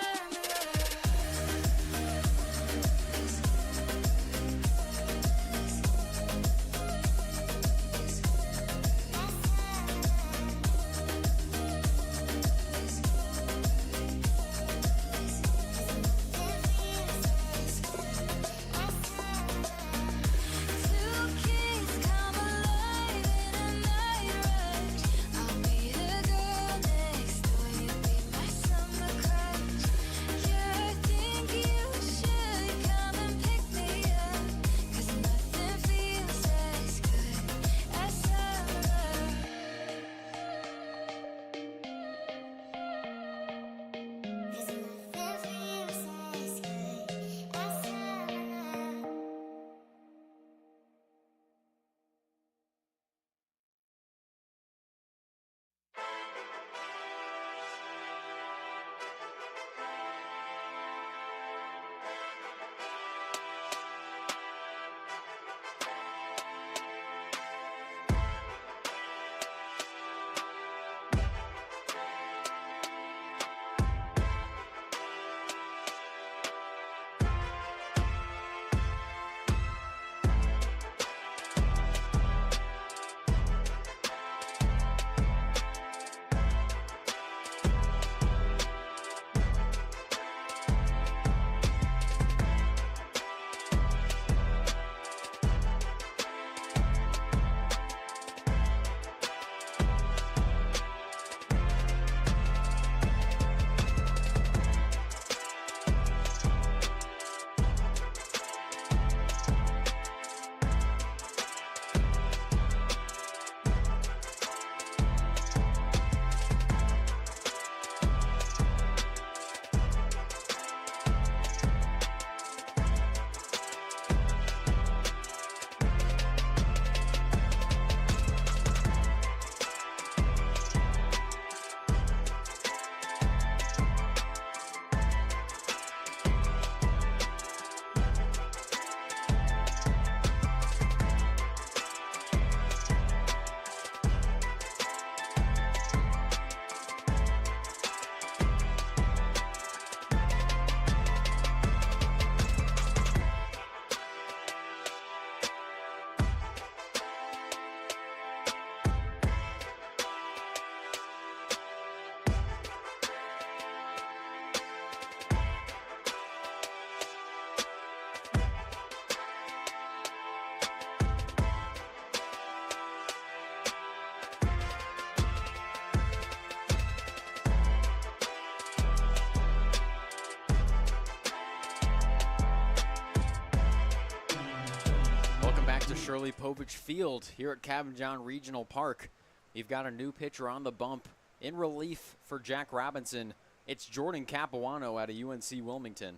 to Shirley Povich Field here at Cabin John Regional Park. You've got a new pitcher on the bump. In relief for Jack Robinson, it's Jordan Capuano out of UNC Wilmington.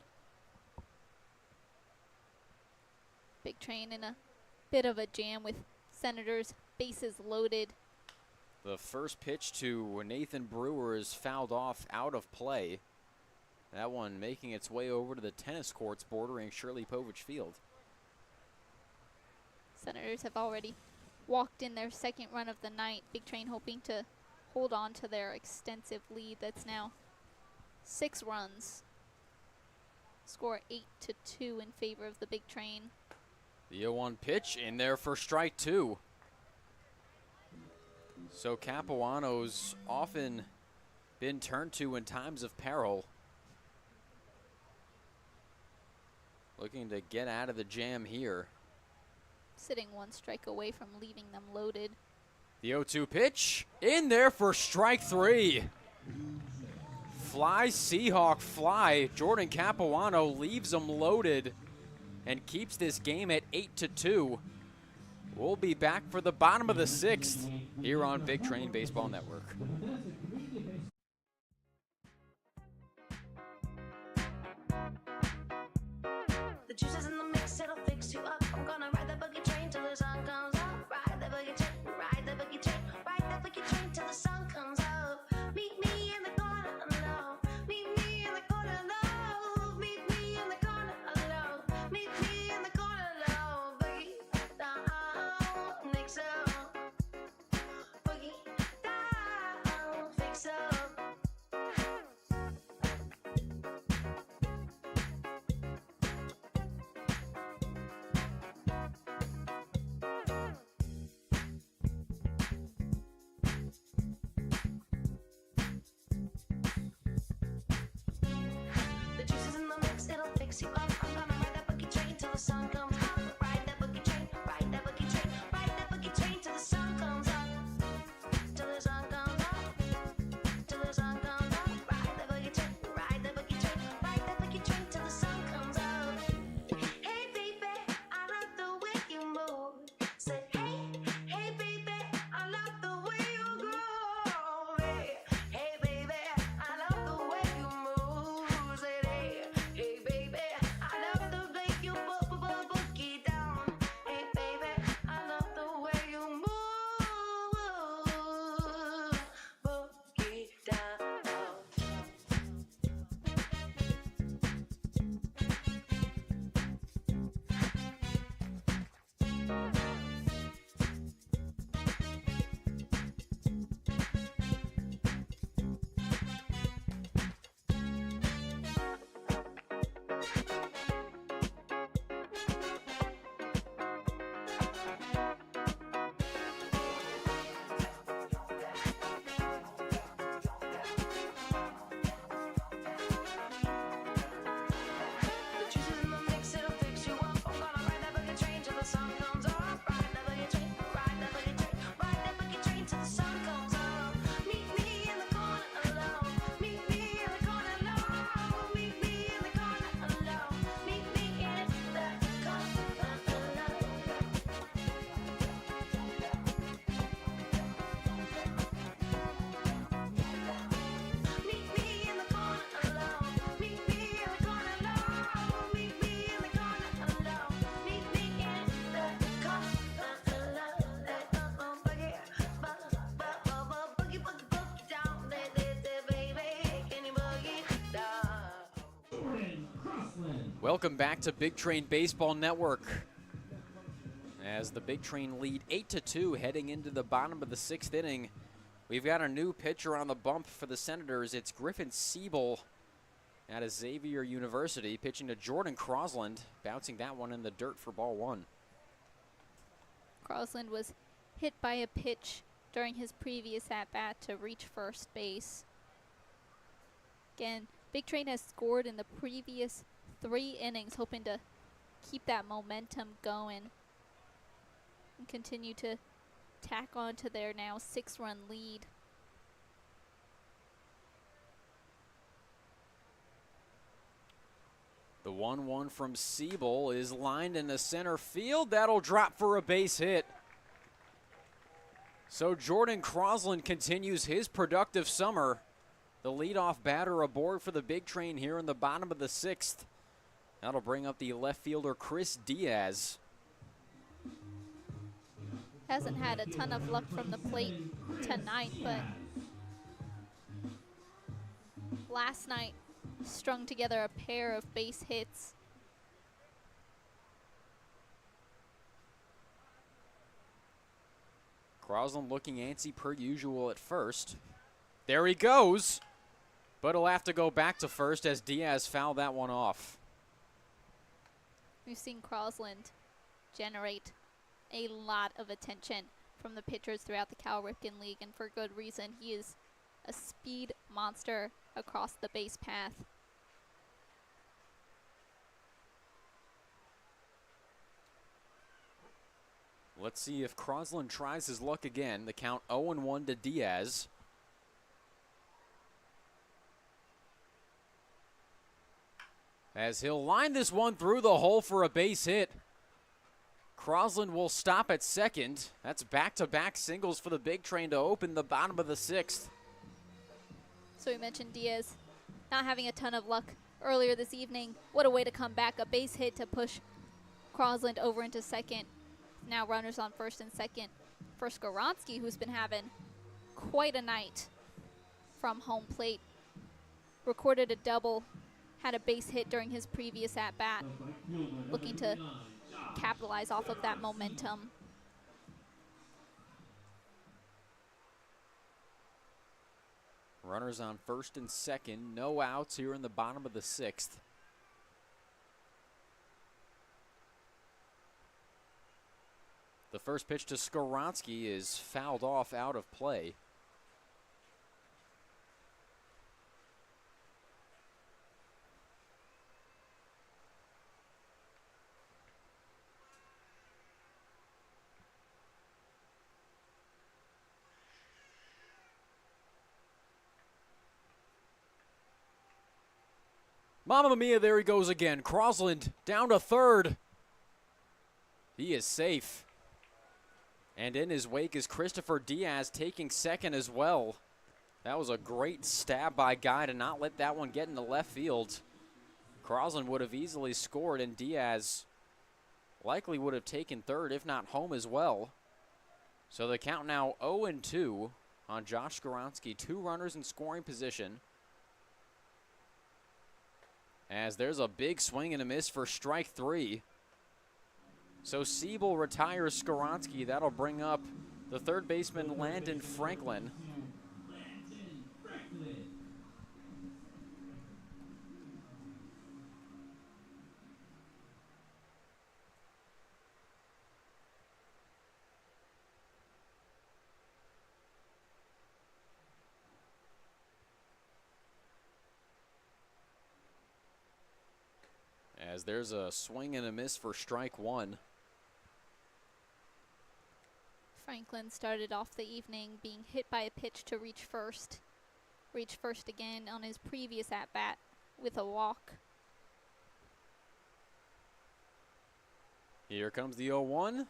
Big Train in a bit of a jam with Senators bases loaded. The first pitch to Nathan Brewer is fouled off out of play. That one making its way over to the tennis courts bordering Shirley Povich Field. Senators have already walked in their second run of the night. Big Train hoping to hold on to their extensive lead. That's now 6 runs. Score 8-2 in favor of the Big Train. The 0-1 pitch in there for strike 2. So Capuano's often been turned to in times of peril. Looking to get out of the jam here. Sitting 1 strike away from leaving them loaded. The 0-2 pitch in there for strike 3. Fly, Seahawk, fly. Jordan Capuano leaves them loaded and keeps this game at 8-2. We'll be back for the bottom of the 6th here on Big Train Baseball Network. The juice is in the mix, it'll fix you up. I'm gonna ride that boogie train till the sun comes up. Ride that boogie train, ride that boogie train, ride that boogie train till the sun comes up. Meet me in the corner alone. Meet me in the corner alone. Meet me in the corner alone. Meet me in the corner alone. Boogie down, mix up. Boogie down, fix up. The juice is in the mix, it'll fix you up. I'm gonna ride that boogie train till the sun comes up. Ride that boogie train, ride that boogie train, ride that boogie train till the sun comes up. Till the sun comes up. Till the sun comes up. Ride that boogie train, ride that boogie train, ride that boogie train till the sun comes up. Hey baby, I love the way you move. Say hey baby, I love the way you groove. Hey baby, I love the way you move. Say hey baby, I love the way you boogie down. Hey baby, I love the way you move. Boogie down. The juice is in the mix, it'll fix you up. I'm gonna ride that boogie train till the sun comes up. Ride that boogie train, ride that boogie train, ride that boogie train till the sun comes up. Meet me in the corner alone. Meet me in the corner alone. Meet me in the corner alone. Meet me in the corner alone. Meet me in the corner alone. Meet me in the corner alone. Meet me in the corner alone. Meet me in the corner alone. Boogie, boogie down, baby. Can you boogie down? Welcome back to Big Train Baseball Network. As the Big Train lead 8-2 heading into the bottom of the 6th inning. We've got a new pitcher on the bump for the Senators. It's Griffin Siebel out of Xavier University, pitching to Jordan Crosland, bouncing that one in the dirt for ball 1. Crosland was hit by a pitch during his previous at-bat to reach first base. Again, Big Train has scored in the previous 3 innings, hoping to keep that momentum going and continue to tack on to their now 6-run lead. The 1-1 from Siebel is lined into center field. That'll drop for a base hit. So Jordan Crosland continues his productive summer. The leadoff batter aboard for the big train here in the bottom of the 6th. That'll bring up the left fielder Chris Diaz. Hasn't had a ton of luck from the plate tonight, but last night strung together a pair of base hits. Crosland looking antsy per usual at first. There he goes, but he'll have to go back to first as Diaz fouled that one off. We've seen Crosland generate a lot of attention from the pitchers throughout the Cal Ripken League, and for good reason. He is a speed monster across the base path. Let's see if Crosland tries his luck again. The count 0-1 to Diaz. As he'll line this one through the hole for a base hit. Crosland will stop at second. That's back-to-back singles for the big train to open the bottom of the 6th. So we mentioned Diaz not having a ton of luck earlier this evening. What a way to come back. A base hit to push Crosland over into second. Now runners on first and second for Skoronski, who's been having quite a night from home plate. Recorded a double, had a base hit during his previous at-bat, looking to capitalize off of that momentum. Runners on first and second, no outs here in the bottom of the 6th. The first pitch to Skoronski is fouled off out of play. Mamma mia, there he goes again. Crosland down to third. He is safe. And in his wake is Christopher Diaz taking second as well. That was a great stab by Guy to not let that one get into left field. Crosland would have easily scored, and Diaz likely would have taken third, if not home as well. So the count now 0-2 on Josh Skoronski. 2 runners in scoring position. As there's a big swing and a miss for strike 3. So Siebel retires Skoronski. That'll bring up the third baseman, Landon Franklin. As there's a swing and a miss for strike 1. Franklin started off the evening being hit by a pitch to reach first. Reach first again on his previous at-bat with a walk. Here comes the 0-1.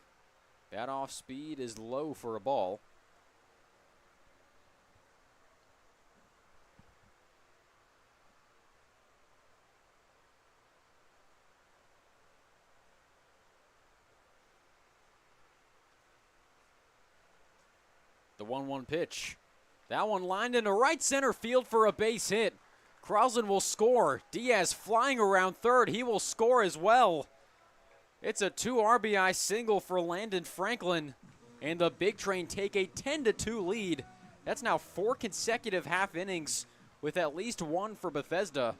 That off speed is low for a ball. The 1-1 pitch. That one lined into right center field for a base hit. Crosland will score. Diaz flying around third. He will score as well. It's a 2 RBI single for Landon Franklin. And the big train take a 10-2 lead. That's now 4 consecutive half innings with at least 1 for Bethesda.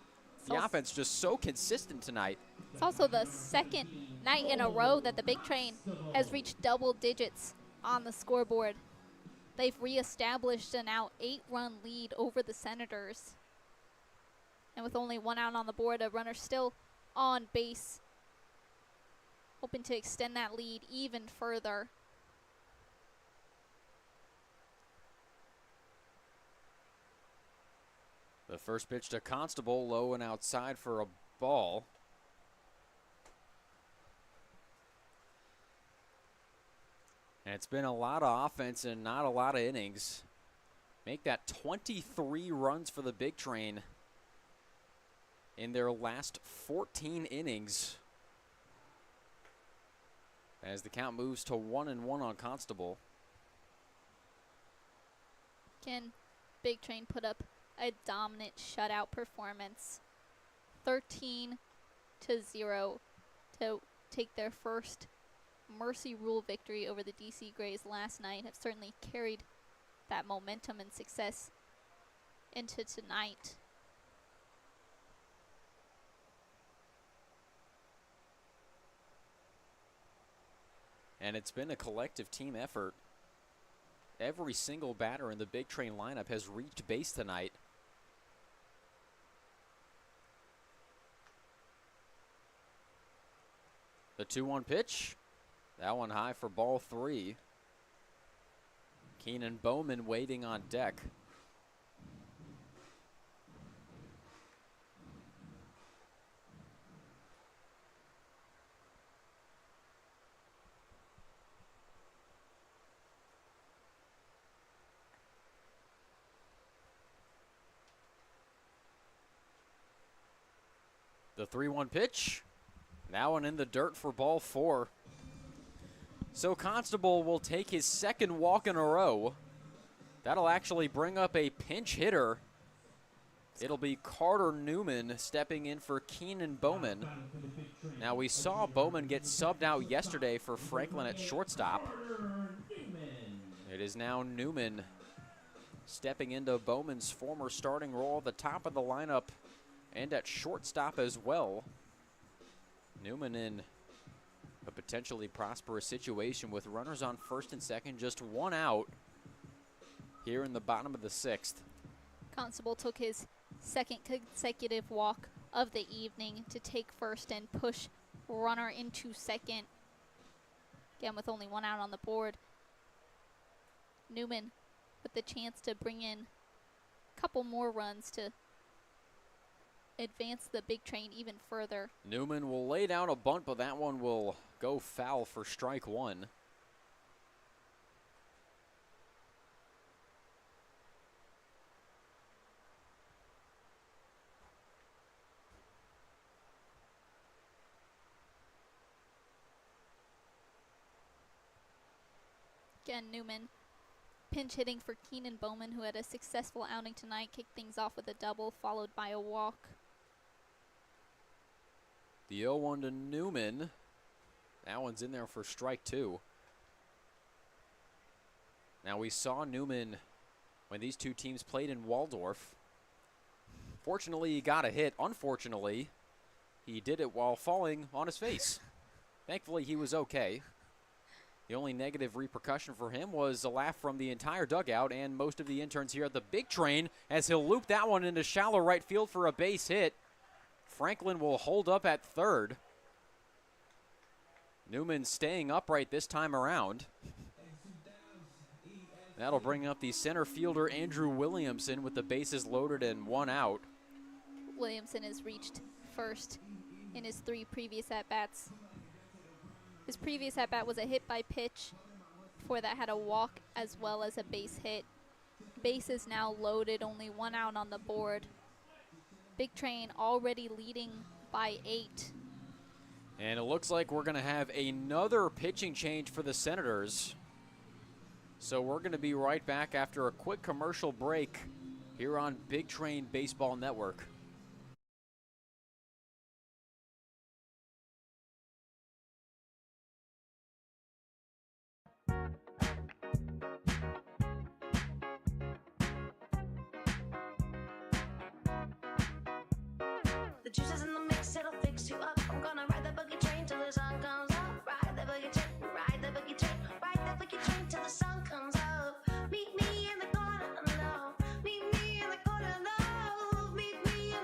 The offense just so consistent tonight. It's also the second night in a row that the big train has reached double digits on the scoreboard. They've reestablished a now 8-run lead over the Senators. And with only 1 out on the board, a runner still on base, hoping to extend that lead even further. The first pitch to Constable, low and outside for a ball. And it's been a lot of offense and not a lot of innings. Make that 23 runs for the Big Train in their last 14 innings. As the count moves to 1-1 on Constable. Can Big Train put up a dominant shutout performance? 13-0 to take their first Mercy Rule victory over the DC Grays last night. Have certainly carried that momentum and success into tonight. And it's been a collective team effort. Every single batter in the Big Train lineup has reached base tonight. The 2-1 pitch. That one high for ball 3. Keenan Bowman waiting on deck. The 3-1 pitch. That one in the dirt for ball 4. So Constable will take his second walk in a row. That'll actually bring up a pinch hitter. It'll be Carter Newman stepping in for Keenan Bowman. Now we saw Bowman get subbed out yesterday for Franklin at shortstop. It is now Newman stepping into Bowman's former starting role at the top of the lineup and at shortstop as well. Newman in a potentially prosperous situation with runners on first and second, just one out here in the bottom of the 6th. Constable took his second consecutive walk of the evening to take first and push runner into second. Again, with only one out on the board. Newman with the chance to bring in a couple more runs to advance the Big Train even further. Newman will lay down a bunt, but that one will go foul for strike 1. Again, Newman pinch hitting for Keenan Bowman, who had a successful outing tonight, kicked things off with a double followed by a walk. The 0-1 to Newman. That one's in there for strike 2. Now we saw Newman when these two teams played in Waldorf. Fortunately, he got a hit. Unfortunately, he did it while falling on his face. Thankfully, he was okay. The only negative repercussion for him was a laugh from the entire dugout and most of the interns here at the Big Train as he'll loop that one into shallow right field for a base hit. Franklin will hold up at third. Newman staying upright this time around. That'll bring up the center fielder Andrew Williamson with the bases loaded and one out. Williamson has reached first in his 3 previous at-bats. His previous at-bat was a hit by pitch. Before that had a walk as well as a base hit. Base is now loaded, only one out on the board. Big Train already leading by 8. And it looks like we're going to have another pitching change for the Senators. So we're going to be right back after a quick commercial break here on Big Train Baseball Network. The juice is in the mix, it'll fix you up. I'm gonna ride the boogie train till the sun comes up. Ride the boogie train, ride the boogie train, ride the boogie train till the sun comes up. Meet me in the corner, no. Meet me in the corner, no. Meet me in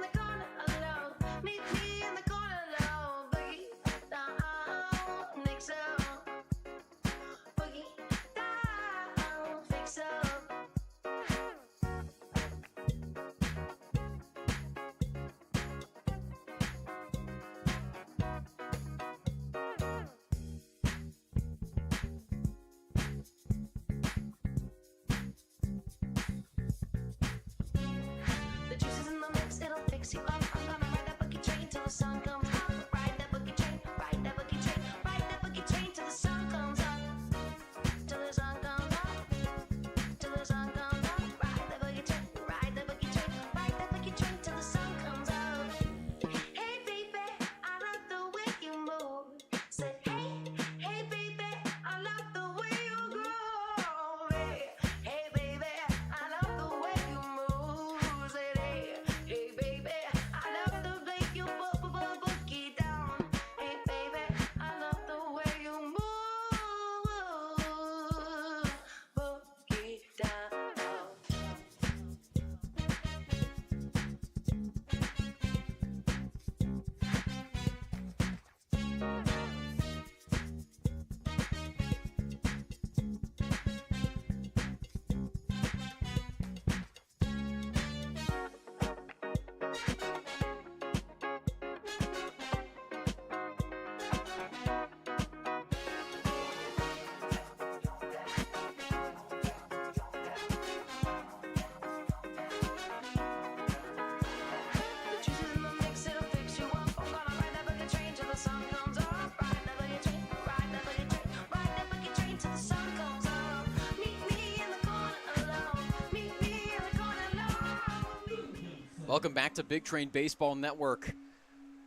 Welcome back to Big Train Baseball Network.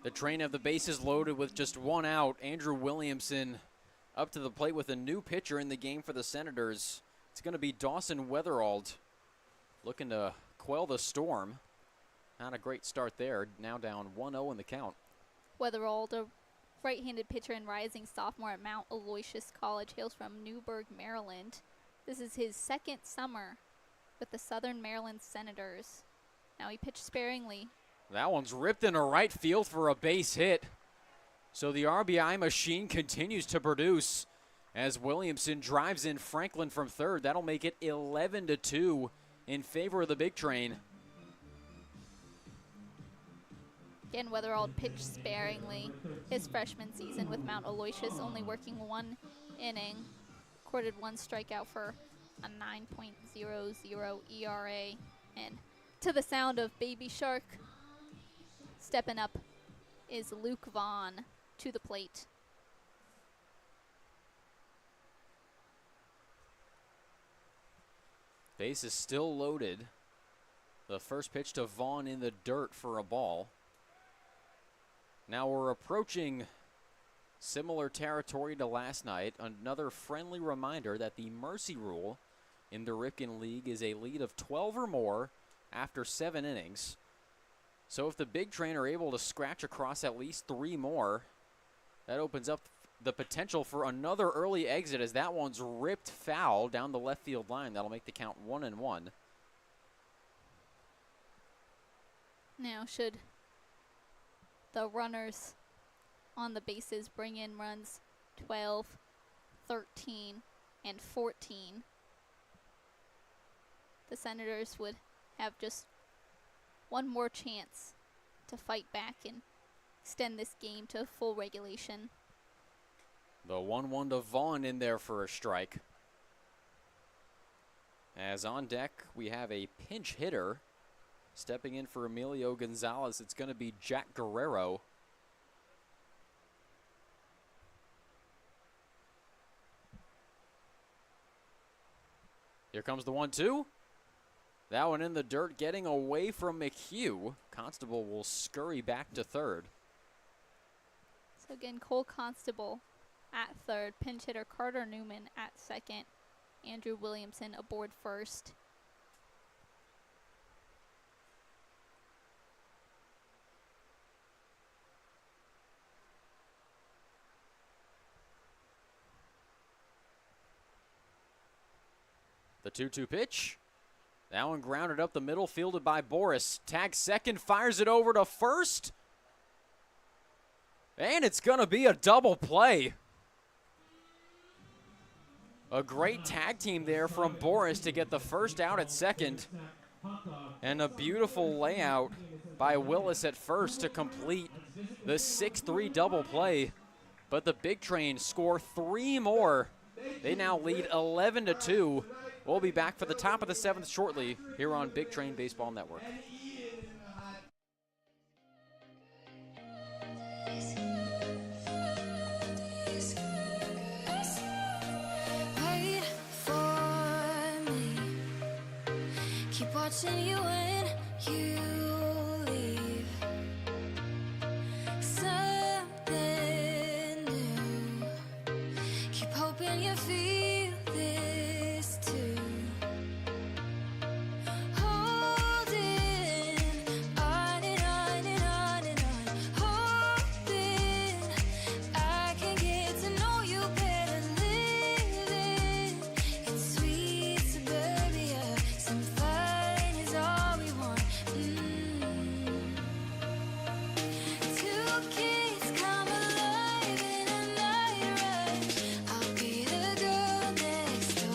The train of the bases loaded with just one out. Andrew Williamson up to the plate with a new pitcher in the game for the Senators. It's going to be Dawson Weatherald looking to quell the storm. Not a great start there. Now down 1-0 in the count. Weatherald, a right-handed pitcher and rising sophomore at Mount Aloysius College, hails from Newburgh, Maryland. This is his second summer with the Southern Maryland Senators. Now he pitched sparingly. That one's ripped into right field for a base hit. So the RBI machine continues to produce as Williamson drives in Franklin from third. That'll make it 11-2 in favor of the Big Train. Again, Weatherald pitched sparingly his freshman season with Mount Aloysius, only working one inning. Recorded one strikeout for a 9.00 ERA. And to the sound of Baby Shark, stepping up is Luke Vaughn to the plate. Base is still loaded. The first pitch to Vaughn in the dirt for a ball. Now we're approaching similar territory to last night. Another friendly reminder that the mercy rule in the Ripken League is a lead of 12 or more after 7 innings. So if the Big Train are able to scratch across at least 3 more, that opens up the potential for another early exit as that one's ripped foul down the left field line. That'll make the count 1-1. Now should the runners on the bases bring in runs 12, 13, and 14, the Senators would have just one more chance to fight back and extend this game to full regulation. The 1-1 to Vaughn in there for a strike. As on deck, we have a pinch hitter. Stepping in for Emilio Gonzalez, it's going to be Jack Guerrero. Here comes the 1-2. That one in the dirt, getting away from McHugh. Constable will scurry back to third. So again, Cole Constable at third, pinch hitter Carter Newman at second, Andrew Williamson aboard first. The 2-2 pitch. That one grounded up the middle, fielded by Boris. Tag second, fires it over to first. And it's going to be a double play. A great tag team there from Boris to get the first out at second. And a beautiful layout by Willis at first to complete the 6-3 double play. But the Big Train score 3 more. They now lead 11-2. We'll be back for the top of the 7th shortly here on Big Train Baseball Network. Wait for me. Keep watching you when you leave. Something new. Keep hoping you feel this too. Holding on and on and on and on. Hoping I can get to know you better. Living in sweet suburbia. Some fun is all we want. Two kids come alive in a night rush. I'll be the girl next door.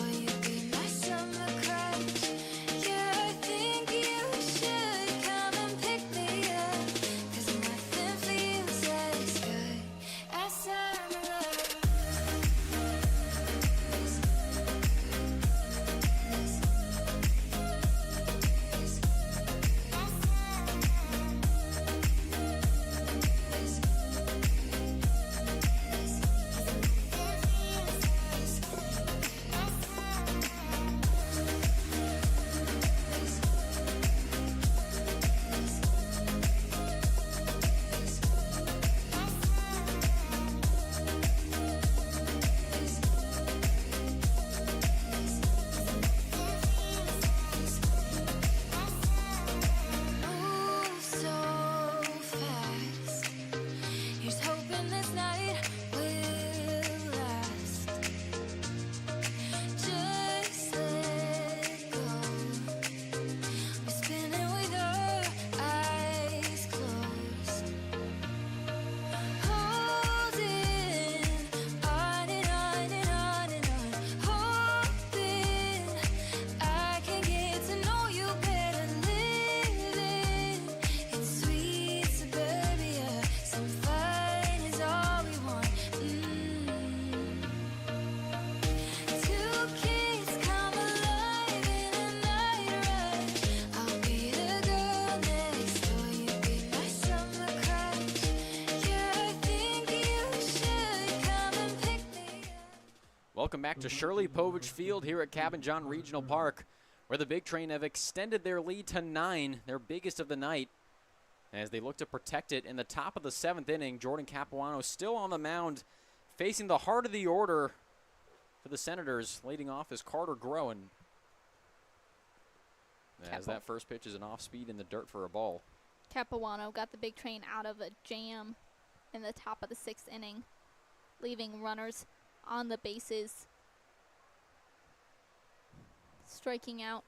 Welcome back to Shirley Povich Field here at Cabin John Regional Park, where the Big Train have extended their lead to 9, their biggest of the night, as they look to protect it in the top of the 7th inning. Jordan Capuano still on the mound, facing the heart of the order for the Senators. Leading off is Carter Groen, as that first pitch is an off-speed in the dirt for a ball. Capuano got the Big Train out of a jam in the top of the 6th inning, leaving runners on the bases. Striking out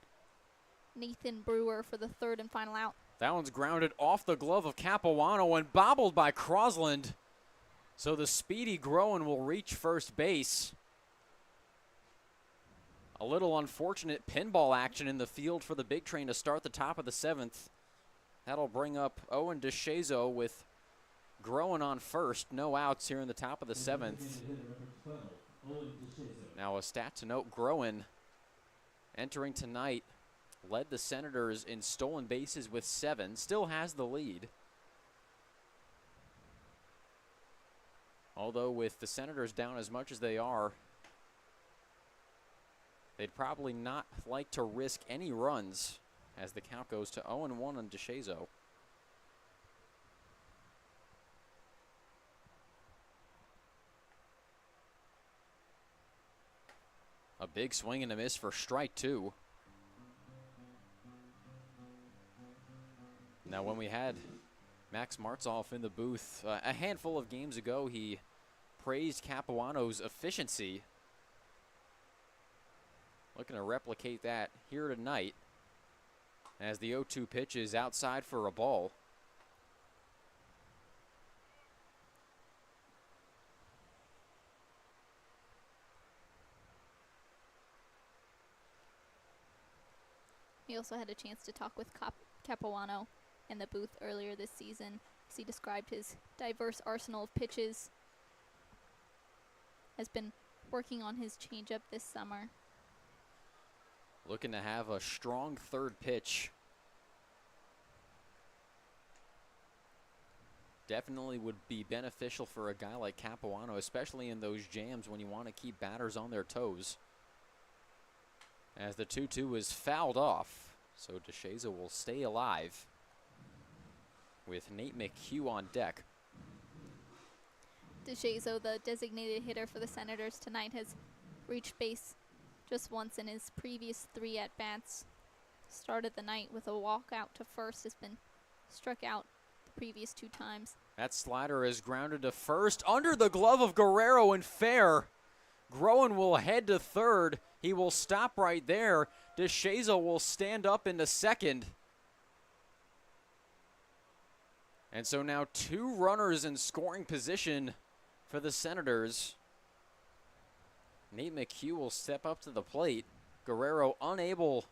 Nathan Brewer for the 3rd and final out. That one's grounded off the glove of Capuano and bobbled by Crosland. So the speedy Groen will reach first base. A little unfortunate pinball action in the field for the Big Train to start the top of the 7th. That'll bring up Owen DeShazo with Groen on first. No outs here in the top of the 7th. Now a stat to note, Groen entering tonight led the Senators in stolen bases with 7. Still has the lead. Although with the Senators down as much as they are, they'd probably not like to risk any runs as the count goes to 0-1 on DeShazo. A big swing and a miss for strike 2. Now, when we had Max Martzoff in the booth a handful of games ago, he praised Capuano's efficiency. Looking to replicate that here tonight as the 0-2 pitch is outside for a ball. We also had a chance to talk with Capuano in the booth earlier this season as he described his diverse arsenal of pitches. Has been working on his changeup this summer. Looking to have a strong 3rd pitch. Definitely would be beneficial for a guy like Capuano, especially in those jams when you want to keep batters on their toes. As the 2-2 is fouled off, so DeShazo will stay alive with Nate McHugh on deck. DeShazo, the designated hitter for the Senators tonight, has reached base just once in his previous 3 at-bats. Started the night with a walk out to first, has been struck out the previous 2 times. That slider is grounded to first under the glove of Guerrero and fair. Groen will head to 3rd. He will stop right there. DeShazo will stand up into 2nd. And so now 2 runners in scoring position for the Senators. Nate McHugh will step up to the plate. Guerrero unable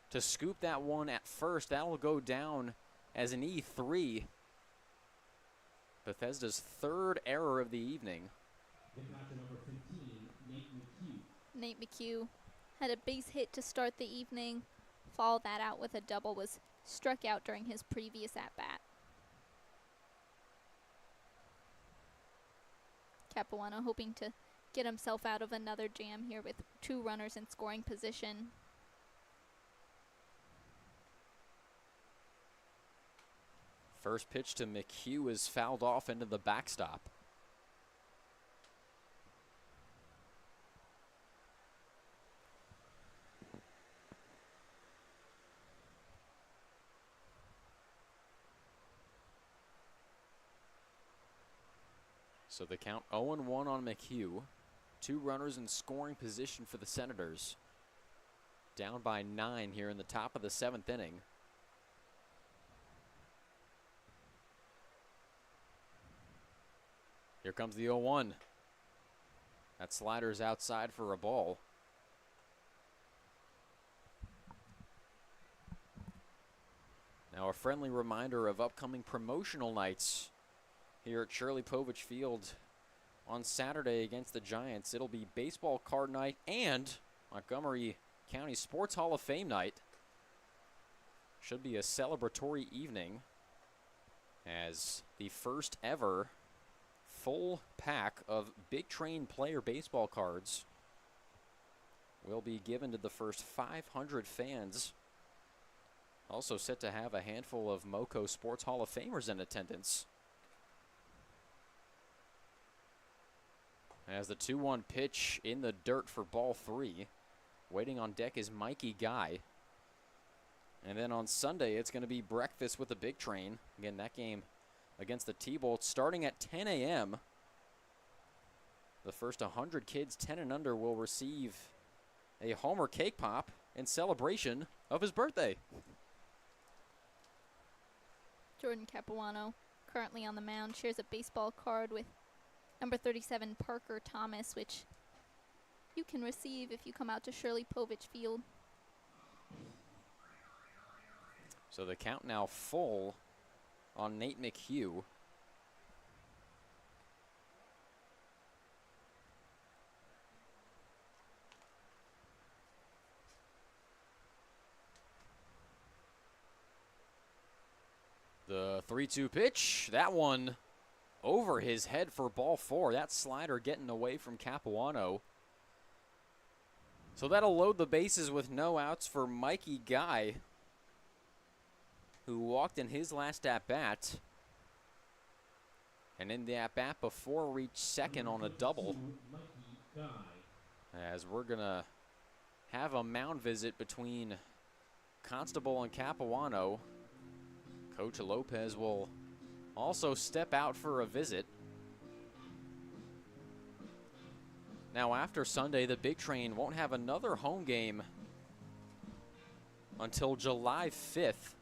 to scoop that one at first. That will go down as an E3. Bethesda's 3rd error of the evening. Nate McHugh had a base hit to start the evening. Followed that out with a double, was struck out during his previous at-bat. Capuano hoping to get himself out of another jam here with 2 runners in scoring position. First pitch to McHugh is fouled off into the backstop. So the count 0-1 on McHugh. 2 runners in scoring position for the Senators. Down by 9 here in the top of the 7th inning. Here comes the 0-1. That slider's outside for a ball. Now a friendly reminder of upcoming promotional nights here at Shirley Povich Field on Saturday against the Giants. It'll be baseball card night and Montgomery County Sports Hall of Fame night. Should be a celebratory evening as the first ever full pack of Big Train player baseball cards will be given to the first 500 fans. Also set to have a handful of MoCo Sports Hall of Famers in attendance. As the 2-1 pitch in the dirt for ball 3. Waiting on deck is Mikey Guy. And then on Sunday, it's going to be breakfast with the Big Train. Again, that game against the T-Bolts starting at 10 a.m. The first 100 kids 10 and under will receive a Homer cake pop in celebration of his birthday. Jordan Capuano, currently on the mound, shares a baseball card with number 37 Parker Thomas, which you can receive if you come out to Shirley Povich Field. So the count now full on Nate McHugh. The 3-2 pitch, that one over his head for ball 4. That slider getting away from Capuano. So that'll load the bases with no outs for Mikey Guy, who walked in his last at-bat. And in the at-bat before reached second on a double. As we're going to have a mound visit between Constable and Capuano. Coach Lopez will also step out for a visit. Now after Sunday, the Big Train won't have another home game until July 5th.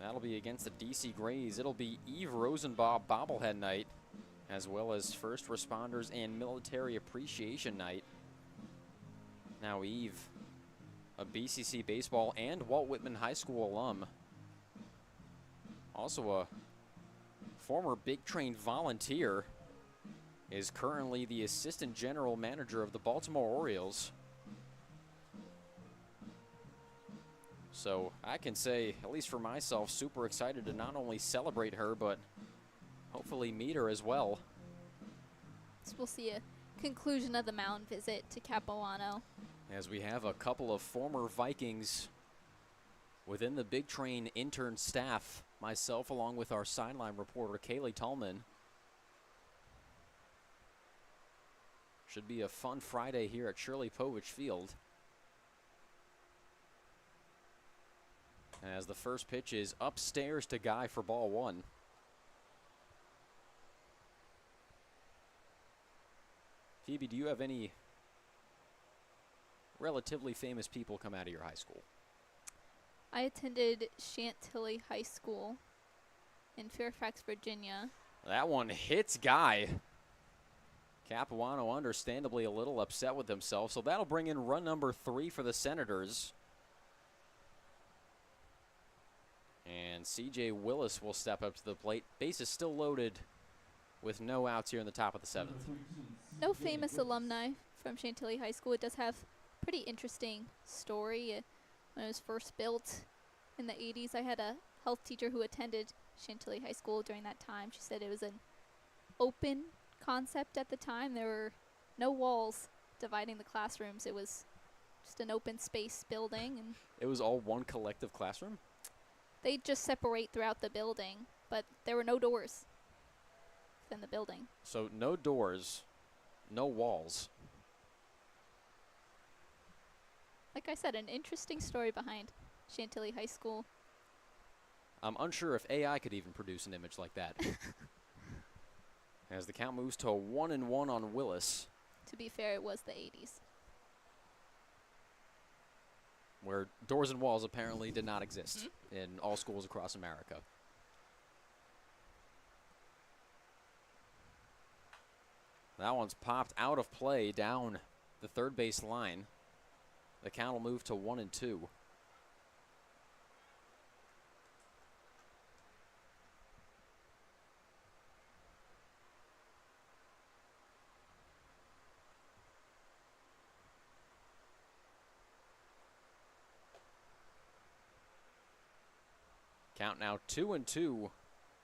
That'll be against the DC Grays. It'll be Eve Rosenbaugh bobblehead night, as well as First Responders and Military Appreciation Night. Now Eve, a BCC baseball and Walt Whitman High School alum, also a former Big Train volunteer, is currently the assistant general manager of the Baltimore Orioles. So I can say, at least for myself, super excited to not only celebrate her, but hopefully meet her as well. So we'll see a conclusion of the mound visit to Capuano. As we have a couple of former Vikings within the Big Train intern staff, myself along with our sideline reporter, Kaylee Tallman. Should be a fun Friday here at Shirley Povich Field. As the first pitch is upstairs to Guy for ball 1. Phoebe, do you have any relatively famous people come out of your high school? I attended Chantilly High School in Fairfax, Virginia. That one hits Guy. Capuano understandably a little upset with himself, so that'll bring in run number 3 for the Senators. And C.J. Willis will step up to the plate. Base is still loaded with no outs here in the top of the 7th. No famous alumni from Chantilly High School. It does have a pretty interesting story. When it was first built in the 80s, I had a health teacher who attended Chantilly High School during that time. She said it was an open concept at the time. There were no walls dividing the classrooms. It was just an open space building. And it was all one collective classroom? they just separate throughout the building, but there were no doors within the building. So no doors, no walls. Like I said, an interesting story behind Chantilly High School. I'm unsure if AI could even produce an image like that. As the count moves to a 1-1 on Willis, To be fair, it was the 80s. where doors and walls apparently did not exist in all schools across America. That one's popped out of play down the third base line. The count will move to 1-2. Count now 2-2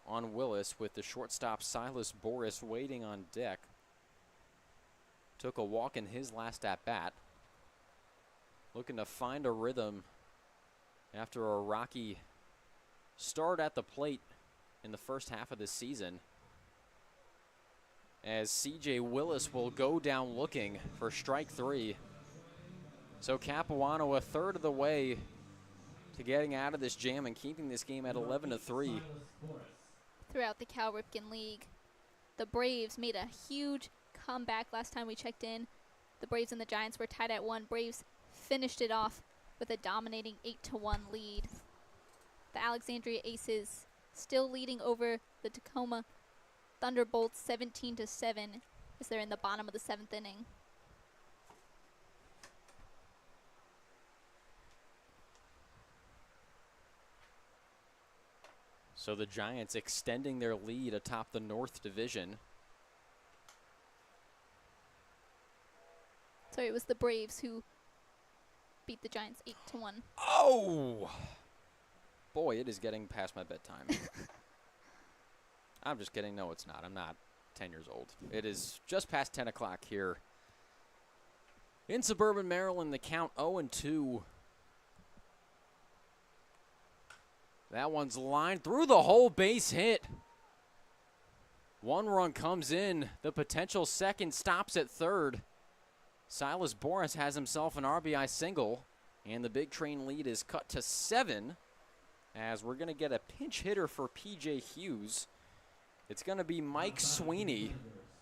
on Willis, with the shortstop Silas Boris waiting on deck took a walk in his last at-bat. Looking to find a rhythm after a rocky start at the plate in the first half of this season. As C.J. Willis will go down looking for strike 3. So Capuano a third of the way to getting out of this jam and keeping this game at 11-3. Throughout the Cal Ripken League, the Braves made a huge comeback last time we checked in. The Braves and the Giants were tied at 1. Braves finished it off with a dominating 8-1 lead. The Alexandria Aces still leading over the Tacoma Thunderbolts 17-7 as they're in the bottom of the 7th inning. So the Giants extending their lead atop the North Division. Sorry, it was the Braves who beat the Giants 8-1. Oh! Boy, it is getting past my bedtime. I'm just kidding. No, it's not. I'm not 10 years old. It is just past 10 o'clock here. In suburban Maryland, the count 0-2. That one's lined through the hole, base hit. One run comes in. The potential second stops at third. Silas Boris has himself an RBI single, and the Big Train lead is cut to 7 as we're going to get a pinch hitter for P.J. Hughes. It's going to be Mike Sweeney.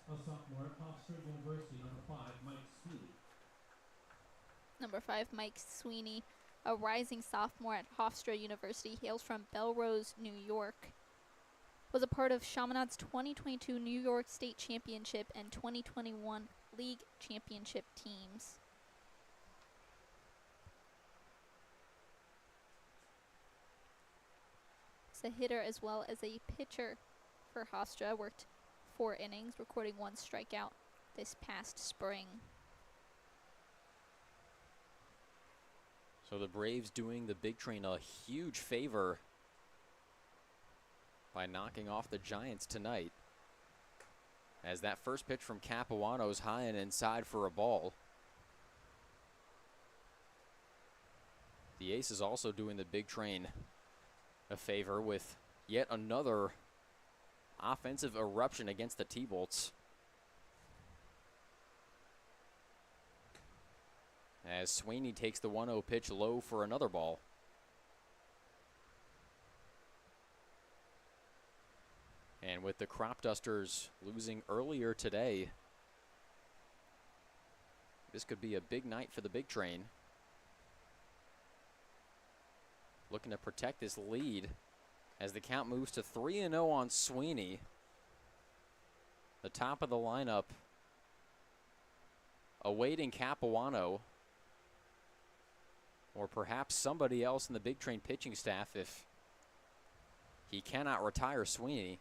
A sophomore at Hofstra University, number 5, Mike Sweeney. Number 5, Mike Sweeney, a rising sophomore at Hofstra University, hails from Belrose, New York. Was a part of Chaminade's 2022 New York State Championship and 2021 League Championship teams. He's a hitter as well as a pitcher for Hofstra. Worked 4 innings, recording 1 strikeout this past spring. So the Braves doing the Big Train a huge favor by knocking off the Giants tonight. As that first pitch from Capuano is high and inside for a ball. The Aces also doing the Big Train a favor with yet another offensive eruption against the T-Bolts. As Sweeney takes the 1-0 pitch low for another ball. And with the Crop Dusters losing earlier today, this could be a big night for the Big Train. Looking to protect this lead as the count moves to 3-0 on Sweeney. The top of the lineup awaiting Capuano, or perhaps somebody else in the Big Train pitching staff if he cannot retire Sweeney.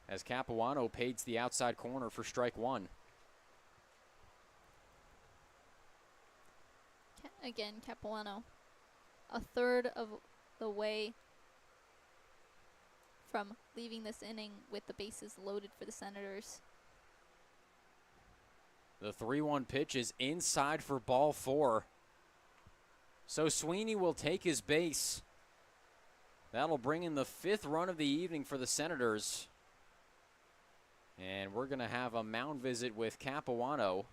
As Capuano pades the outside corner for strike 1. Again, Capuano, a third of the way from leaving this inning with the bases loaded for the Senators. The 3-1 pitch is inside for ball 4. So Sweeney will take his base. That'll bring in the 5th run of the evening for the Senators. And we're going to have a mound visit with Capuano.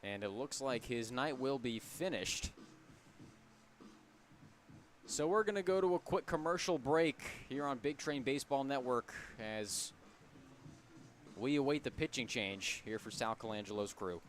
And it looks like his night will be finished. So we're going to go to a quick commercial break here on Big Train Baseball Network as we await the pitching change here for Sal Colangelo's crew.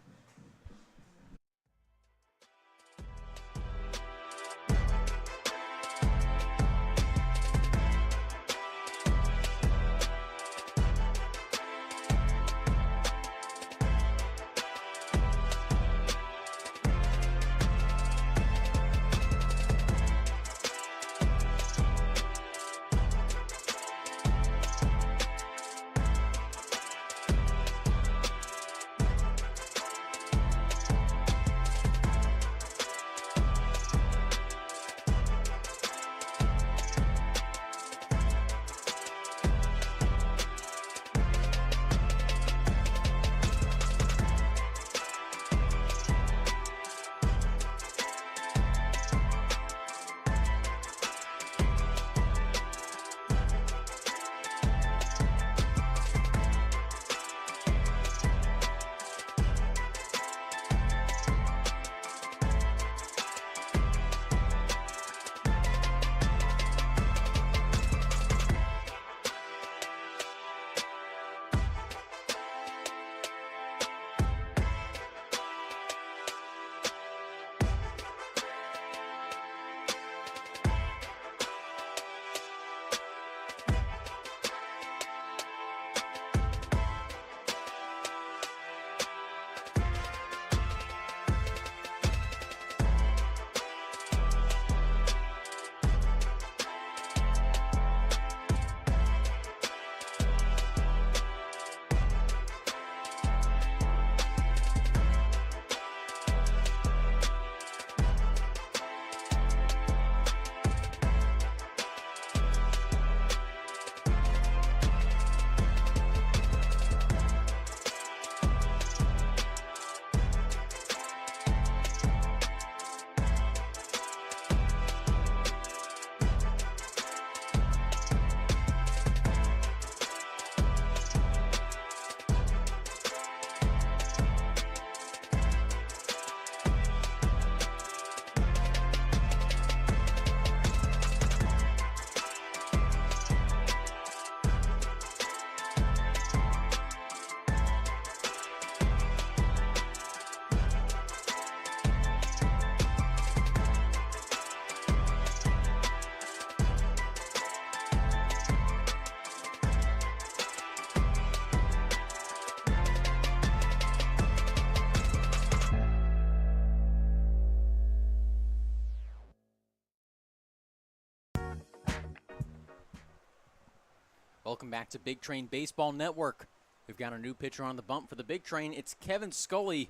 Welcome back to Big Train Baseball Network. We've got a new pitcher on the bump for the Big Train. It's Kevin Scully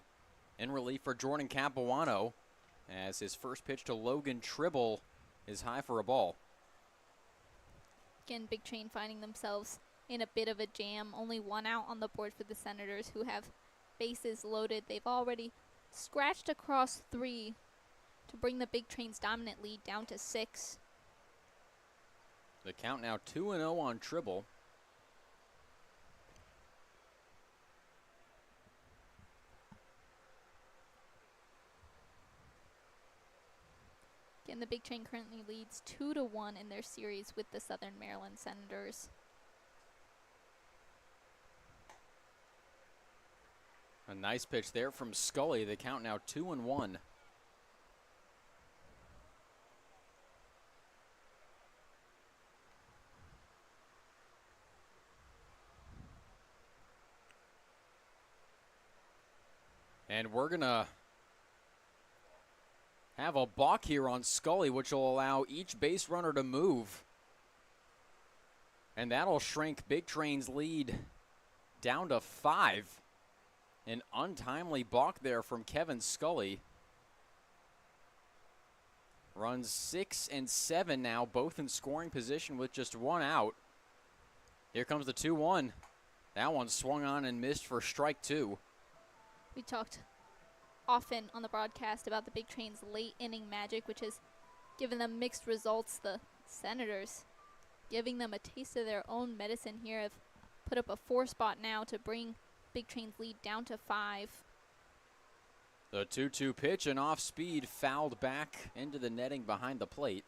in relief for Jordan Capuano, as his first pitch to Logan Tribble is high for a ball. Again, Big Train finding themselves in a bit of a jam. Only one out on the board for the Senators, who have bases loaded. They've already scratched across 3 to bring the Big Train's dominant lead down to 6. The count now 2-0 on Tribble. Again, the Big Train currently leads 2-1 in their series with the Southern Maryland Senators. A nice pitch there from Scully. The count now 2-1. And we're going to have a balk here on Scully, which will allow each base runner to move. And that'll shrink Big Train's lead down to 5. An untimely balk there from Kevin Scully. Runs 6 and 7 now, both in scoring position with just 1 out. Here comes the 2-1. That one swung on and missed for strike 2. We talked often on the broadcast about the Big Train's late inning magic, which has given them mixed results. The Senators giving them a taste of their own medicine here, have put up a 4 spot now to bring Big Train's lead down to 5. The 2-2 pitch, and off speed, fouled back into the netting behind the plate.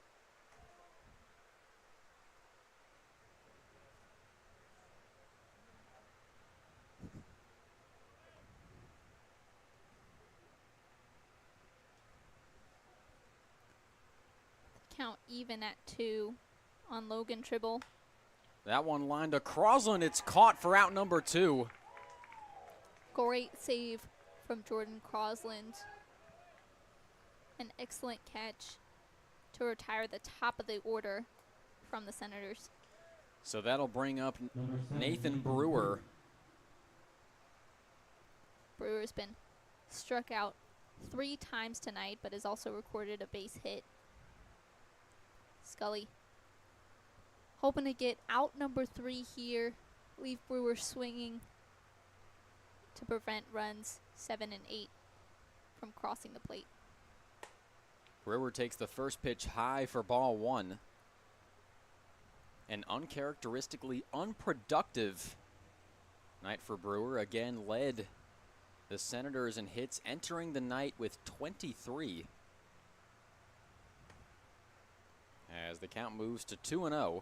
Count even at 2 on Logan Tribble. That one lined to Crosland. It's caught for out number 2. Great save from Jordan Crosland. An excellent catch to retire the top of the order from the Senators. So that'll bring up Nathan Brewer. Brewer's been struck out 3 times tonight, but has also recorded a base hit. Scully hoping to get out number 3 here, leave Brewer swinging to prevent runs 7 and 8 from crossing the plate. Brewer takes the first pitch high for ball 1. An uncharacteristically unproductive night for Brewer. Again, led the Senators in hits, entering the night with 23. As the count moves to 2-0.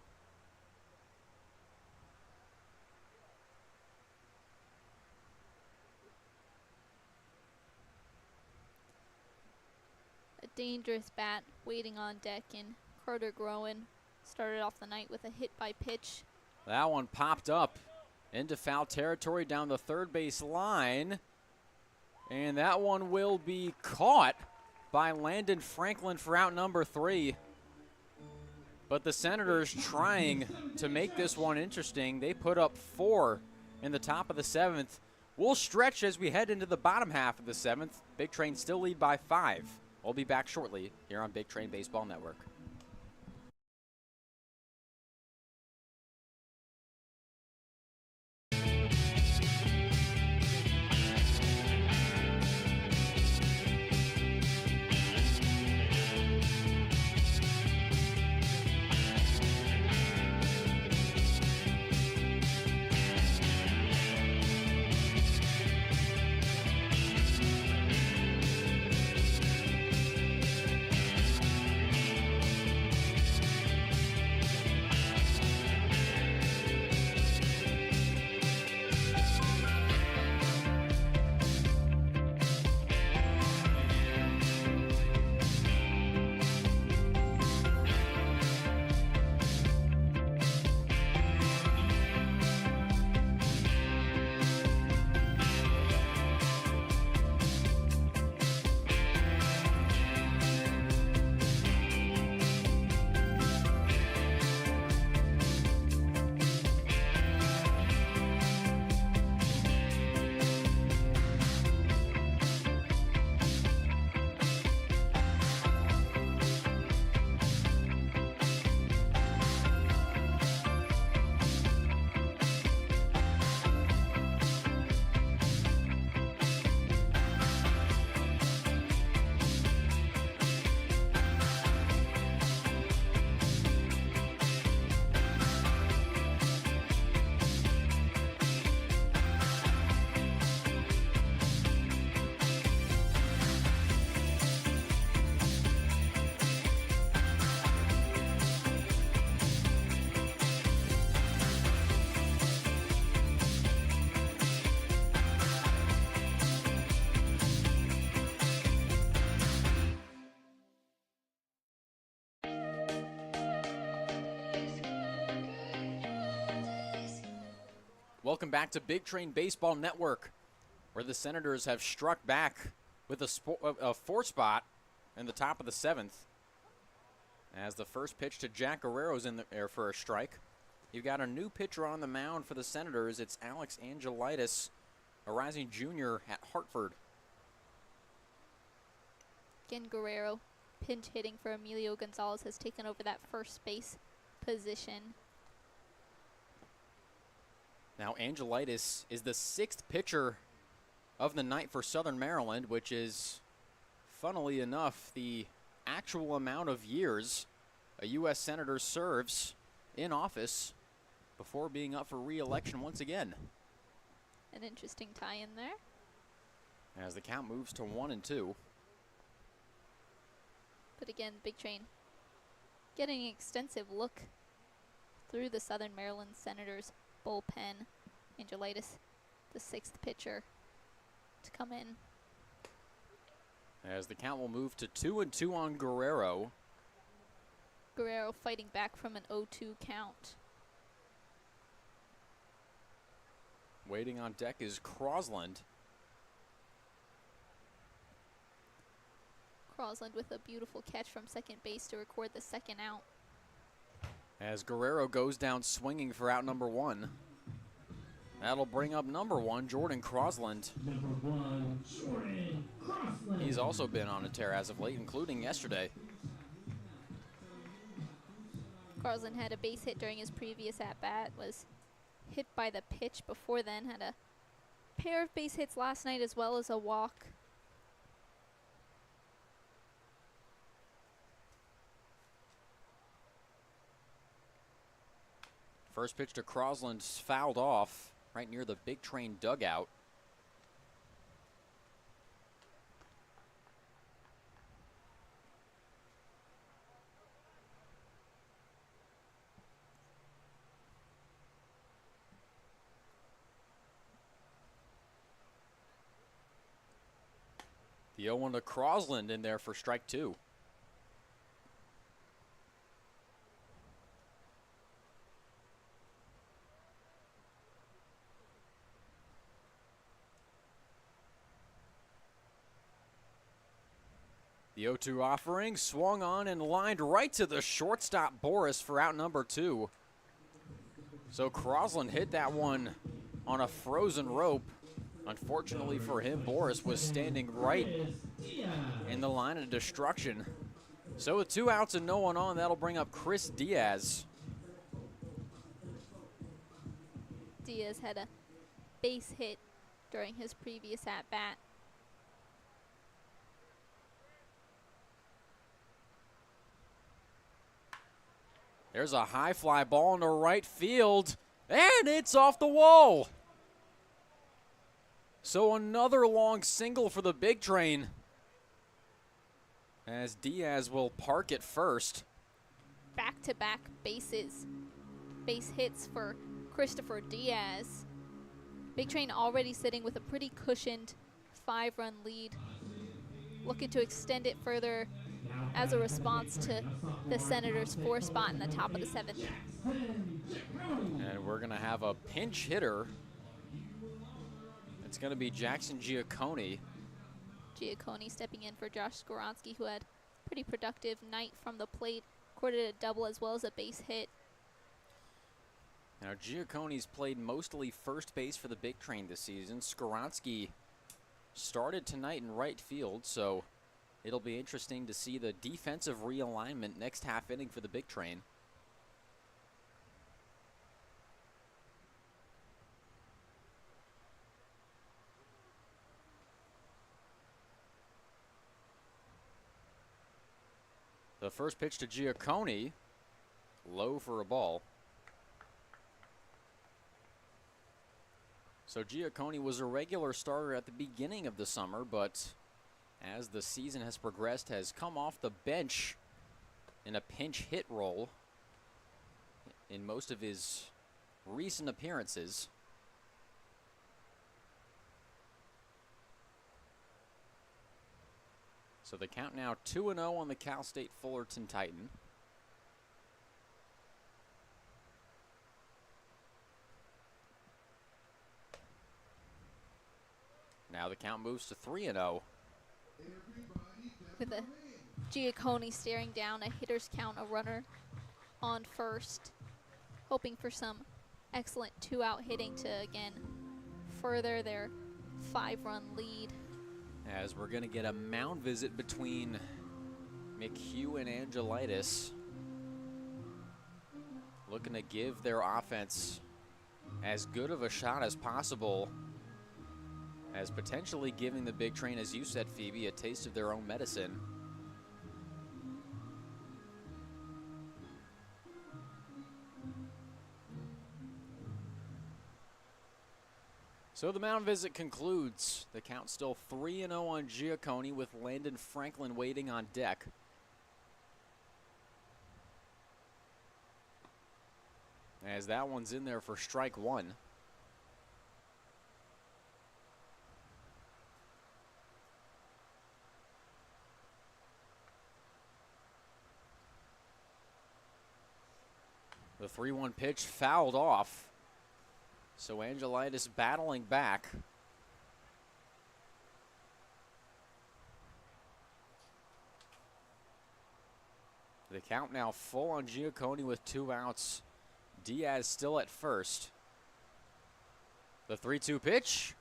A dangerous bat waiting on deck in Carter Groen. Started off the night with a hit by pitch. That one popped up into foul territory down the third base line. And that one will be caught by Landon Franklin for out number 3. But the Senators trying to make this one interesting. They put up 4 in the top of the 7th. We'll stretch as we head into the bottom half of the 7th. Big Train still lead by 5. We'll be back shortly here on Big Train Baseball Network. Welcome back to Big Train Baseball Network, where the Senators have struck back with a 4 spot in the top of the 7th. As the first pitch to Jack Guerrero's in the air for a strike. You've got a new pitcher on the mound for the Senators. It's Alex Angelitis, a rising junior at Hartford. Again, Guerrero, pinch hitting for Emilio Gonzalez, has taken over that first base position. Now, Angelitis is the 6th pitcher of the night for Southern Maryland, which is, funnily enough, the actual amount of years a U.S. Senator serves in office before being up for re-election once again. An interesting tie-in there. As the count moves to 1-2. But again, Big Train getting an extensive look through the Southern Maryland Senators bullpen. Angelitis, the 6th pitcher to come in. As the count will move to 2-2 on Guerrero. Guerrero fighting back from an 0-2 count. Waiting on deck is Crosland. Crosland with a beautiful catch from second base to record the second out. As Guerrero goes down swinging for out number 1. That'll bring up number 1, Jordan Crosland. Number 1, Jordan Crossland. He's also been on a tear as of late, including yesterday. Crosland had a base hit during his previous at-bat, was hit by the pitch before then, had a pair of base hits last night as well as a walk. First pitch to Crosland's fouled off right near the Big Train dugout. The 0-1 to Crosland in there for strike 2. The 0-2 offering swung on and lined right to the shortstop Boris for out number 2. So Crosland hit that one on a frozen rope. Unfortunately for him, Boris was standing right in the line of destruction. So with 2 outs and no one on, that'll bring up Chris Diaz. Diaz had a base hit during his previous at-bat. There's a high fly ball into right field, and it's off the wall. So another long single for the Big Train, as Diaz will park it first. Back-to-back bases, base hits for Christopher Diaz. Big Train already sitting with a pretty cushioned 5-run lead, looking to extend it further as a response to the Senators' 4 spot in the top of the 7th. And we're going to have a pinch hitter. It's going to be Jackson Giacconi. Giacconi stepping in for Josh Skoronsky, who had a pretty productive night from the plate, recorded a double as well as a base hit. Now, Giacconi's played mostly first base for the Big Train this season. Skoronsky started tonight in right field, so it'll be interesting to see the defensive realignment next half inning for the Big Train. The first pitch to Giacconi, low for a ball. So Giacconi was a regular starter at the beginning of the summer, but as the season has progressed, has come off the bench in a pinch hit role in most of his recent appearances. So the count now 2-0 on the Cal State Fullerton Titan. Now the count moves to 3-0. With a Giacconi staring down a hitter's count, a runner on first, hoping for some excellent 2-out hitting to, again, further their 5-run lead. As we're going to get a mound visit between McHugh and Angelitis, looking to give their offense as good of a shot as possible, as potentially giving the Big Train, as you said, Phoebe, a taste of their own medicine. So the mound visit concludes. The count still 3-0 on Giacconi, with Landon Franklin waiting on deck. As that one's in there for strike one. The 3-1 pitch fouled off. So Angelitis battling back. The count now full on Giacconi with 2 outs. Diaz still at first. The 3-2 pitch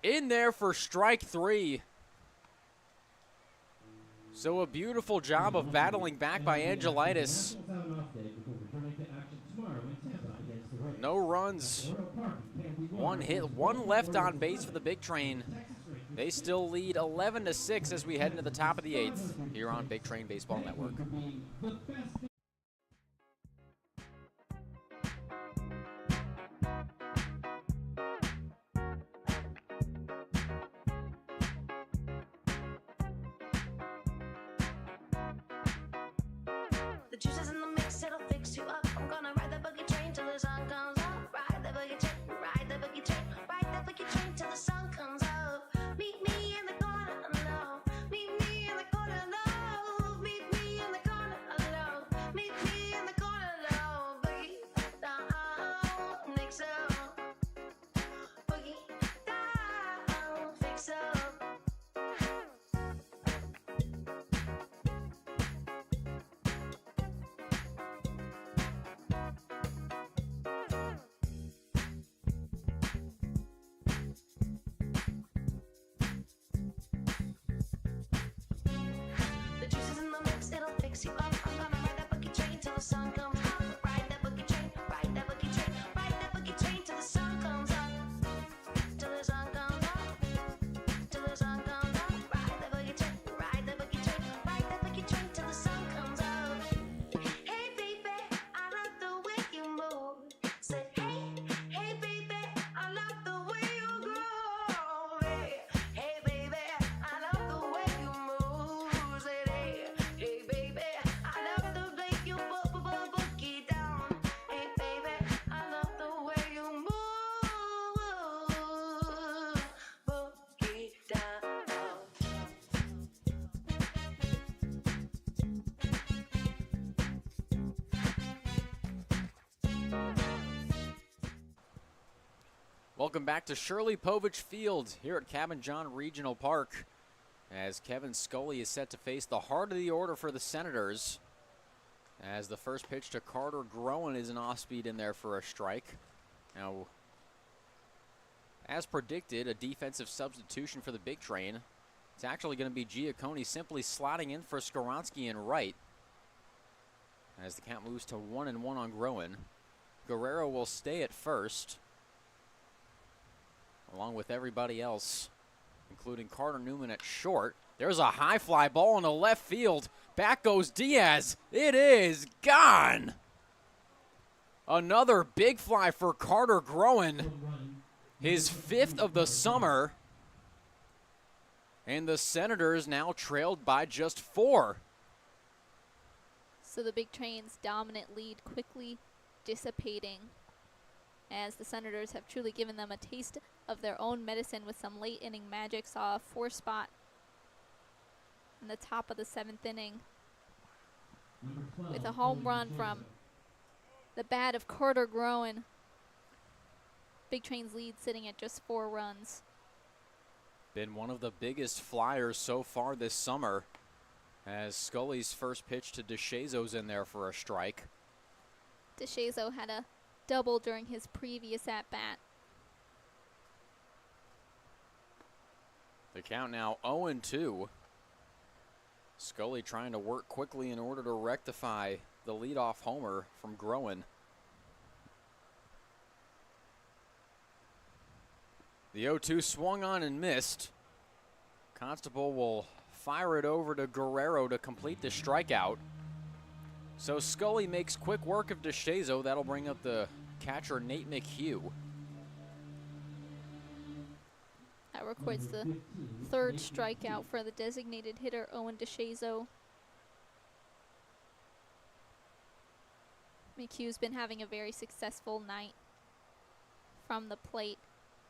in there for strike 3. So a beautiful job of battling back by Angelitis. No runs, 1 hit, 1 left on base for the Big Train. They still lead 11-6 as we head into the top of the 8th here on Big Train Baseball Network. The juice is in the mix, it'll fix you up. I'm gonna ride the boogie train till the sun comes up. Ride the boogie train, ride the boogie train, ride the boogie train till the sun comes up. Meet me in the corner, no. Meet me in the corner, no. Meet me in the corner, no. Meet me in the corner, no. Boogie down, mix up. Boogie down, fix up. The juice is in the mix, it'll fix you up. I'm gonna ride that boogie train till the sun comes up. Ride that boogie train, ride that boogie train, ride that boogie train till the sun comes up. Till the sun comes up. Till the sun comes up. Ride that boogie train, ride that boogie train, ride that boogie train till the sun comes up. Hey baby, I love the way you move. Say hey baby, I love the way you groove. Hey baby, I love the way you move. Say hey baby, I love the way you boogie down. Hey baby, I love the way you move. Boogie down. Welcome back to Shirley Povich Field here at Cabin John Regional Park, as Kevin Scully is set to face the heart of the order for the Senators, as the first pitch to Carter Groen is an off-speed in there for a strike. Now, as predicted, a defensive substitution for the Big Train. It's actually going to be Giacconi simply slotting in for Skoronsky in right, as the count moves to 1-1 on Groen. Guerrero will stay at first, along with everybody else, including Carter Newman at short. There's a high fly ball in the left field. Back goes Diaz. It is gone. Another big fly for Carter Groen, his 5th of the summer. And the Senators now trailed by just 4. So the Big Train's dominant lead quickly dissipating, as the Senators have truly given them a taste of their own medicine with some late inning magic. Saw a 4 spot in the top of the 7th inning with a home run from the bat of Carter Groen. Big Train's lead sitting at just 4 runs. Been one of the biggest flyers so far this summer, as Scully's first pitch to DeShazo's in there for a strike. DeShazo had a double during his previous at-bat. The count now 0-2. Scully trying to work quickly in order to rectify the leadoff homer from Groen. The 0-2 swung on and missed. Constable will fire it over to Guerrero to complete the strikeout. So Scully makes quick work of DeShazo. That'll bring up the catcher Nate McHugh. That records the third strikeout for the designated hitter, Owen DeShazo. McHugh's been having a very successful night from the plate.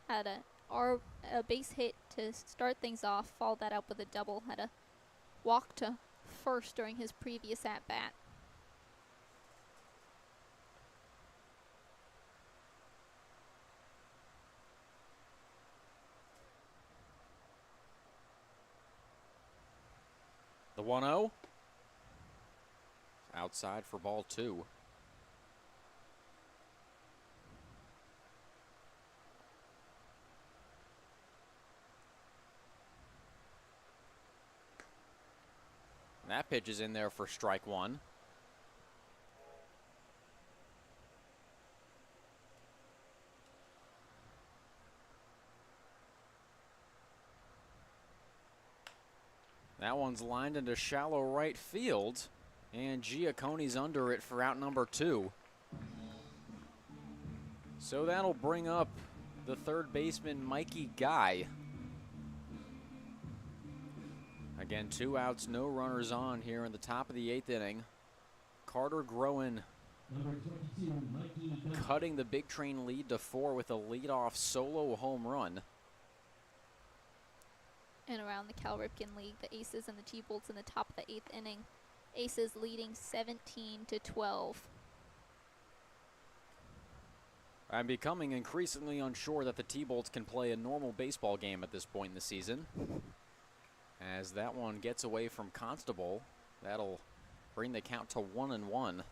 Had a base hit to start things off, followed that up with a double. Had a walk to first during his previous at-bat. The 1-0. Outside for ball 2. That pitch is in there for strike 1. That one's lined into shallow right field, and Giacone's under it for out number 2. So that'll bring up the third baseman, Mikey Guy. Again, 2 outs, no runners on here in the top of the 8th inning. Carter Groen Number 22, Mikey cutting the Big Train lead to 4 with a leadoff solo home run. And around the Cal Ripken League, the Aces and the T-Bolts in the top of the 8th inning. Aces leading 17-12. I'm becoming increasingly unsure that the T-Bolts can play a normal baseball game at this point in the season. As that one gets away from Constable, that'll bring the count to 1-1.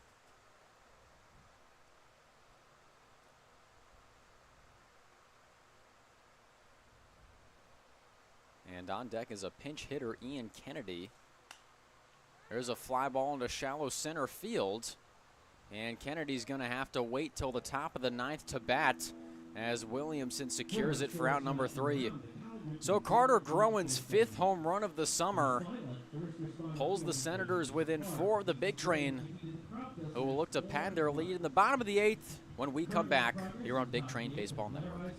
And on deck is a pinch hitter, Ian Kennedy. There's a fly ball into shallow center field. And Kennedy's going to have to wait till the top of the 9th to bat as Williamson secures it for out number 3. So Carter Groen's 5th home run of the summer pulls the Senators within 4 of the Big Train, who will look to pad their lead in the bottom of the 8th when we come back here on Big Train Baseball Network.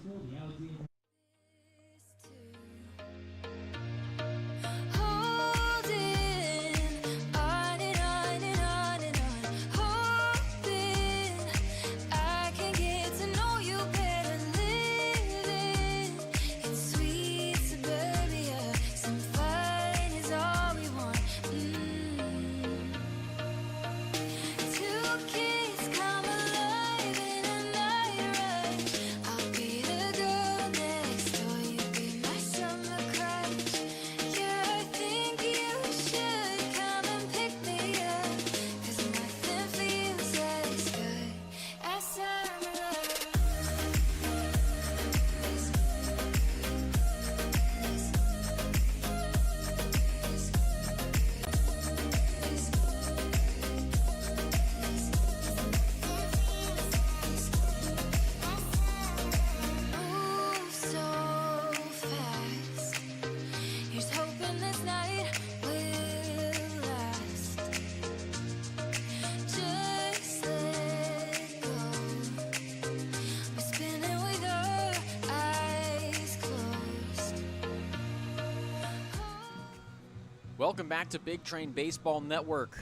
Welcome back to Big Train Baseball Network.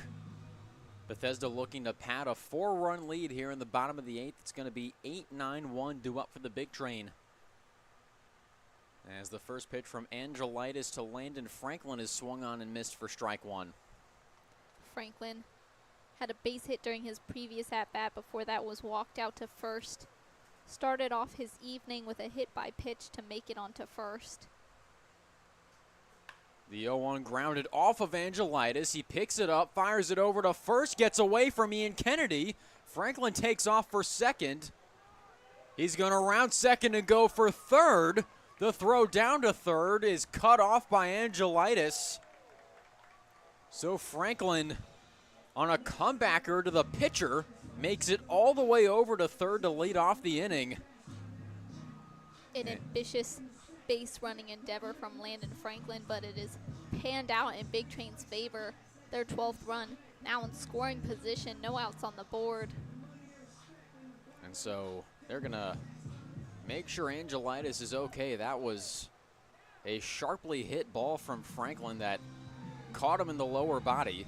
Bethesda looking to pad a 4-run lead here in the bottom of the 8th. It's going to be 8-9-1 due up for the Big Train. As the first pitch from Angelitis to Landon Franklin is swung on and missed for strike 1. Franklin had a base hit during his previous at-bat. Before that was walked out to first. Started off his evening with a hit by pitch to make it onto first. The 0-1 grounded off of Angelitis. He picks it up, fires it over to first, gets away from Ian Kennedy. Franklin takes off for second. He's going to round second and go for third. The throw down to third is cut off by Angelitis. So Franklin, on a comebacker to the pitcher, makes it all the way over to third to lead off the inning. An ambitious base running endeavor from Landon Franklin, but it is panned out in Big Train's favor. Their 12th run now in scoring position, no outs on the board. And so they're going to make sure Angelitis is okay. That was a sharply hit ball from Franklin that caught him in the lower body.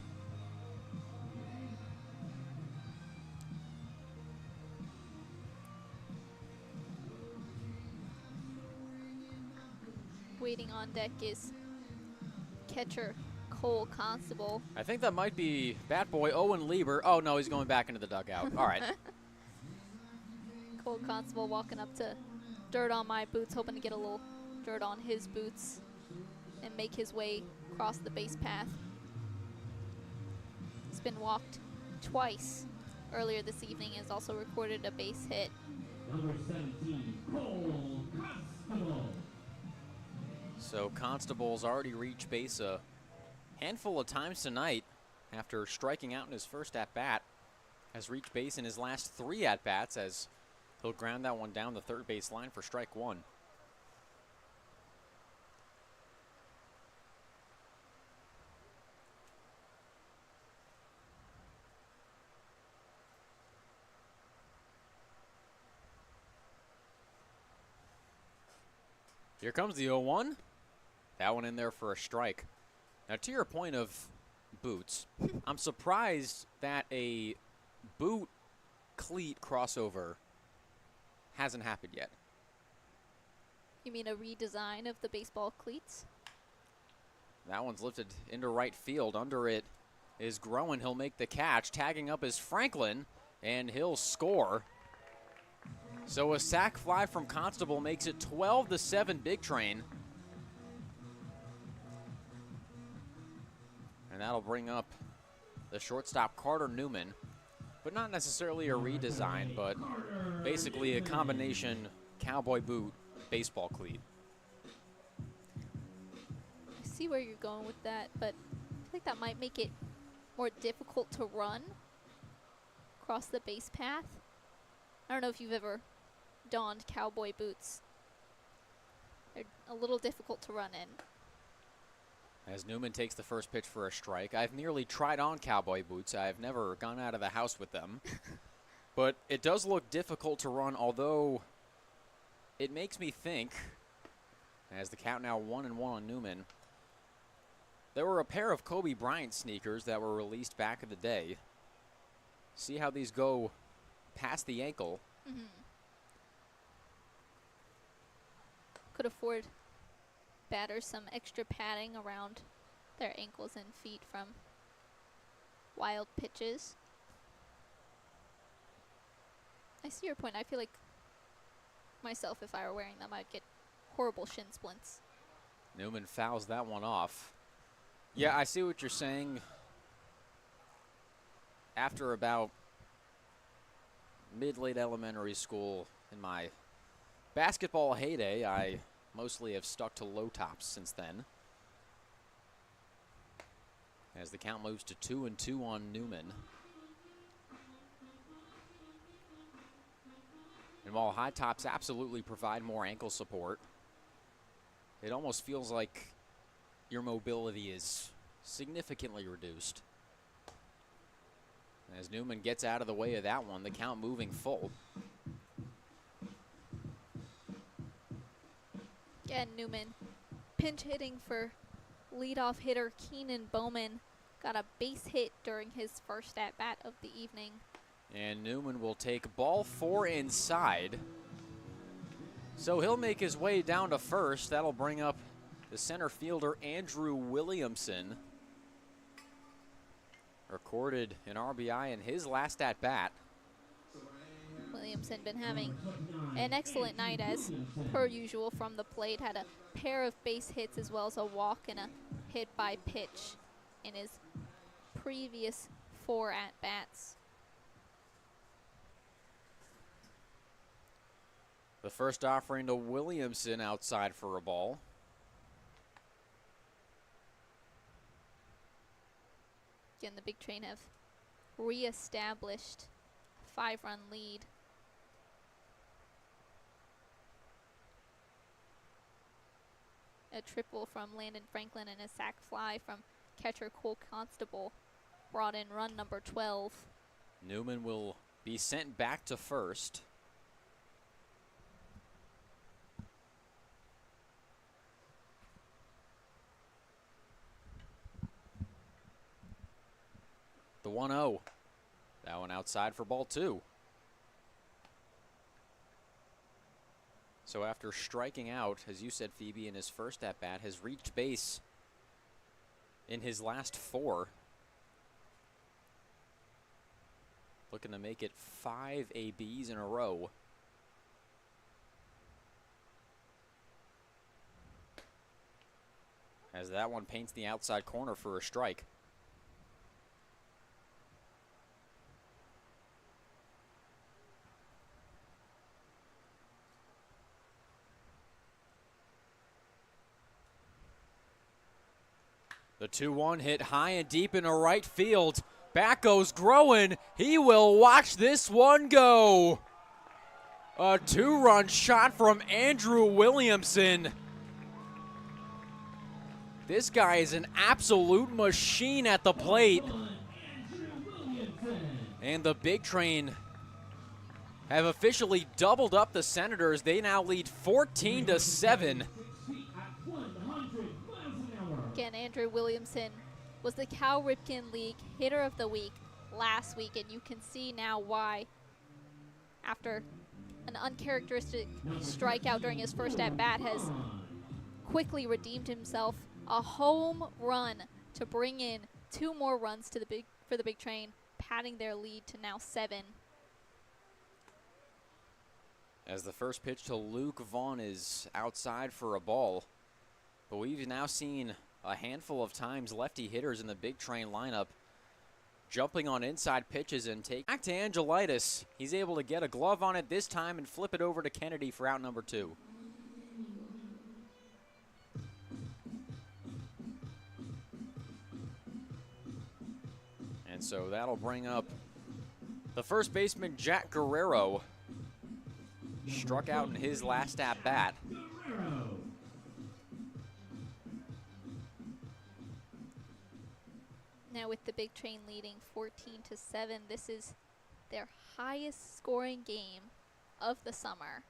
Waiting on deck is catcher Cole Constable. I think that might be bat boy Owen Lieber. Oh, no, he's going back into the dugout. All right. Cole Constable walking up to dirt on my boots, hoping to get a little dirt on his boots and make his way across the base path. He's been walked twice earlier this evening, has also recorded a base hit. Number 17, Cole Constable. So Constable's already reached base a handful of times tonight after striking out in his first at-bat. Has reached base in his last 3 at-bats as he'll ground that one down the third base line for strike 1. Here comes the 0-1. That one in there for a strike. Now, to your point of boots, I'm surprised that a boot cleat crossover hasn't happened yet. You mean a redesign of the baseball cleats? That one's lifted into right field. Under it is Groen. He'll make the catch. Tagging up is Franklin, and he'll score. So a sac fly from Constable makes it 12-7 Big Train. And that'll bring up the shortstop Carter Newman, but not necessarily a redesign, but basically a combination cowboy boot baseball cleat. I see where you're going with that, but I think that might make it more difficult to run across the base path. I don't know if you've ever donned cowboy boots. They're a little difficult to run in. As Newman takes the first pitch for a strike. I've nearly tried on cowboy boots. I've never gone out of the house with them. But it does look difficult to run, although it makes me think, as the count now 1-1 on Newman, there were a pair of Kobe Bryant sneakers that were released back in the day. See how these go past the ankle. Mm-hmm. Could afford batters some extra padding around their ankles and feet from wild pitches. I see your point. I feel like myself, if I were wearing them, I'd get horrible shin splints. Newman fouls that one off. Yeah, I see what you're saying. After about mid-late elementary school in my basketball heyday, I mostly have stuck to low tops since then. As the count moves to 2-2 on Newman. And while high tops absolutely provide more ankle support, it almost feels like your mobility is significantly reduced. As Newman gets out of the way of that one, the count moving full. Again, Newman pinch hitting for leadoff hitter Keenan Bowman. Got a base hit during his first at-bat of the evening. And Newman will take ball 4 inside. So he'll make his way down to first. That'll bring up the center fielder Andrew Williamson. Recorded an RBI in his last at-bat. Williamson been having an excellent night as per usual from the plate. Had a pair of base hits as well as a walk and a hit by pitch in his previous 4 at-bats. The first offering to Williamson outside for a ball. Again, the Big Train have reestablished a 5-run lead. A triple from Landon Franklin and a sac fly from catcher Cole Constable brought in run number 12. Newman will be sent back to first. The 1-0. That one outside for ball 2. So after striking out, as you said, Phoebe, in his first at-bat, has reached base in his last 4. Looking to make it 5 ABs in a row. As that one paints the outside corner for a strike. The 2-1 hit high and deep into right field. Back goes Groen. He will watch this one go. A 2-run shot from Andrew Williamson. This guy is an absolute machine at the plate. And the Big Train have officially doubled up the Senators. They now lead 14-7. Again, Andrew Williamson was the Cal Ripken League Hitter of the Week last week, and you can see now why. After an uncharacteristic strikeout during his first at-bat, has quickly redeemed himself. A home run to bring in 2 more runs to for the Big Train, padding their lead to now 7. As the first pitch to Luke Vaughn is outside for a ball. But we've now seen a handful of times lefty hitters in the Big Train lineup jumping on inside pitches and take back to Angelitis. He's able to get a glove on it this time and flip it over to Kennedy for out number 2. And so that'll bring up the first baseman, Jack Guerrero. Struck out in his last at-bat. Now with the Big Train leading 14-7, this is their highest scoring game of the summer.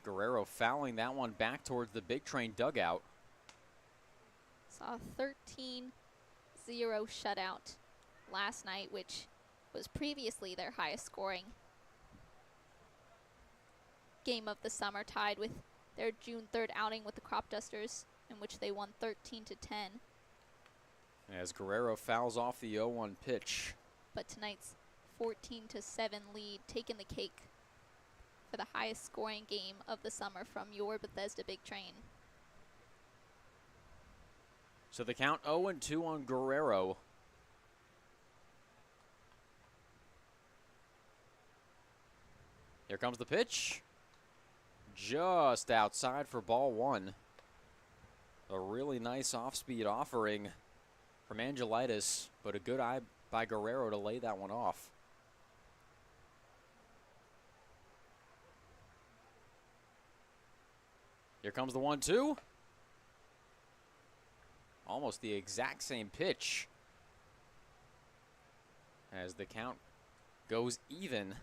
Guerrero fouling that one back towards the Big Train dugout. Saw a 13-0 shutout last night, which was previously their highest scoring game of the summer, tied with their June 3rd outing with the Crop Dusters, in which they won 13-10. As Guerrero fouls off the 0-1 pitch. But tonight's 14-7 lead, taking the cake for the highest scoring game of the summer from your Bethesda Big Train. So the count 0-2 on Guerrero. Here comes the pitch. Just outside for ball 1. A really nice off-speed offering from Angelitis, but a good eye by Guerrero to lay that one off. Here comes the 1-2. Almost the exact same pitch as the count goes even.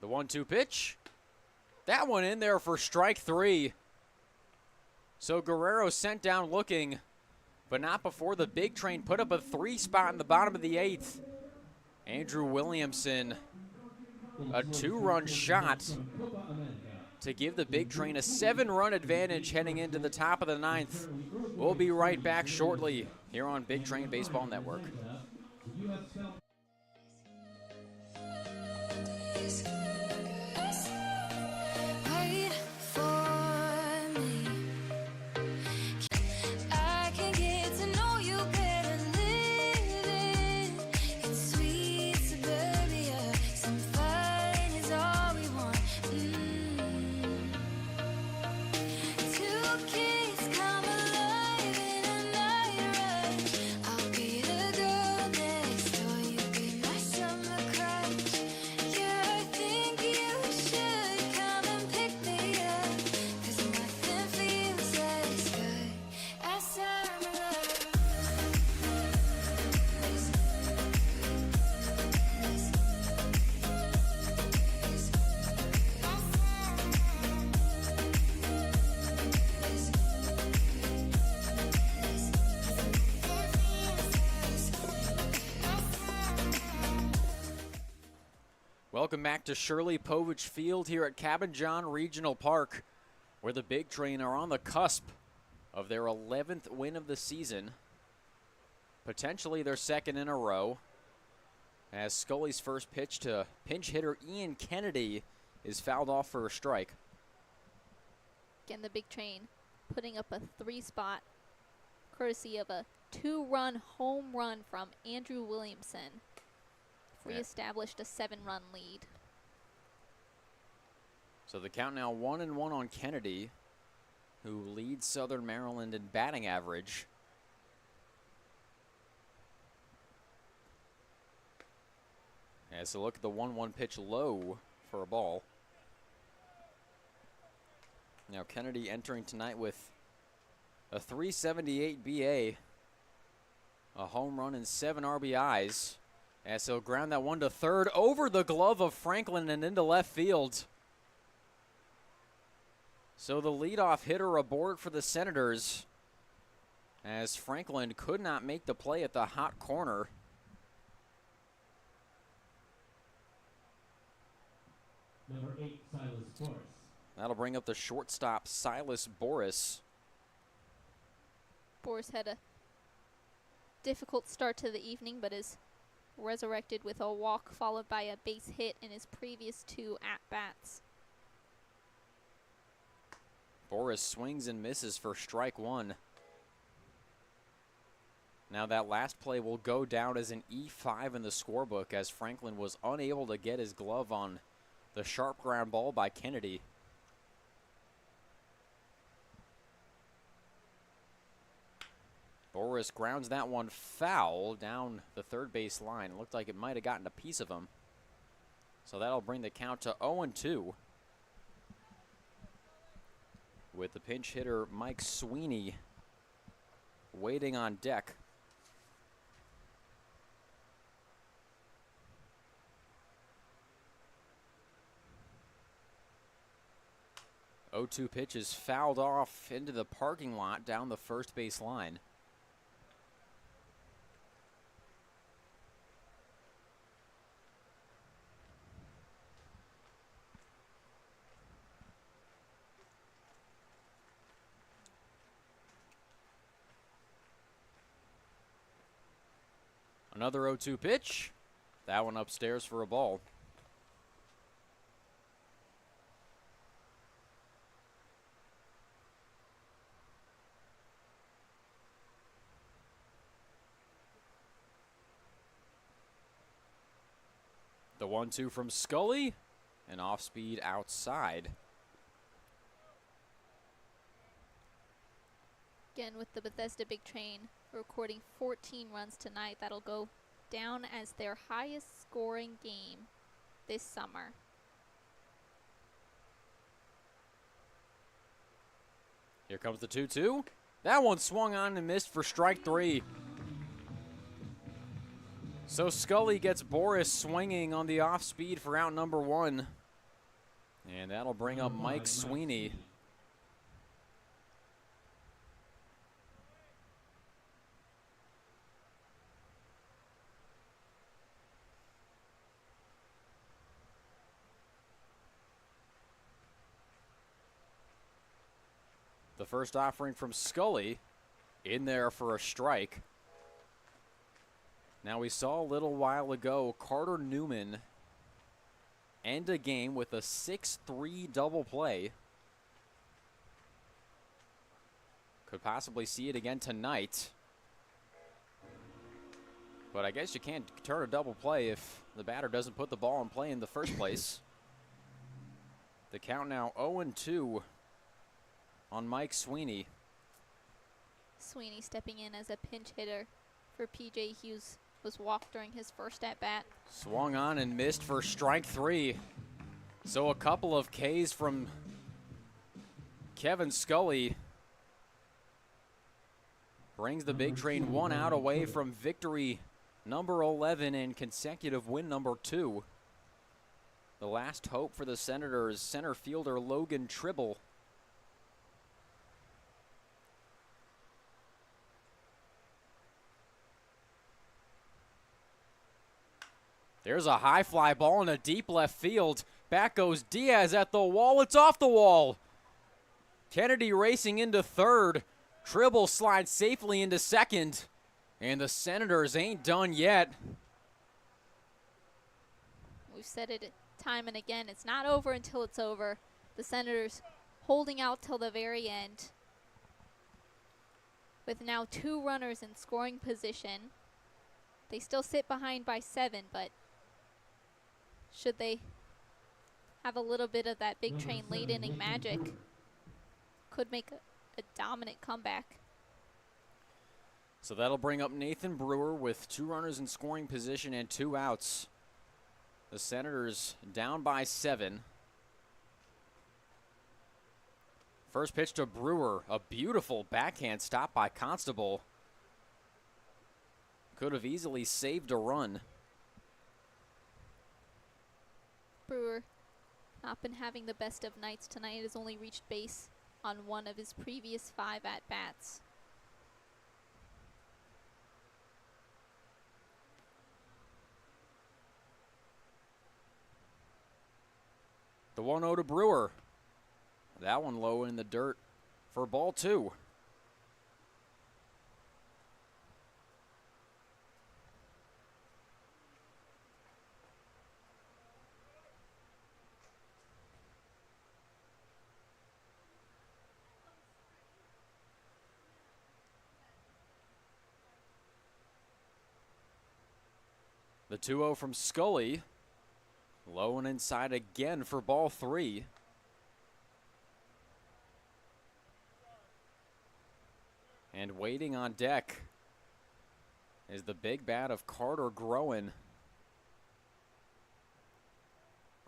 The 1-2 pitch. That one in there for strike 3. So Guerrero sent down looking, but not before the Big Train put up a 3 spot in the bottom of the 8th. Andrew Williamson A 2-run shot to give the Big Train a 7-run advantage heading into the top of the 9th. We'll be right back shortly here on Big Train Baseball Network. Wait for me. I can get to know you better living in sweet suburbia. Some fun is all we want. Two kids come alive in a night rush. I'll be the girl next door. You be my summer crush. Yeah, I think you should come and pick me up. 'Cause nothing feels as good as summer love. Welcome back to Shirley Povich Field here at Cabin John Regional Park, where the Big Train are on the cusp of their 11th win of the season, potentially their second in a row, as Scully's first pitch to pinch hitter Ian Kennedy is fouled off for a strike. Again, the Big Train putting up a 3-spot, courtesy of a 2-run home run from Andrew Williamson. Reestablished a 7-run lead. So the count now 1-1 on Kennedy, who leads Southern Maryland in batting average. As a look at the 1-1 pitch low for a ball. Now Kennedy entering tonight with a 378 BA, a home run and 7 RBIs. As he'll ground that one to third over the glove of Franklin and into left field. So the leadoff hitter aboard for the Senators, as Franklin could not make the play at the hot corner. Number 8, Silas Boris. That'll bring up the shortstop, Silas Boris. Boris had a difficult start to the evening, but is resurrected with a walk followed by a base hit in his previous 2 at-bats. Boris swings and misses for strike 1. Now that last play will go down as an E5 in the scorebook, as Franklin was unable to get his glove on the sharp ground ball by Kennedy. Boris grounds that one foul down the third base line. It looked like it might have gotten a piece of him. So that'll bring the count to 0-2. With the pinch hitter Mike Sweeney waiting on deck. Oh, 0-2 pitch is fouled off into the parking lot down the first base line. Another 0-2 pitch. That one upstairs for a ball. The 1-2 from Scully, and off speed outside. Again, with the Bethesda Big Train recording 14 runs tonight, that'll go down as their highest scoring game this summer. Here comes the 2-2. That one swung on and missed for strike 3. So Scully gets Boris swinging on the off speed for out number 1. And that'll bring up Mike Sweeney. The first offering from Scully in there for a strike. Now, we saw a little while ago Carter Newman end a game with a 6-3 double play. Could possibly see it again tonight. But I guess you can't turn a double play if the batter doesn't put the ball in play in the first place. The count now 0-2 on Mike Sweeney. Sweeney stepping in as a pinch hitter for P.J. Hughes. Was walked during his first at-bat. Swung on and missed for strike 3. So a couple of Ks from Kevin Scully brings the Big Train 1 out away from victory number 11 and consecutive win number 2. The last hope for the Senators, center fielder Logan Tribble. There's a high fly ball in a deep left field. Back goes Diaz at the wall. It's off the wall. Kennedy racing into third. Tribble slides safely into second. And the Senators ain't done yet. We've said it time and again. It's not over until it's over. The Senators holding out till the very end. With now 2 runners in scoring position. They still sit behind by 7, but should they have a little bit of that Big Train late inning magic, could make a dominant comeback. So that'll bring up Nathan Brewer with 2 runners in scoring position and 2 outs. The Senators down by 7. First pitch to Brewer, a beautiful backhand stop by Constable. Could have easily saved a run. Brewer not been having the best of nights tonight. Has only reached base on 1 of his previous 5 at-bats. The 1-0 to Brewer. That one low in the dirt for ball 2. The 2-0 from Scully. Low and inside again for ball 3. And waiting on deck is the big bat of Carter Groen.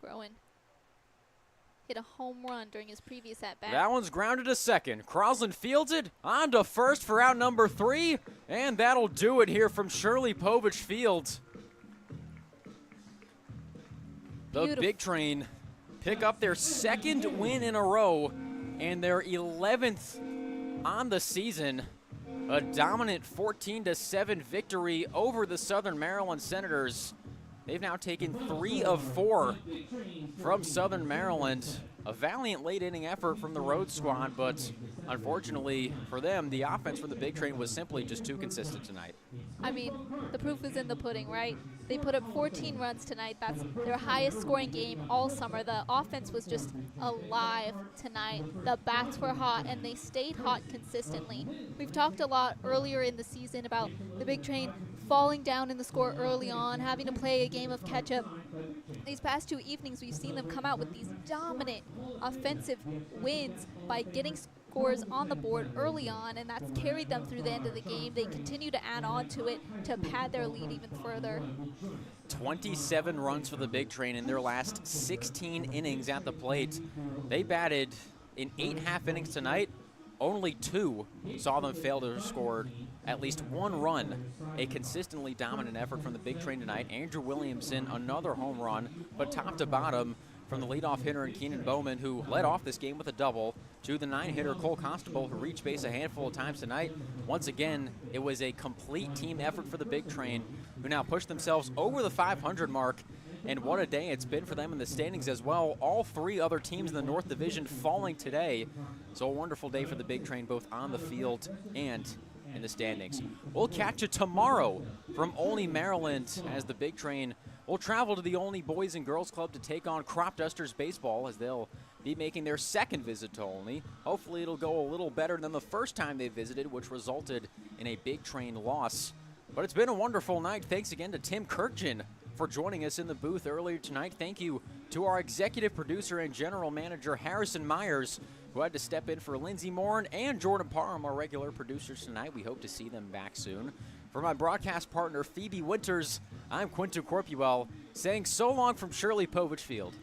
Groen hit a home run during his previous at-bat. That one's grounded to second. Crosland fields it on to first for out number 3. And that'll do it here from Shirley Povich Field. The Beautiful. Big Train pick up their 2nd win in a row and their 11th on the season. A dominant 14-7 victory over the Southern Maryland Senators. They've now taken 3 of 4 from Southern Maryland. A valiant late inning effort from the road squad, but unfortunately for them, the offense from the Big Train was simply just too consistent tonight. I mean, the proof is in the pudding, right? They put up 14 runs tonight. That's their highest scoring game all summer. The offense was just alive tonight. The bats were hot, and they stayed hot consistently. We've talked a lot earlier in the season about the Big Train falling down in the score early on, having to play a game of catch-up. These past 2 evenings, we've seen them come out with these dominant offensive wins by getting scores on the board early on, and that's carried them through the end of the game. They continue to add on to it to pad their lead even further. 27 runs for the Big Train in their last 16 innings at the plate. They batted in 8 half innings tonight. Only 2 saw them fail to score at least 1 run. A consistently dominant effort from the Big Train tonight. Andrew Williamson, another home run, but top to bottom from the leadoff hitter in Keenan Bowman, who led off this game with a double, to the 9-hitter Cole Constable, who reached base a handful of times tonight. Once again, it was a complete team effort for the Big Train, who now push themselves over the 500 mark and what a day it's been for them in the standings as well. All three other teams in the North Division falling today. So a wonderful day for the Big Train, both on the field and in the standings. We'll catch you tomorrow from Olney, Maryland, as the Big Train will travel to the Olney Boys and Girls Club to take on Crop Dusters Baseball, as they'll be making their second visit to Olney. Hopefully it'll go a little better than the first time they visited, which resulted in a Big Train loss. But it's been a wonderful night. Thanks again to Tim Kirkjian for joining us in the booth earlier tonight. Thank you to our executive producer and general manager, Harrison Myers, who had to step in for Lindsey Morin and Jordan Parham, our regular producers tonight. We hope to see them back soon. For my broadcast partner, Phoebe Winters, I'm Quinto Corpuel, saying so long from Shirley Povich Field.